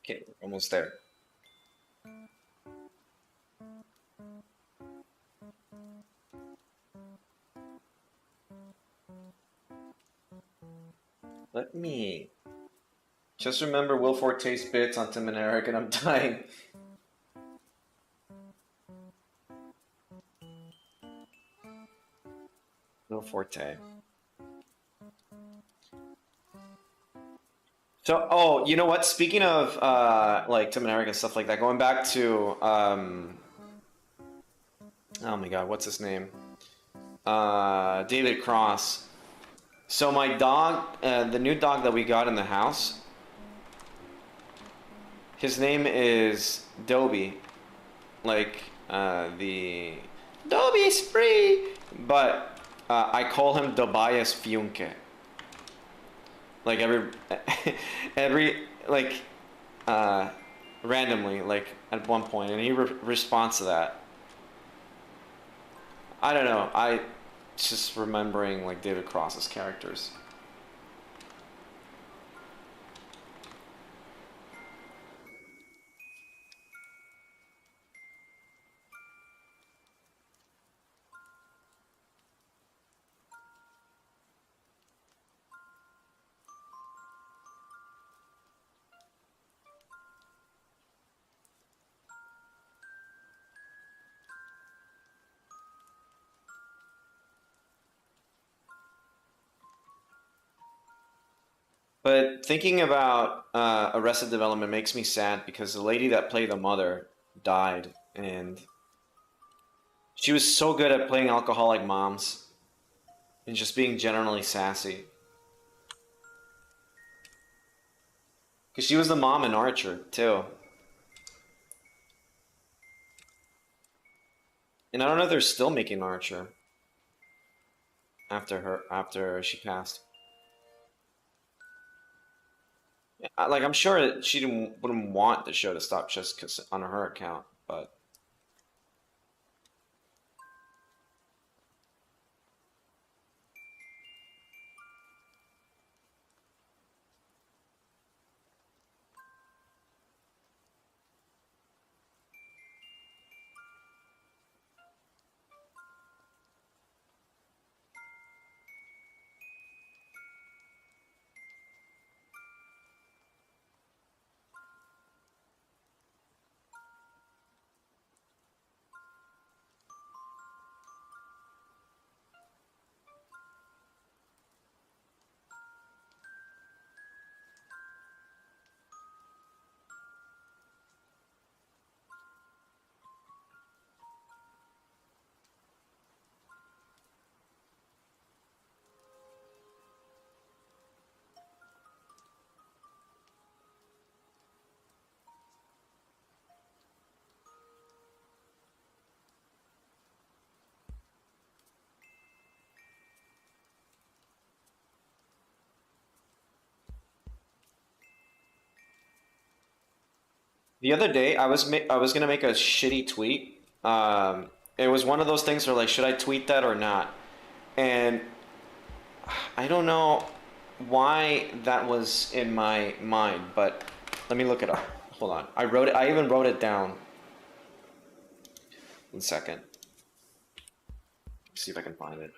[SPEAKER 1] Okay, we're almost there. Let me just remember Will Forte's bits on Tim and Eric, and I'm dying. Will Forte. So, oh, you know what? Speaking of like Tim and Eric and stuff like that, going back to oh my God, what's his name? David Cross. So my dog, the new dog that we got in the house, his name is Dobie, like the Dobie's free, but I call him Tobias Funke. Like every like randomly, like at one point, and he responds to that. I don't know. I just remembering like David Cross's characters. But thinking about Arrested Development makes me sad because the lady that played the mother died, and she was so good at playing alcoholic moms and just being generally sassy. Because she was the mom in Archer, too. And I don't know if they're still making Archer after she passed. Like, I'm sure she wouldn't want the show to stop just 'cause on her account, but the other day I was gonna make a shitty tweet. It was one of those things where like, should I tweet that or not? And I don't know.
[SPEAKER 2] why that was in my mind, but let me look it up. Hold on. I even wrote it down. 1 second. See if I can find it.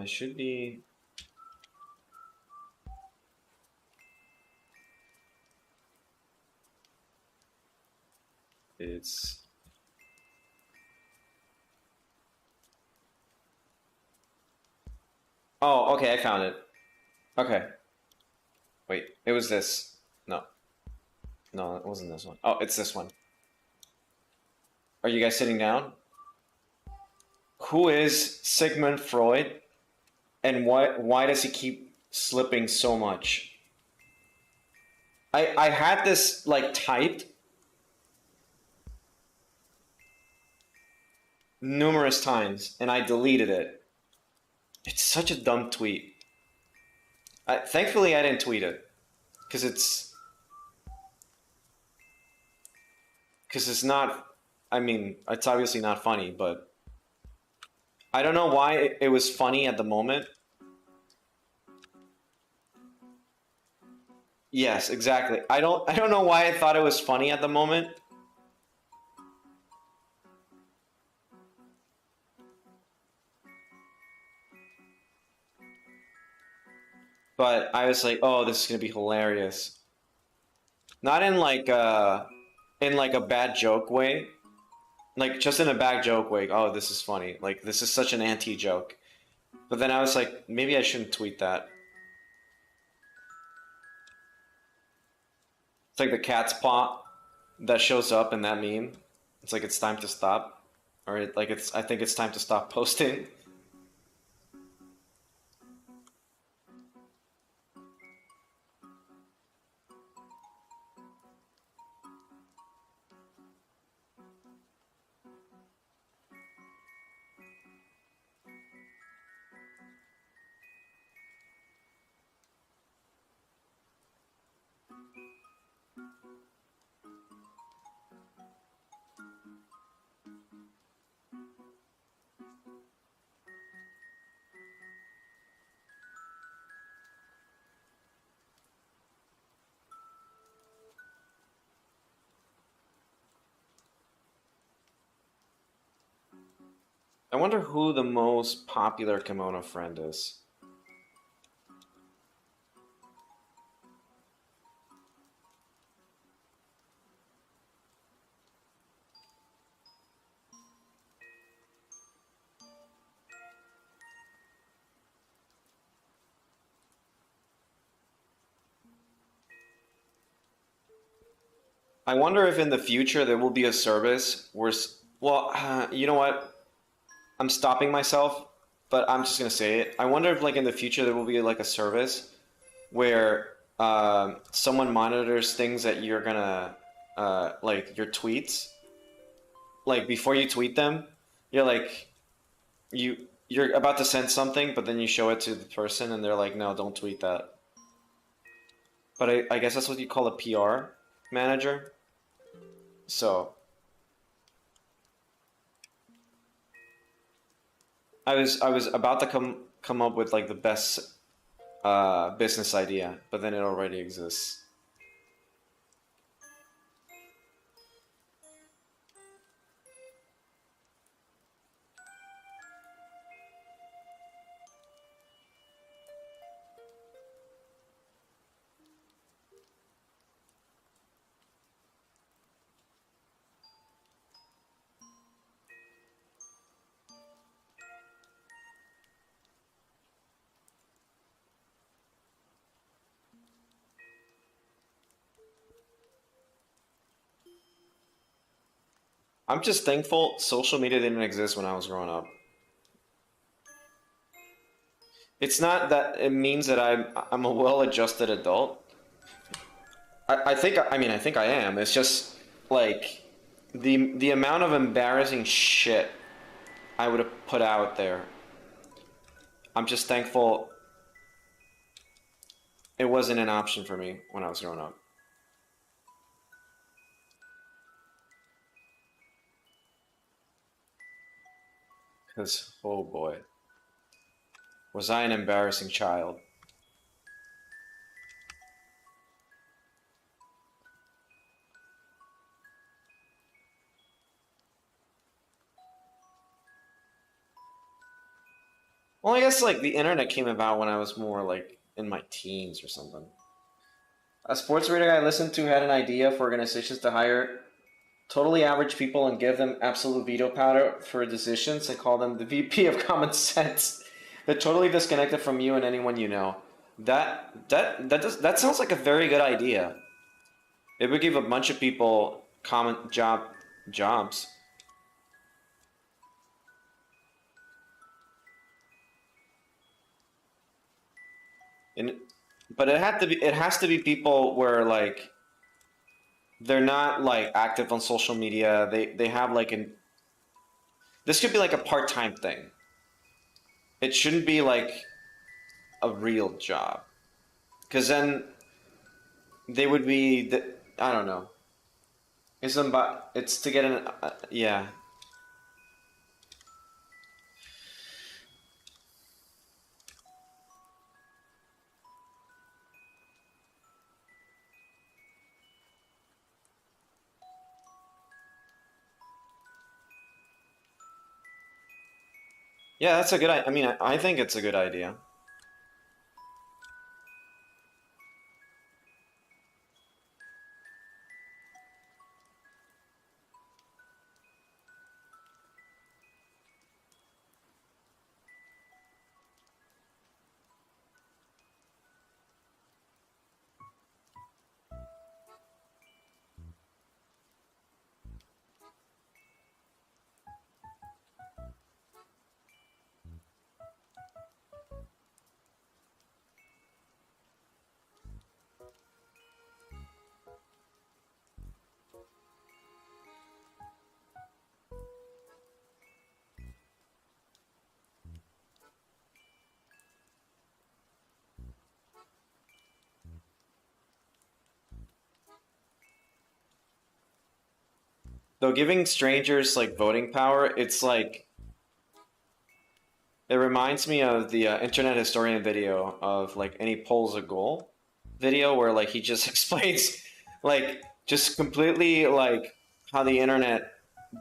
[SPEAKER 2] It should be. It's. Oh, okay, I found it. Okay. Wait, it was this. No. No, it wasn't this one. Oh, it's this one. Are you guys sitting down? Who is Sigmund Freud? And why does he keep slipping so much? I had this like typed numerous times and I deleted it. It's such a dumb tweet. Thankfully I didn't tweet it because it's not, I mean, it's obviously not funny, but I don't know why it was funny at the moment. Yes, exactly. I don't know why I thought it was funny at the moment. But I was like, oh, this is gonna be hilarious. Not in like a bad joke way. Like just in a bad joke way. Oh, this is funny. Like this is such an anti-joke. But then I was like, maybe I shouldn't tweet that. It's like the cat's paw that shows up in that meme. It's like it's time to stop. Or I think it's time to stop posting. I wonder who the most popular kimono friend is. I wonder if in the future there will be a service where, well, you know what? I'm stopping myself, but I'm just gonna say it. I wonder if like in the future there will be like a service where someone monitors things that you're gonna like your tweets. Like before you tweet them, you're like you're about to send something, but then you show it to the person and they're like, no, don't tweet that. But I guess that's what you call a PR manager. So I was about to come up with like the best business idea, but then it already exists. I'm just thankful social media didn't exist when I was growing up. It's not that it means that I'm a well-adjusted adult. I think I think I am. It's just like the amount of embarrassing shit I would have put out there. I'm just thankful. it wasn't an option for me when I was growing up. Because, oh boy, was I an embarrassing child. Well, I guess like the internet came about when I was more like in my teens or something. A sports radio I listened to had an idea for organizations to hire totally average people and give them absolute veto power for decisions. They call them the VP of Common Sense. They're totally disconnected from you and anyone you know. That sounds like a very good idea. It would give a bunch of people jobs. But it has to be people where like they're not like active on social media. They have like this could be like a part-time thing. It shouldn't be like a real job. Cuz then they would be I don't know. It's to get an yeah. Yeah, that's a good I mean I think it's a good idea. Though giving strangers like voting power, it's like it reminds me of the internet historian video of like any polls a goal video where like he just explains like just completely like how the internet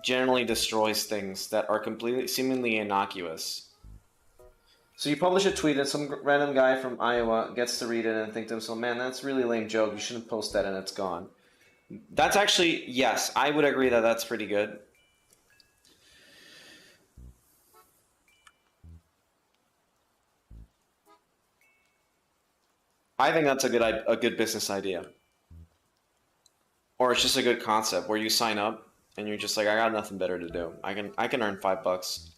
[SPEAKER 2] generally destroys things that are completely seemingly innocuous. So you publish a tweet and some random guy from Iowa gets to read it and think to himself, man, that's a really lame joke. You shouldn't post that and it's gone. That's actually, yes, I would agree that that's pretty good. I think that's a good business idea. Or it's just a good concept where you sign up and you're just like, I got nothing better to do. I can earn $5.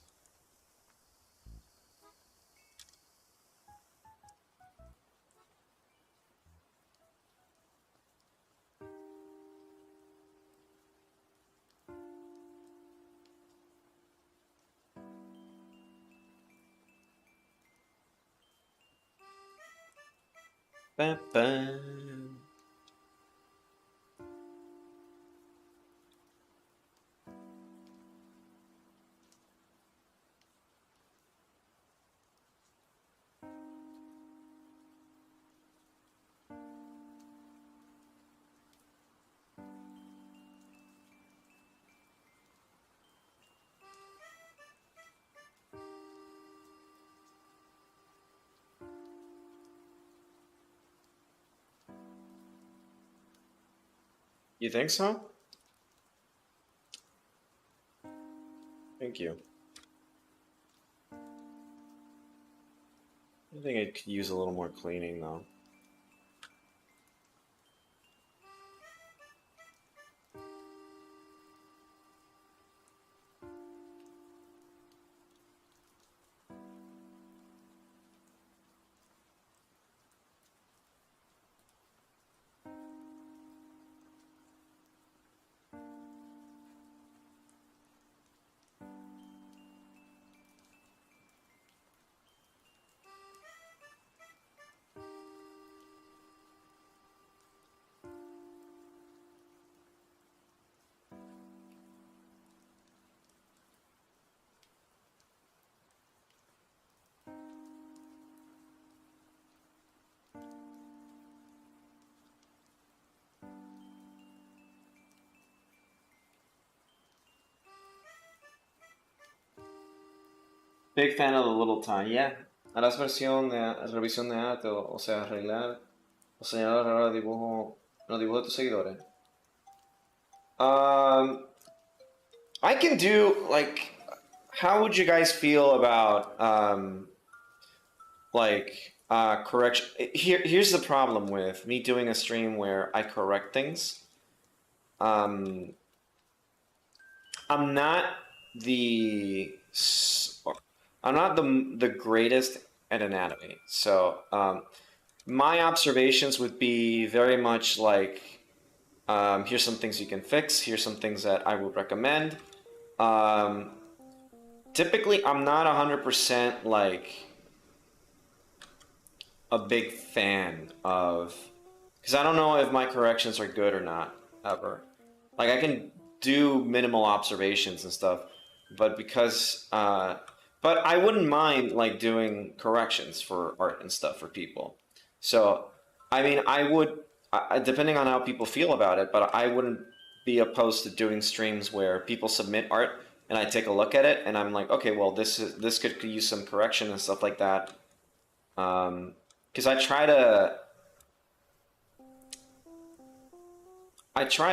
[SPEAKER 2] Bam, bam. You think so? Thank you. I think it could use a little more cleaning though.
[SPEAKER 1] Big fan of the little time, yeah. ¿Harás revisión de arte, o sea, arreglar o señalar ahora los dibujos de tus seguidores? I can do, like, how would you guys feel about, correction? Here's the problem with me doing a stream where I correct things. I'm not the greatest at anatomy. So my observations would be very much like, here's some things you can fix. Here's some things that I would recommend. Typically, I'm not 100% like a big fan of, because I don't know if my corrections are good or not ever. Like, I can do minimal observations and stuff, but because but I wouldn't mind like doing corrections for art and stuff for people. So I mean, I would, depending on how people feel about it, but I wouldn't be opposed to doing streams where people submit art and I take a look at it and I'm like, okay, well, this could use some correction and stuff like that. Because I try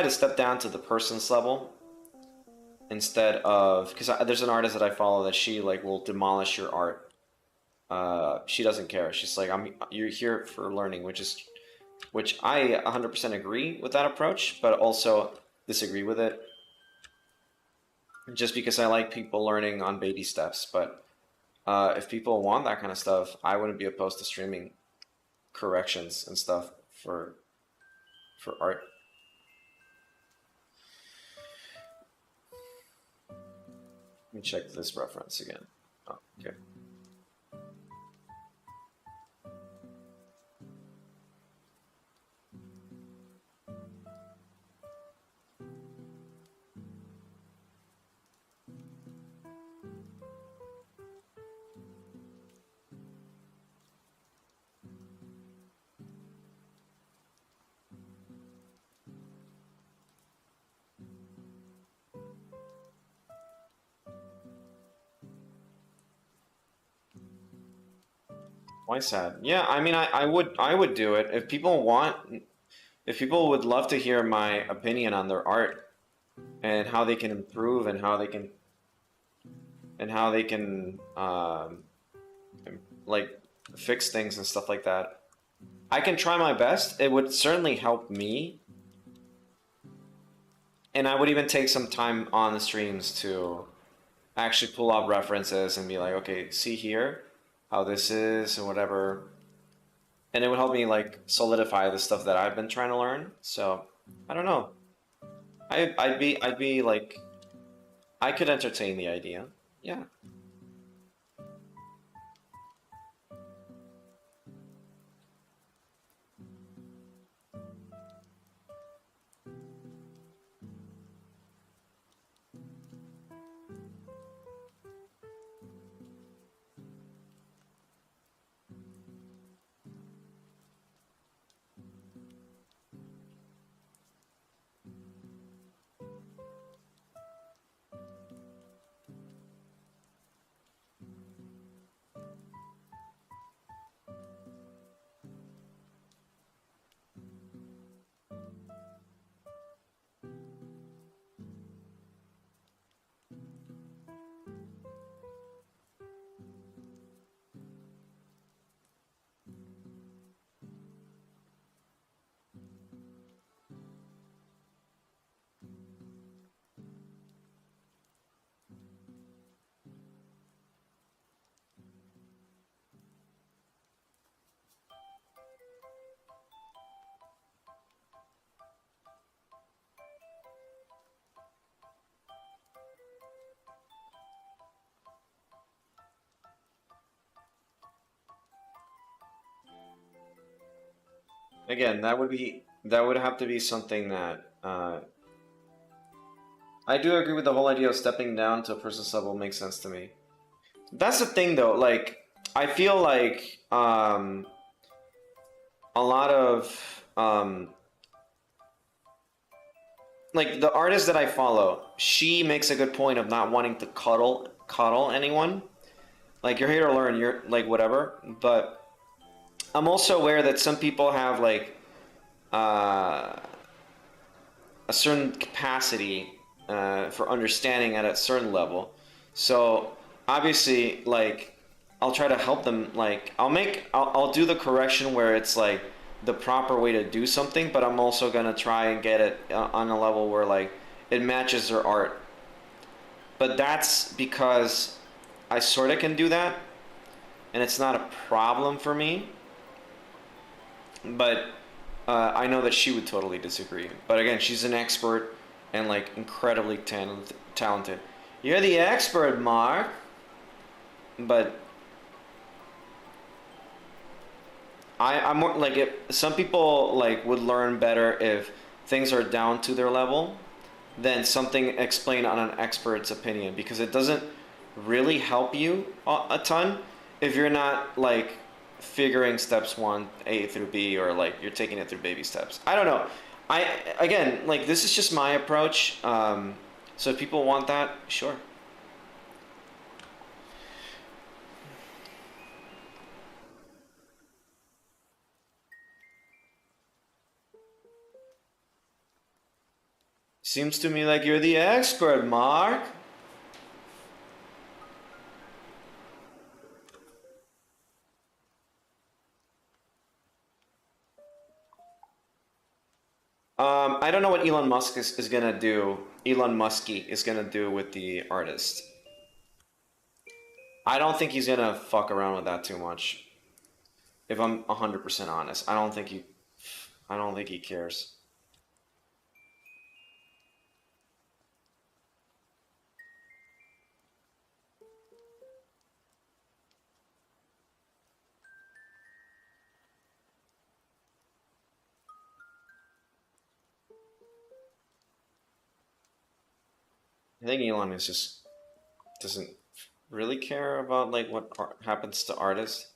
[SPEAKER 1] to step down to the person's level instead of, because there's an artist that I follow that she like will demolish your art. She doesn't care. She's like, you're here for learning, which I 100% agree with that approach, but also disagree with it. Just because I like people learning on baby steps, but if people want that kind of stuff, I wouldn't be opposed to streaming corrections and stuff for art. Let me check this reference again. Oh, okay. Why sad? Yeah, I mean, I would do it if people would love to hear my opinion on their art and how they can improve and how they can like fix things and stuff like that. I can try my best. It would certainly help me, and I would even take some time on the streams to actually pull up references and be like, okay, see here how this is and whatever, and it would help me like solidify the stuff that I've been trying to learn. So I don't know. I'd be like, I could entertain the idea. Yeah. Again, that would have to be something that I do agree with the whole idea of stepping down to a person's level makes sense to me. That's the thing though, like I feel like a lot of like the artist that I follow, she makes a good point of not wanting to coddle anyone.
[SPEAKER 2] Like, you're here to learn, you're like whatever. But I'm also aware that some people have like a certain capacity for understanding at a certain level. So obviously, like, I'll try to help them. Like, I'll do the correction where it's like the proper way to do something, but I'm also gonna try and get it on a level where like it matches their art. But that's because I sort of can do that, and it's not a problem for me. But I know that she would totally disagree. But again, she's an expert and like incredibly talented. You're the expert, Mark. But I'm more like, if some people like would learn better if things are down to their level than something explained on an expert's opinion, because it doesn't really help you a ton if you're not like figuring steps 1A through B, or like you're taking it through baby steps. I don't know. Again, like, this is just my approach. So if people want that, sure. Seems to me like you're the expert, Mark. I don't know what Elon Musk is gonna do. Elon Muskie is gonna do with the artist. I don't think he's gonna fuck around with that too much. If I'm 100% honest, I don't think he cares. I think Elon is just doesn't really care about like what happens to artists.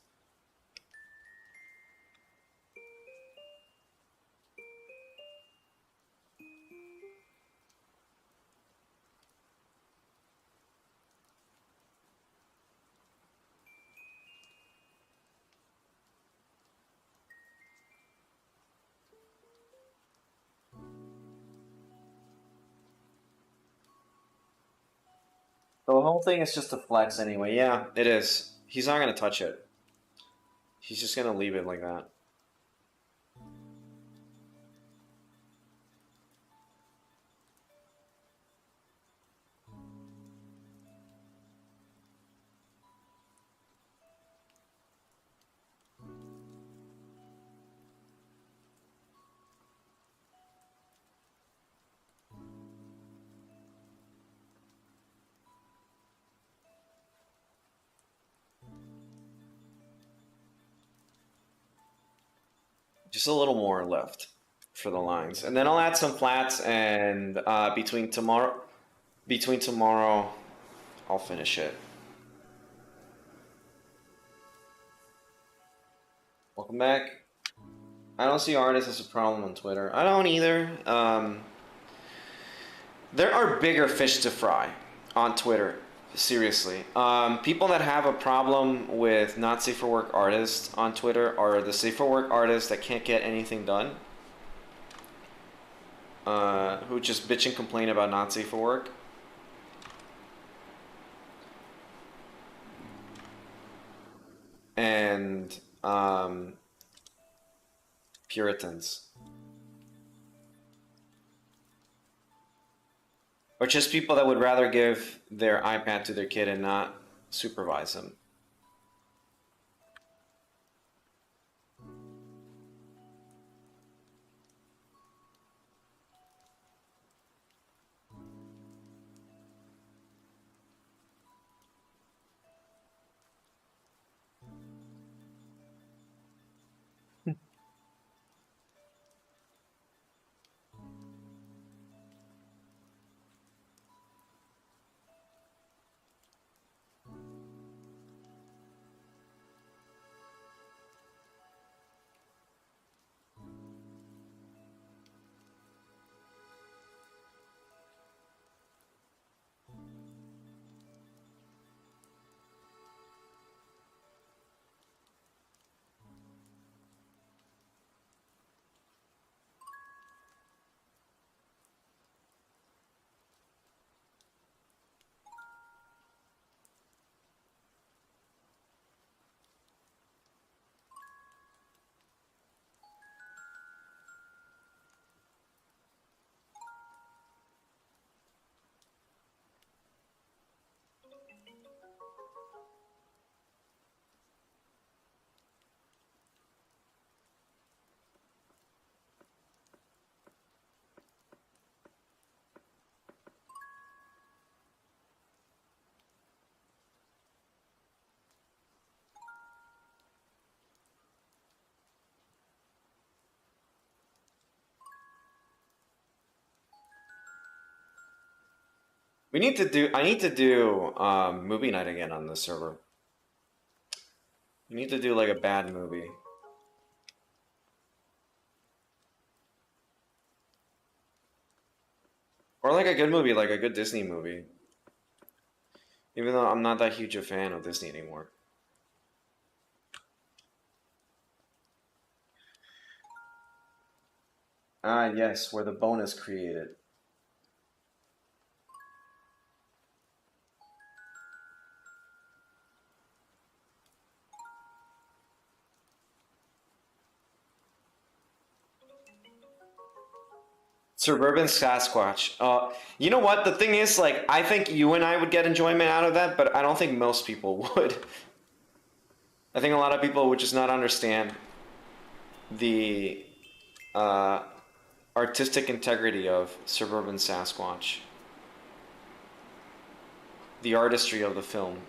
[SPEAKER 2] The whole thing is just a flex anyway. Yeah, it is. He's not gonna touch it. He's just gonna leave it like that. Just a little more left for the lines, and then I'll add some flats, and between tomorrow, I'll finish it. Welcome back. I don't see artists as a problem on Twitter. I don't either. There are bigger fish to fry on Twitter. Seriously. People that have a problem with not safe for work artists on Twitter are the safe for work artists that can't get anything done. Who just bitch and complain about not safe for work. And Puritans. Or just people that would rather give their iPad to their kid and not supervise them. We need to do. I need to do movie night again on this server. We need to do like a bad movie. Or like a good movie, like a good Disney movie. Even though I'm not that huge a fan of Disney anymore. Ah, yes, where the bone is created. Suburban Sasquatch. You know what? The thing is, like, I think you and I would get enjoyment out of that, but I don't think most people would. I think a lot of people would just not understand the artistic integrity of Suburban Sasquatch. The artistry of the film.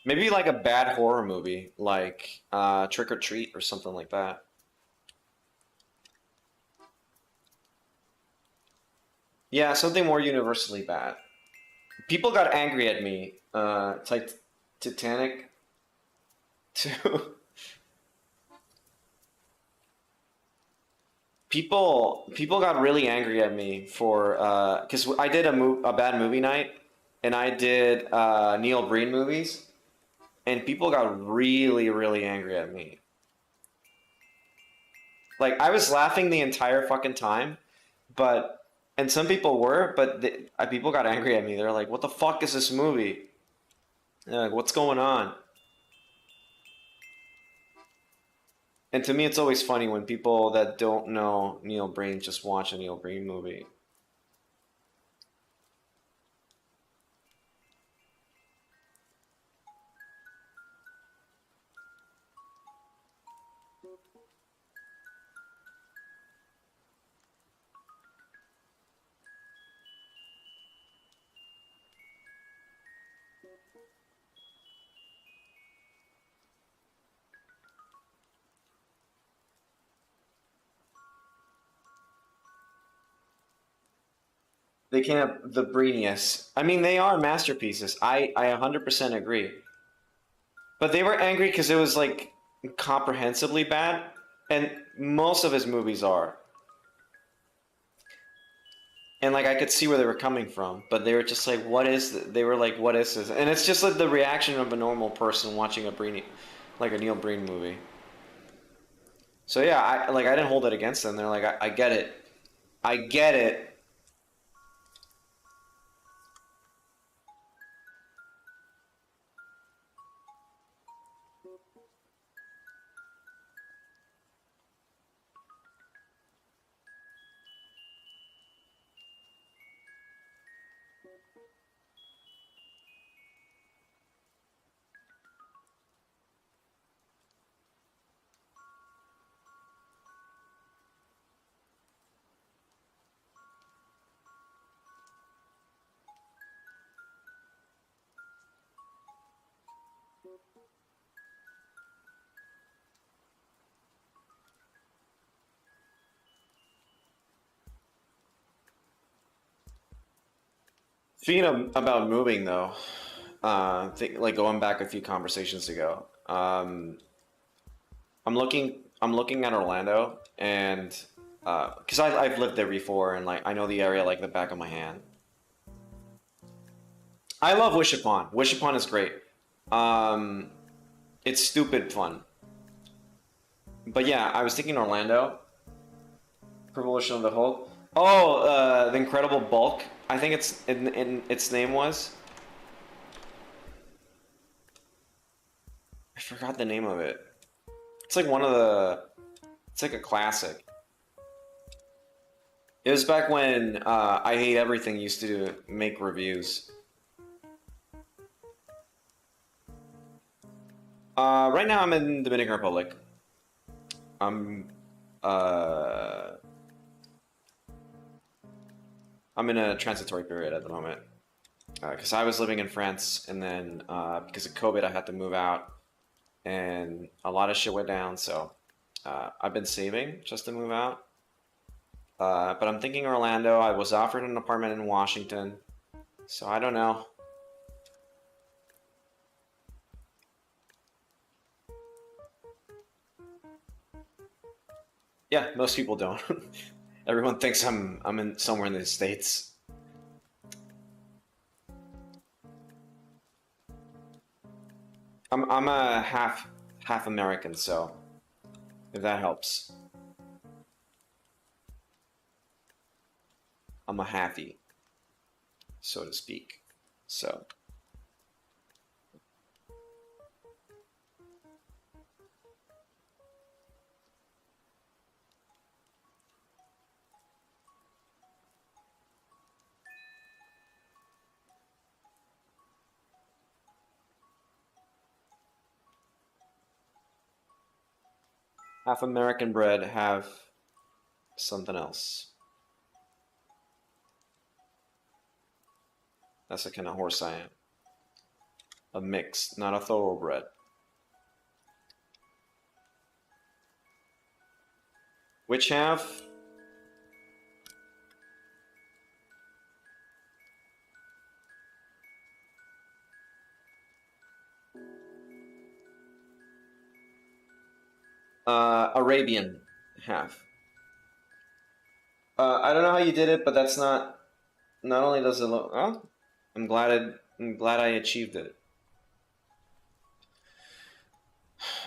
[SPEAKER 2] Maybe like a bad horror movie, like Trick or Treat or something like that. Yeah, something more universally bad. People got angry at me. It's like Titanic 2. People got really angry at me for because I did a bad movie night, and I did Neil Breen movies. And people got really angry at me. Like, I was laughing the entire fucking time, but, and some people were, but people got angry at me. They're like, what the fuck is this movie? They're like, what's going on? And to me, it's always funny when people that don't know Neil Breen just watch a Neil Breen movie. They can't have the Breenius. I mean, they are masterpieces. I 100% agree. But they were angry because it was like comprehensively bad, and most of his movies are. And like I could see where they were coming from, but they were just like, "What is?" They were like, "What is this?" And it's just like the reaction of a normal person watching a Breen, like a Neil Breen movie. So yeah, I didn't hold it against them. They're like, I get it, I get it." Speaking about moving though, like going back a few conversations ago, I'm looking at Orlando, and because I've lived there before, and like I know the area like the back of my hand. I love Wish Upon. Wish Upon is great. Um, it's stupid fun. But yeah, I was thinking Orlando. Promotion of the Hulk. Oh, the Incredible Bulk. I think it's in its name was. I forgot the name of it. It's like one of the. It's like a classic. It was back when I Hate Everything used to make reviews. Right now I'm in Dominican Republic. I'm uh, I'm in a transitory period at the moment. because I was living in France, and then because of COVID, I had to move out, and a lot of shit went down. So I've been saving just to move out. But I'm thinking Orlando. I was offered an apartment in Washington, so I don't know. Yeah, most people don't. Everyone thinks I'm in somewhere in the States. I'm a half American, so if that helps. I'm a halfie, so to speak. So half American bred, half something else. That's the kind of horse I am. A mix, not a thoroughbred. Which half? Arabian half. I don't know how you did it, but that's not. Not only does it look. Oh, I'm glad I achieved it.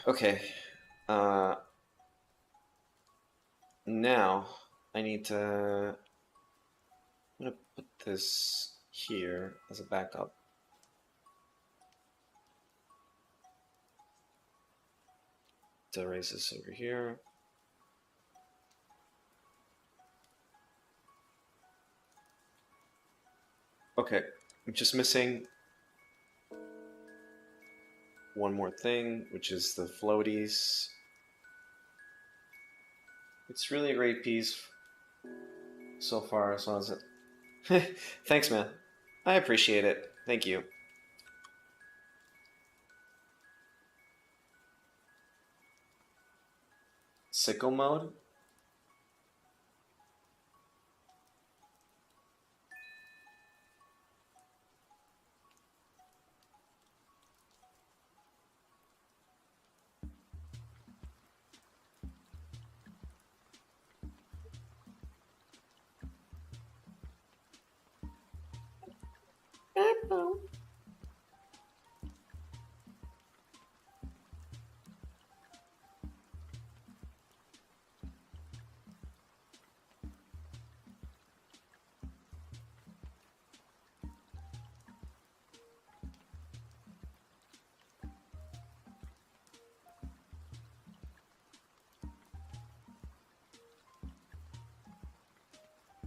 [SPEAKER 2] Okay. Now I need to. I'm gonna put this here as a backup. To erase this over here. Okay, I'm just missing one more thing, which is the floaties. It's really a great piece so far, as long as it. Thanks, man. I appreciate it. Thank you. Sicko mode?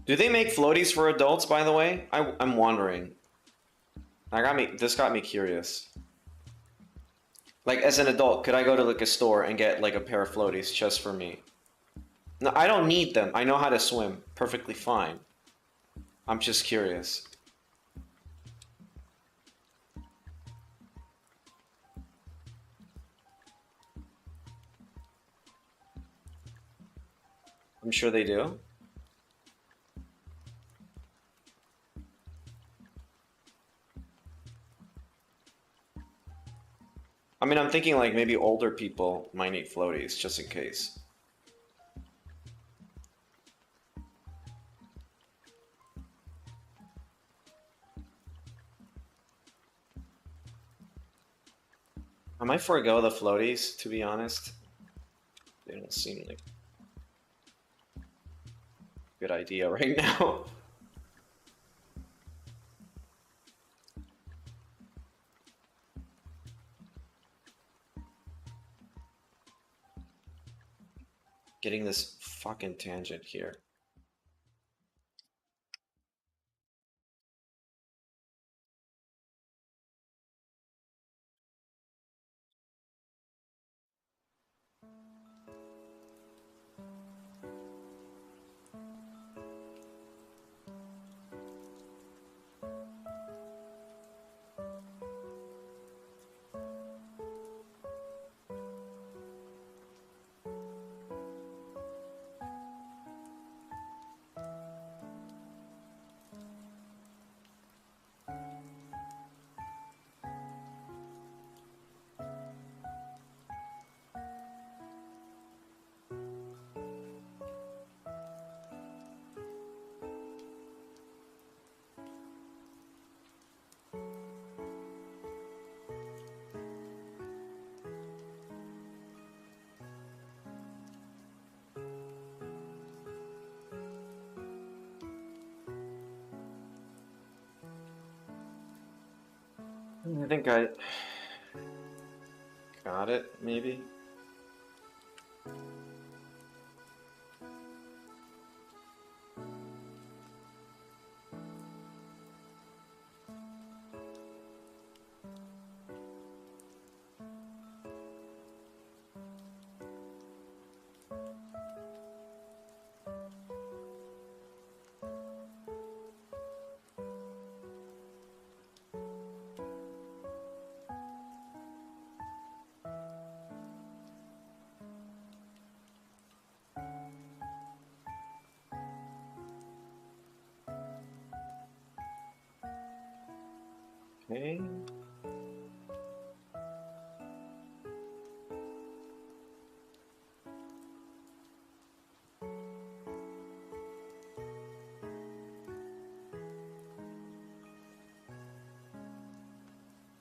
[SPEAKER 2] Do they make floaties for adults, by the way? I'm wondering. This got me curious. Like, as an adult, could I go to like a store and get like a pair of floaties just for me? No, I don't need them. I know how to swim perfectly fine. I'm just curious. I'm sure they do. I mean, I'm thinking like maybe older people might need floaties just in case. I might forego the floaties, to be honest. They don't seem like a good idea right now. Getting this fucking tangent here. I think I got it, maybe. Okay.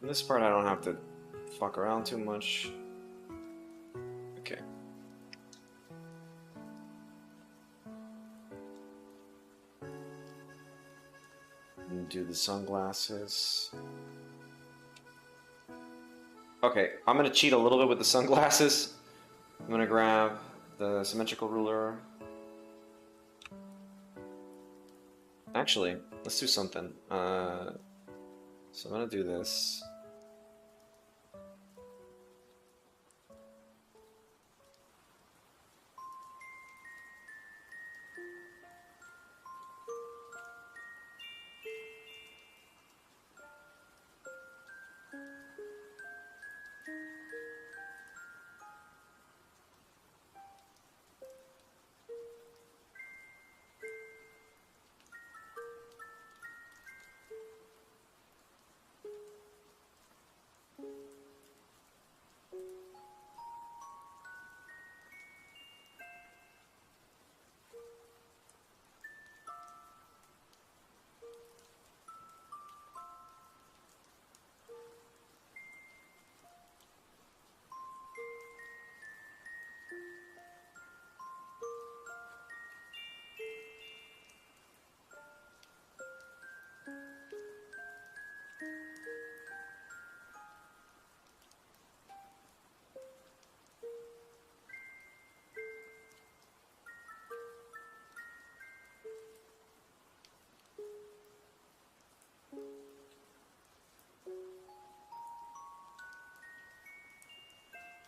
[SPEAKER 2] In this part I don't have to fuck around too much. Okay. And do the sunglasses. Okay, I'm gonna cheat a little bit with the sunglasses. I'm gonna grab the symmetrical ruler. Actually, let's do something. So I'm gonna do this.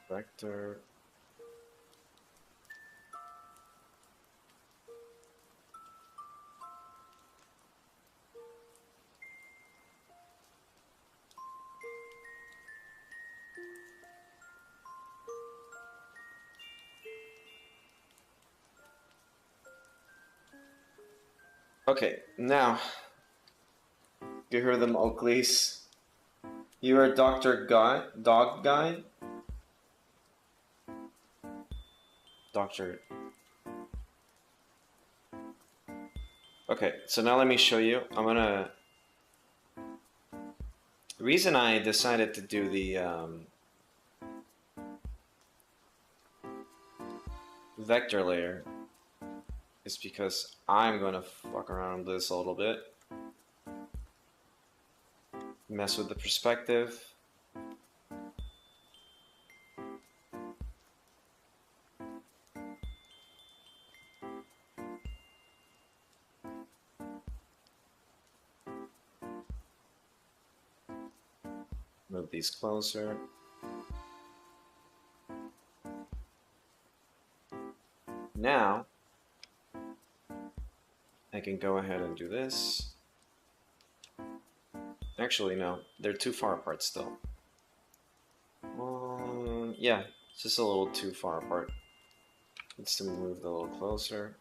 [SPEAKER 2] Vector. Okay, now you hear them, Oakleys. You are Dr. Guy, Dog Guy? Doctor. Okay, so now let me show you. I'm gonna. The reason I decided to do the vector layer is because I'm gonna fuck around with this a little bit. Mess with the perspective. Move these closer. Now, I can go ahead and do this. Actually, no, they're too far apart still. Yeah, it's just a little too far apart. Let's move it a little closer.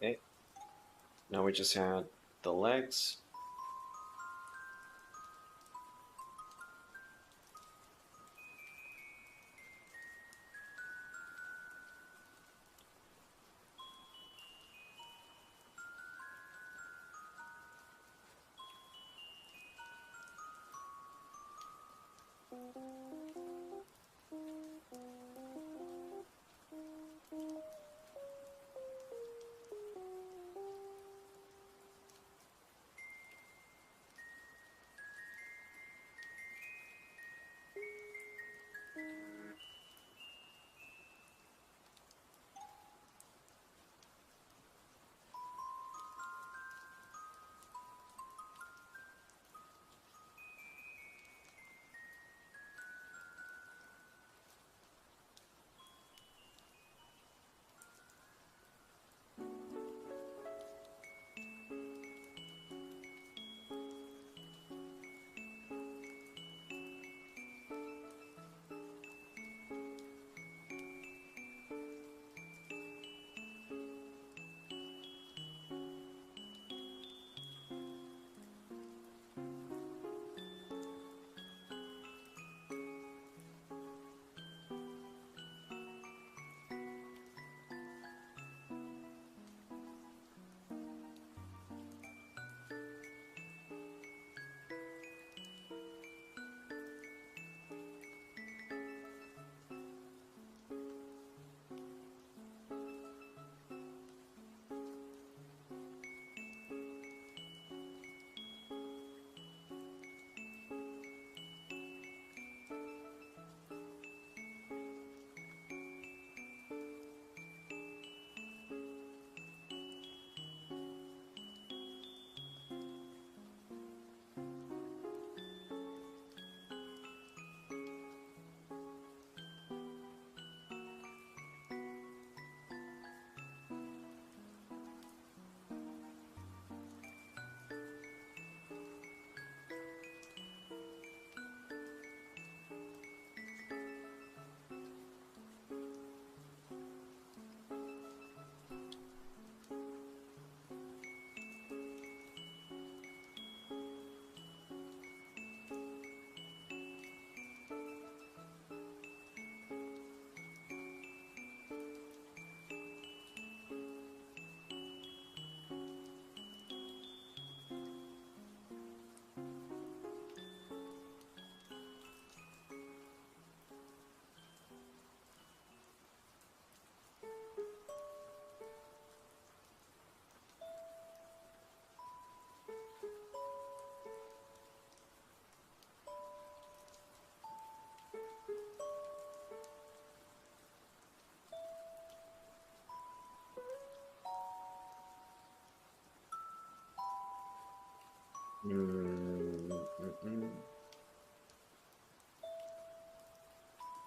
[SPEAKER 2] Okay. Now we just had the legs.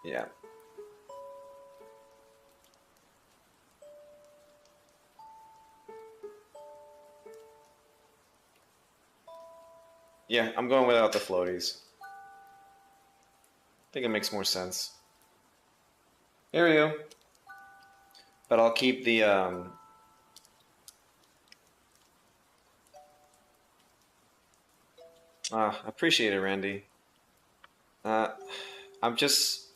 [SPEAKER 2] Yeah. Yeah, I'm going without the floaties. I think it makes more sense. Here we go. But I'll keep the appreciate it, Randy. I'm just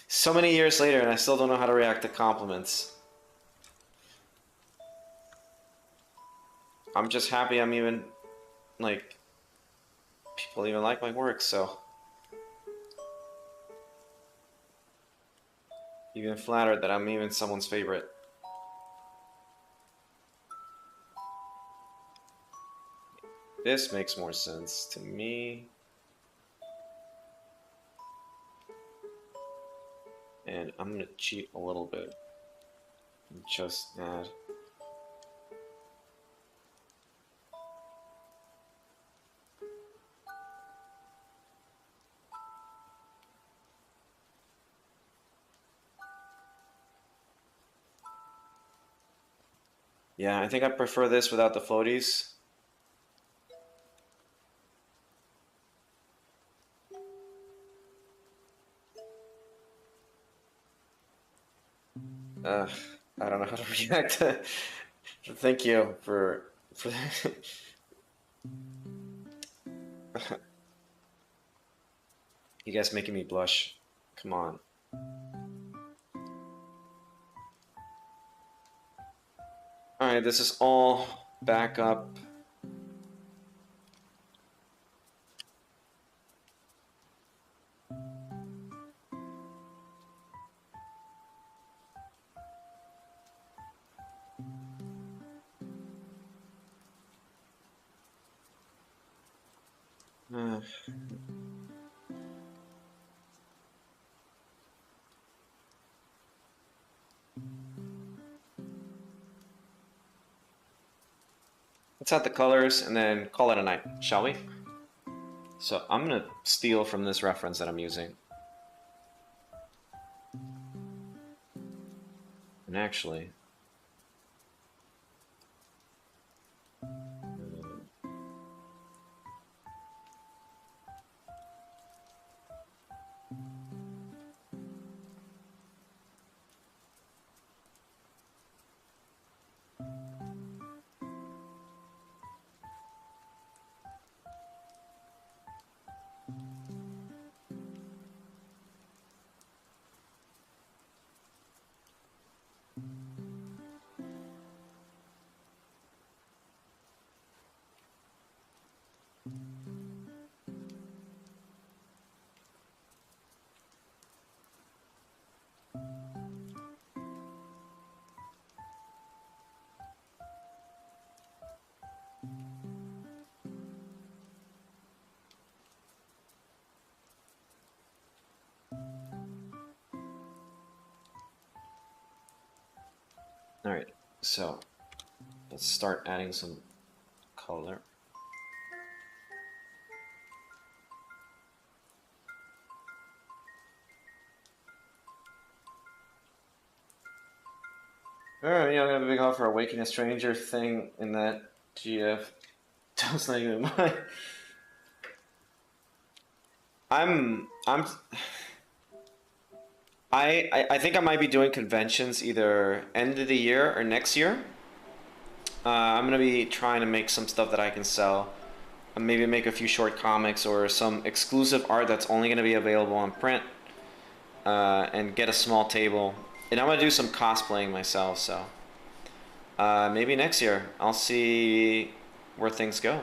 [SPEAKER 2] so many years later, and I still don't know how to react to compliments. I'm just happy I'm even, like, people even like my work, so. Even flattered that I'm even someone's favorite. This makes more sense to me. And I'm gonna cheat a little bit. And just add. Yeah, I think I prefer this without the floaties. I don't know how to react. Thank you for you guys making me blush. Come on. Alright, this is all back up. Let's add the colors and then call it a night, shall we? So I'm gonna steal from this reference that I'm using. And actually, alright, so let's start adding some color. Alright, yeah, I'm gonna have a big offer Awaken a Stranger thing in that GF. That's not even mine. I think I might be doing conventions either end of the year or next year. I'm gonna be trying to make some stuff that I can sell. Maybe make a few short comics or some exclusive art that's only gonna be available on print. And get a small table. And I'm gonna do some cosplaying myself, so maybe next year I'll see where things go.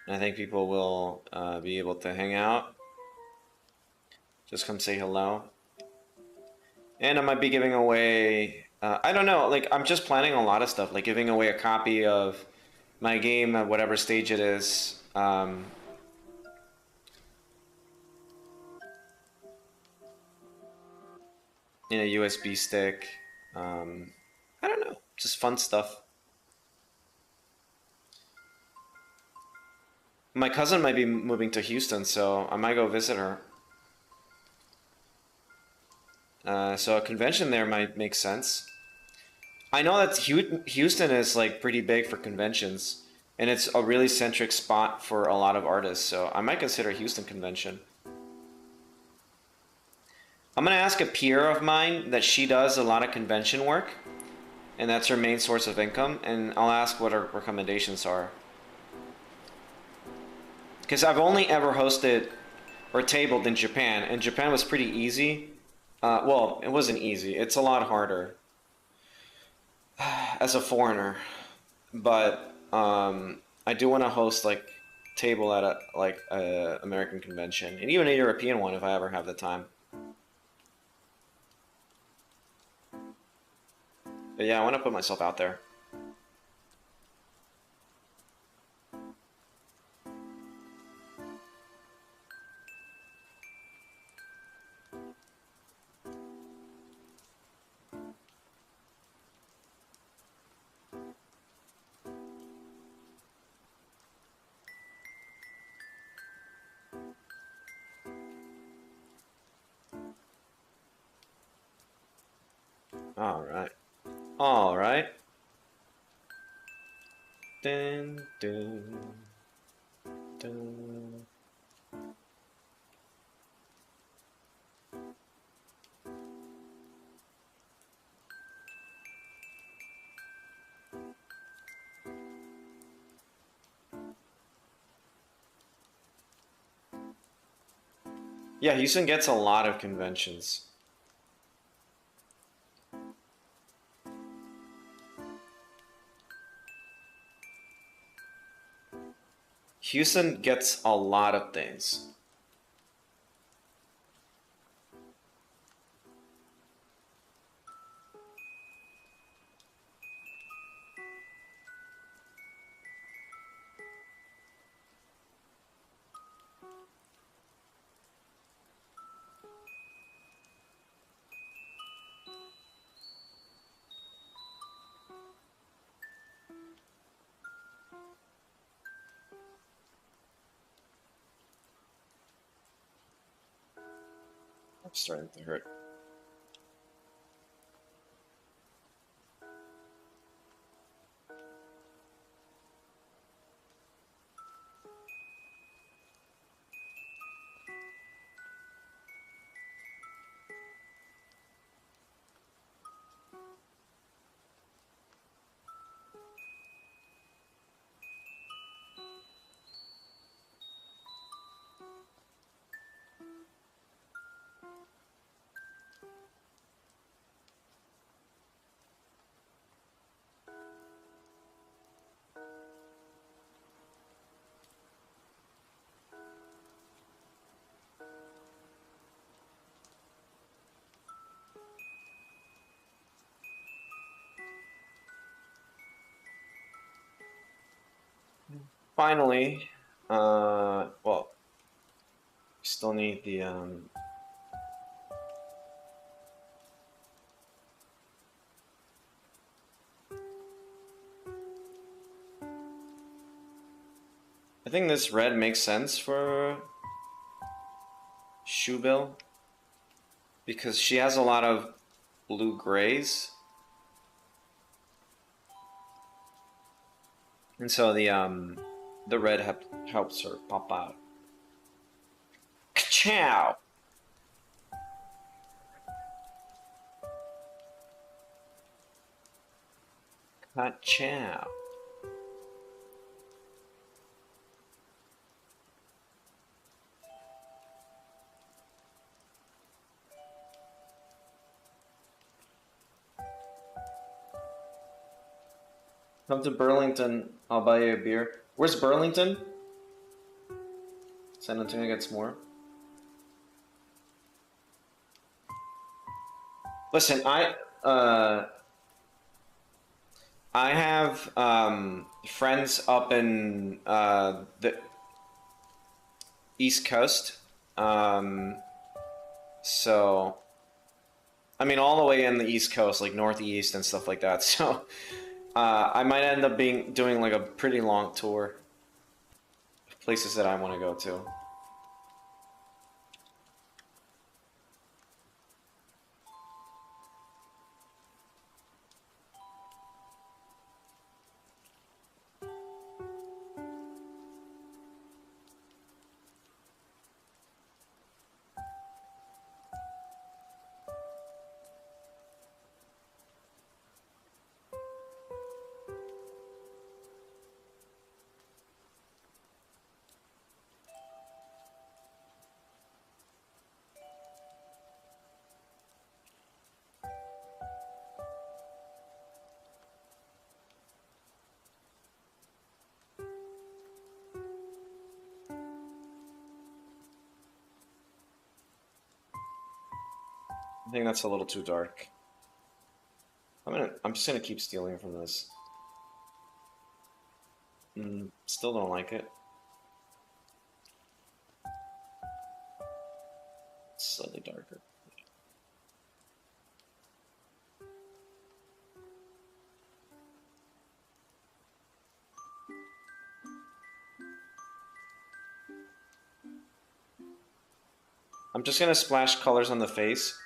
[SPEAKER 2] I think people will be able to hang out. Just come say hello. And I might be giving away, I don't know, like I'm just planning a lot of stuff, like giving away a copy of my game at whatever stage it is. In a USB stick. I don't know, just fun stuff. My cousin might be moving to Houston, so I might go visit her. So a convention there might make sense. I know that Houston is like pretty big for conventions, and it's a really centric spot for a lot of artists, so I might consider Houston convention. I'm gonna ask a peer of mine that she does a lot of convention work, and that's her main source of income, and I'll ask what her recommendations are. Because I've only ever hosted or tabled in Japan, and Japan was pretty easy. Well, it wasn't easy. It's a lot harder as a foreigner, but I do want to host like table at a American convention, and even a European one if I ever have the time. But yeah, I want to put myself out there.
[SPEAKER 1] All right. All right. Dun, dun, dun. Yeah, Houston gets a lot of conventions. Houston gets a lot of things. I'm starting to hurt. Finally, well, still need the I think this red makes sense for Shoebill because she has a lot of blue grays. And so the red helps her pop out. Ka-chow! Ka-chow. Come to Burlington, I'll buy you a beer. Where's Burlington? San Antonio gets more. Listen, I have friends up in the East Coast. So, I mean, all the way in the East Coast, like Northeast and stuff like that. So, I might end up doing like a pretty long tour of places that I want to go to. I think that's a little too dark. I'm just gonna keep stealing from this. Still don't like it. It's slightly darker. I'm just gonna splash colors on the face.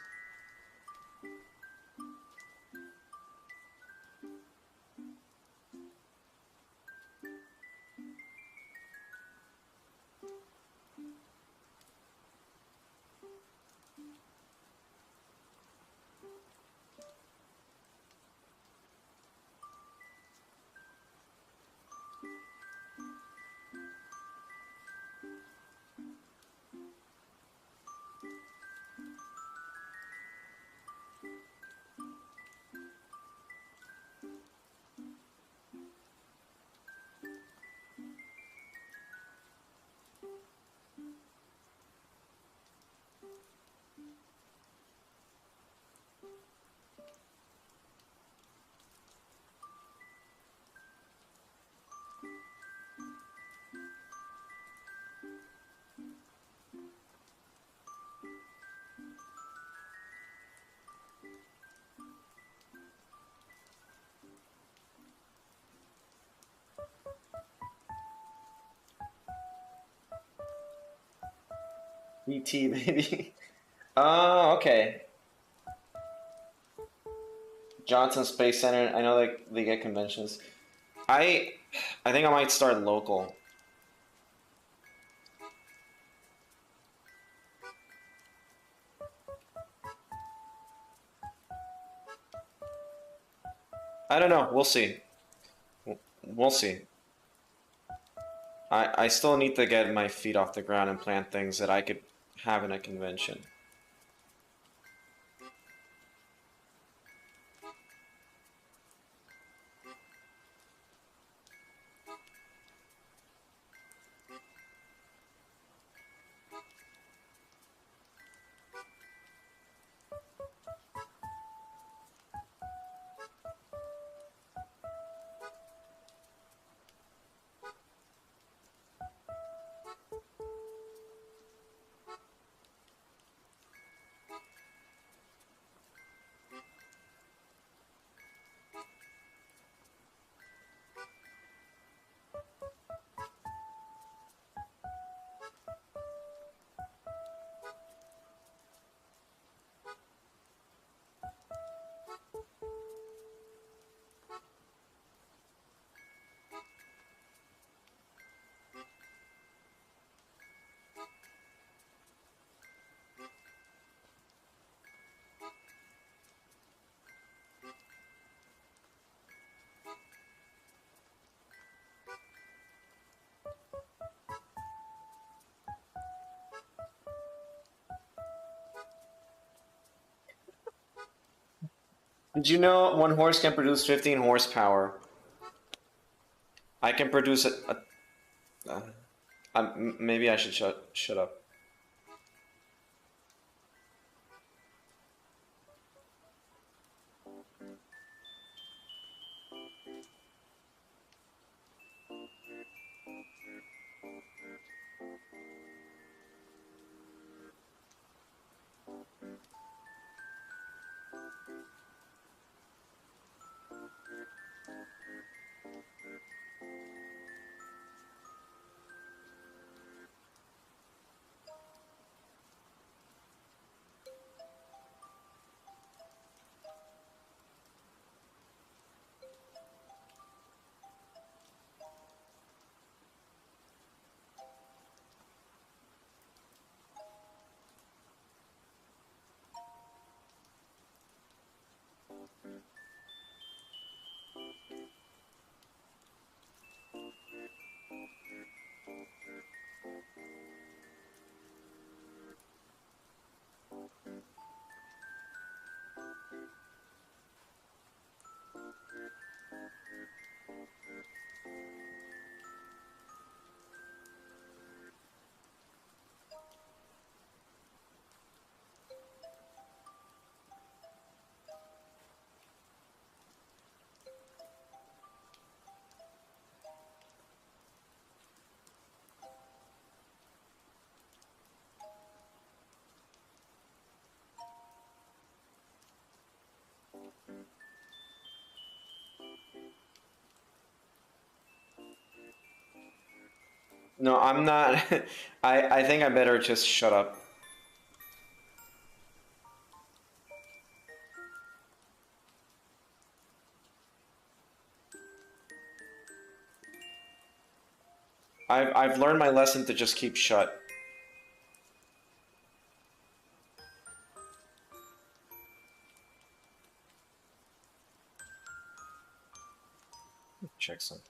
[SPEAKER 1] ET baby. Oh, okay. Johnson Space Center. I know they get conventions. I I think I might start local. I don't know. We'll see. We'll see. I still need to get my feet off the ground and plan things that I could have in a convention. Did you know one horse can produce 15 horsepower? I can produce maybe I should shut up. No, I'm not. I think I better just shut up. I've learned my lesson to just keep shut. Check something.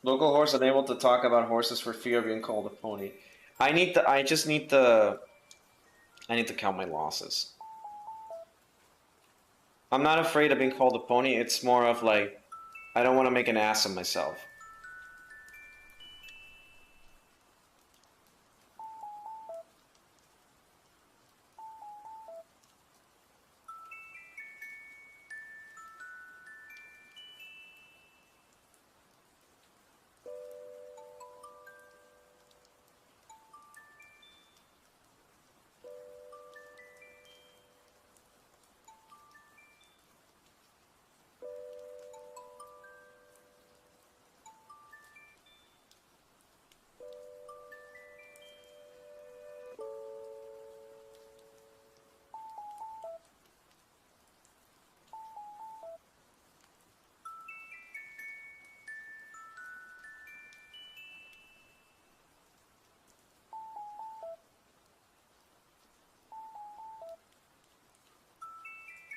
[SPEAKER 1] Local horse unable to talk about horses for fear of being called a pony. I need to. I just need to. I need to count my losses. I'm not afraid of being called a pony. It's more of like, I don't want to make an ass of myself.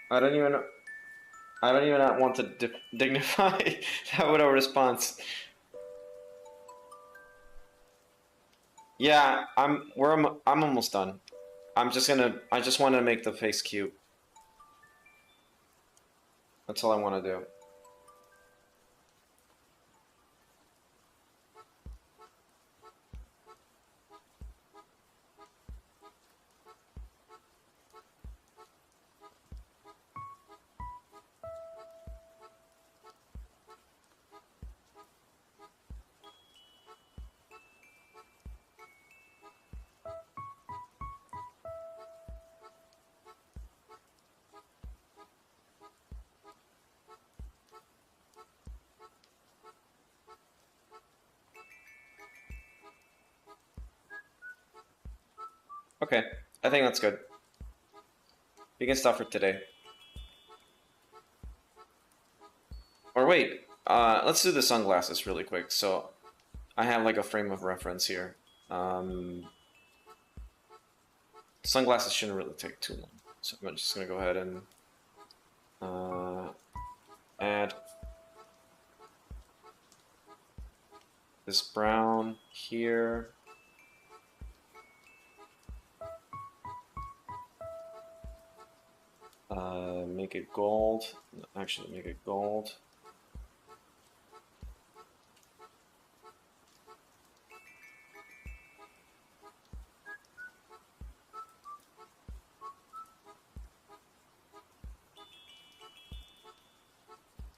[SPEAKER 1] I don't even want to dignify that with a response. Yeah, I'm almost done. I just want to make the face cute. That's all I want to do. Okay, I think that's good. We can stop for today. Or wait, let's do the sunglasses really quick. So I have like a frame of reference here. Sunglasses shouldn't really take too long. So I'm just gonna go ahead and add this brown here. Make it gold. Actually, make it gold.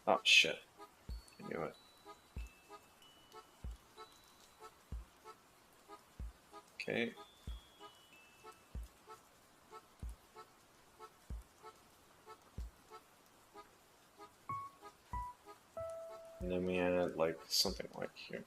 [SPEAKER 1] Oh shit! I knew it. Okay. And then we add like something like here.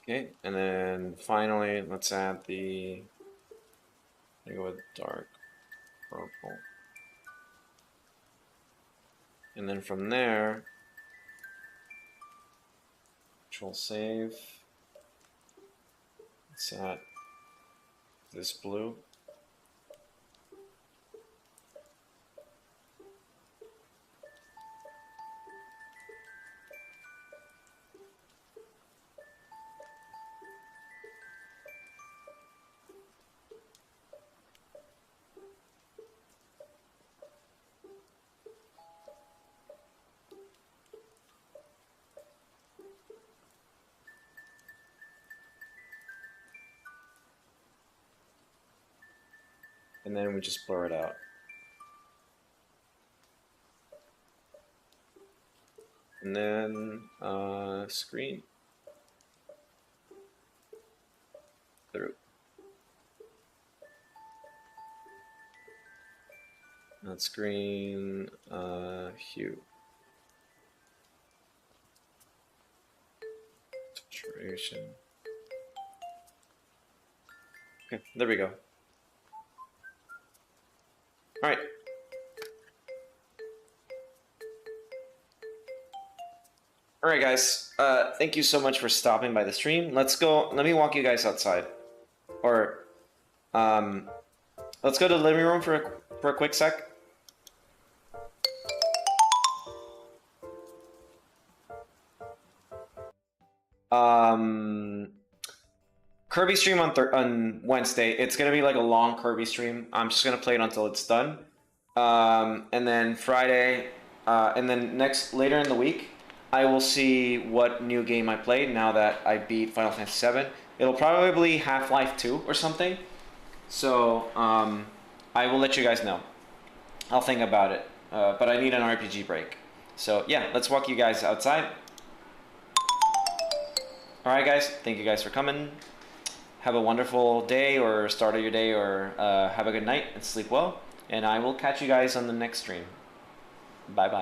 [SPEAKER 1] Okay, and then finally, let's add the, I go with dark purple. And then from there, Control save. Let's add this blue. And then we just blur it out. And then screen through. Not screen hue. Saturation. Okay, there we go. All right. All right, guys. Thank you so much for stopping by the stream. Let's go. Let me walk you guys outside, or let's go to the living room for a quick sec. Kirby stream on Wednesday. It's gonna be like a long Kirby stream. I'm just gonna play it until it's done. And then Friday, and then later in the week, I will see what new game I played now that I beat Final Fantasy VII. It'll probably Half-Life 2 or something. So I will let you guys know. I'll think about it. But I need an RPG break. So yeah, let's walk you guys outside. Alright guys, thank you guys for coming. Have a wonderful day or start of your day, or have a good night and sleep well. And I will catch you guys on the next stream. Bye bye.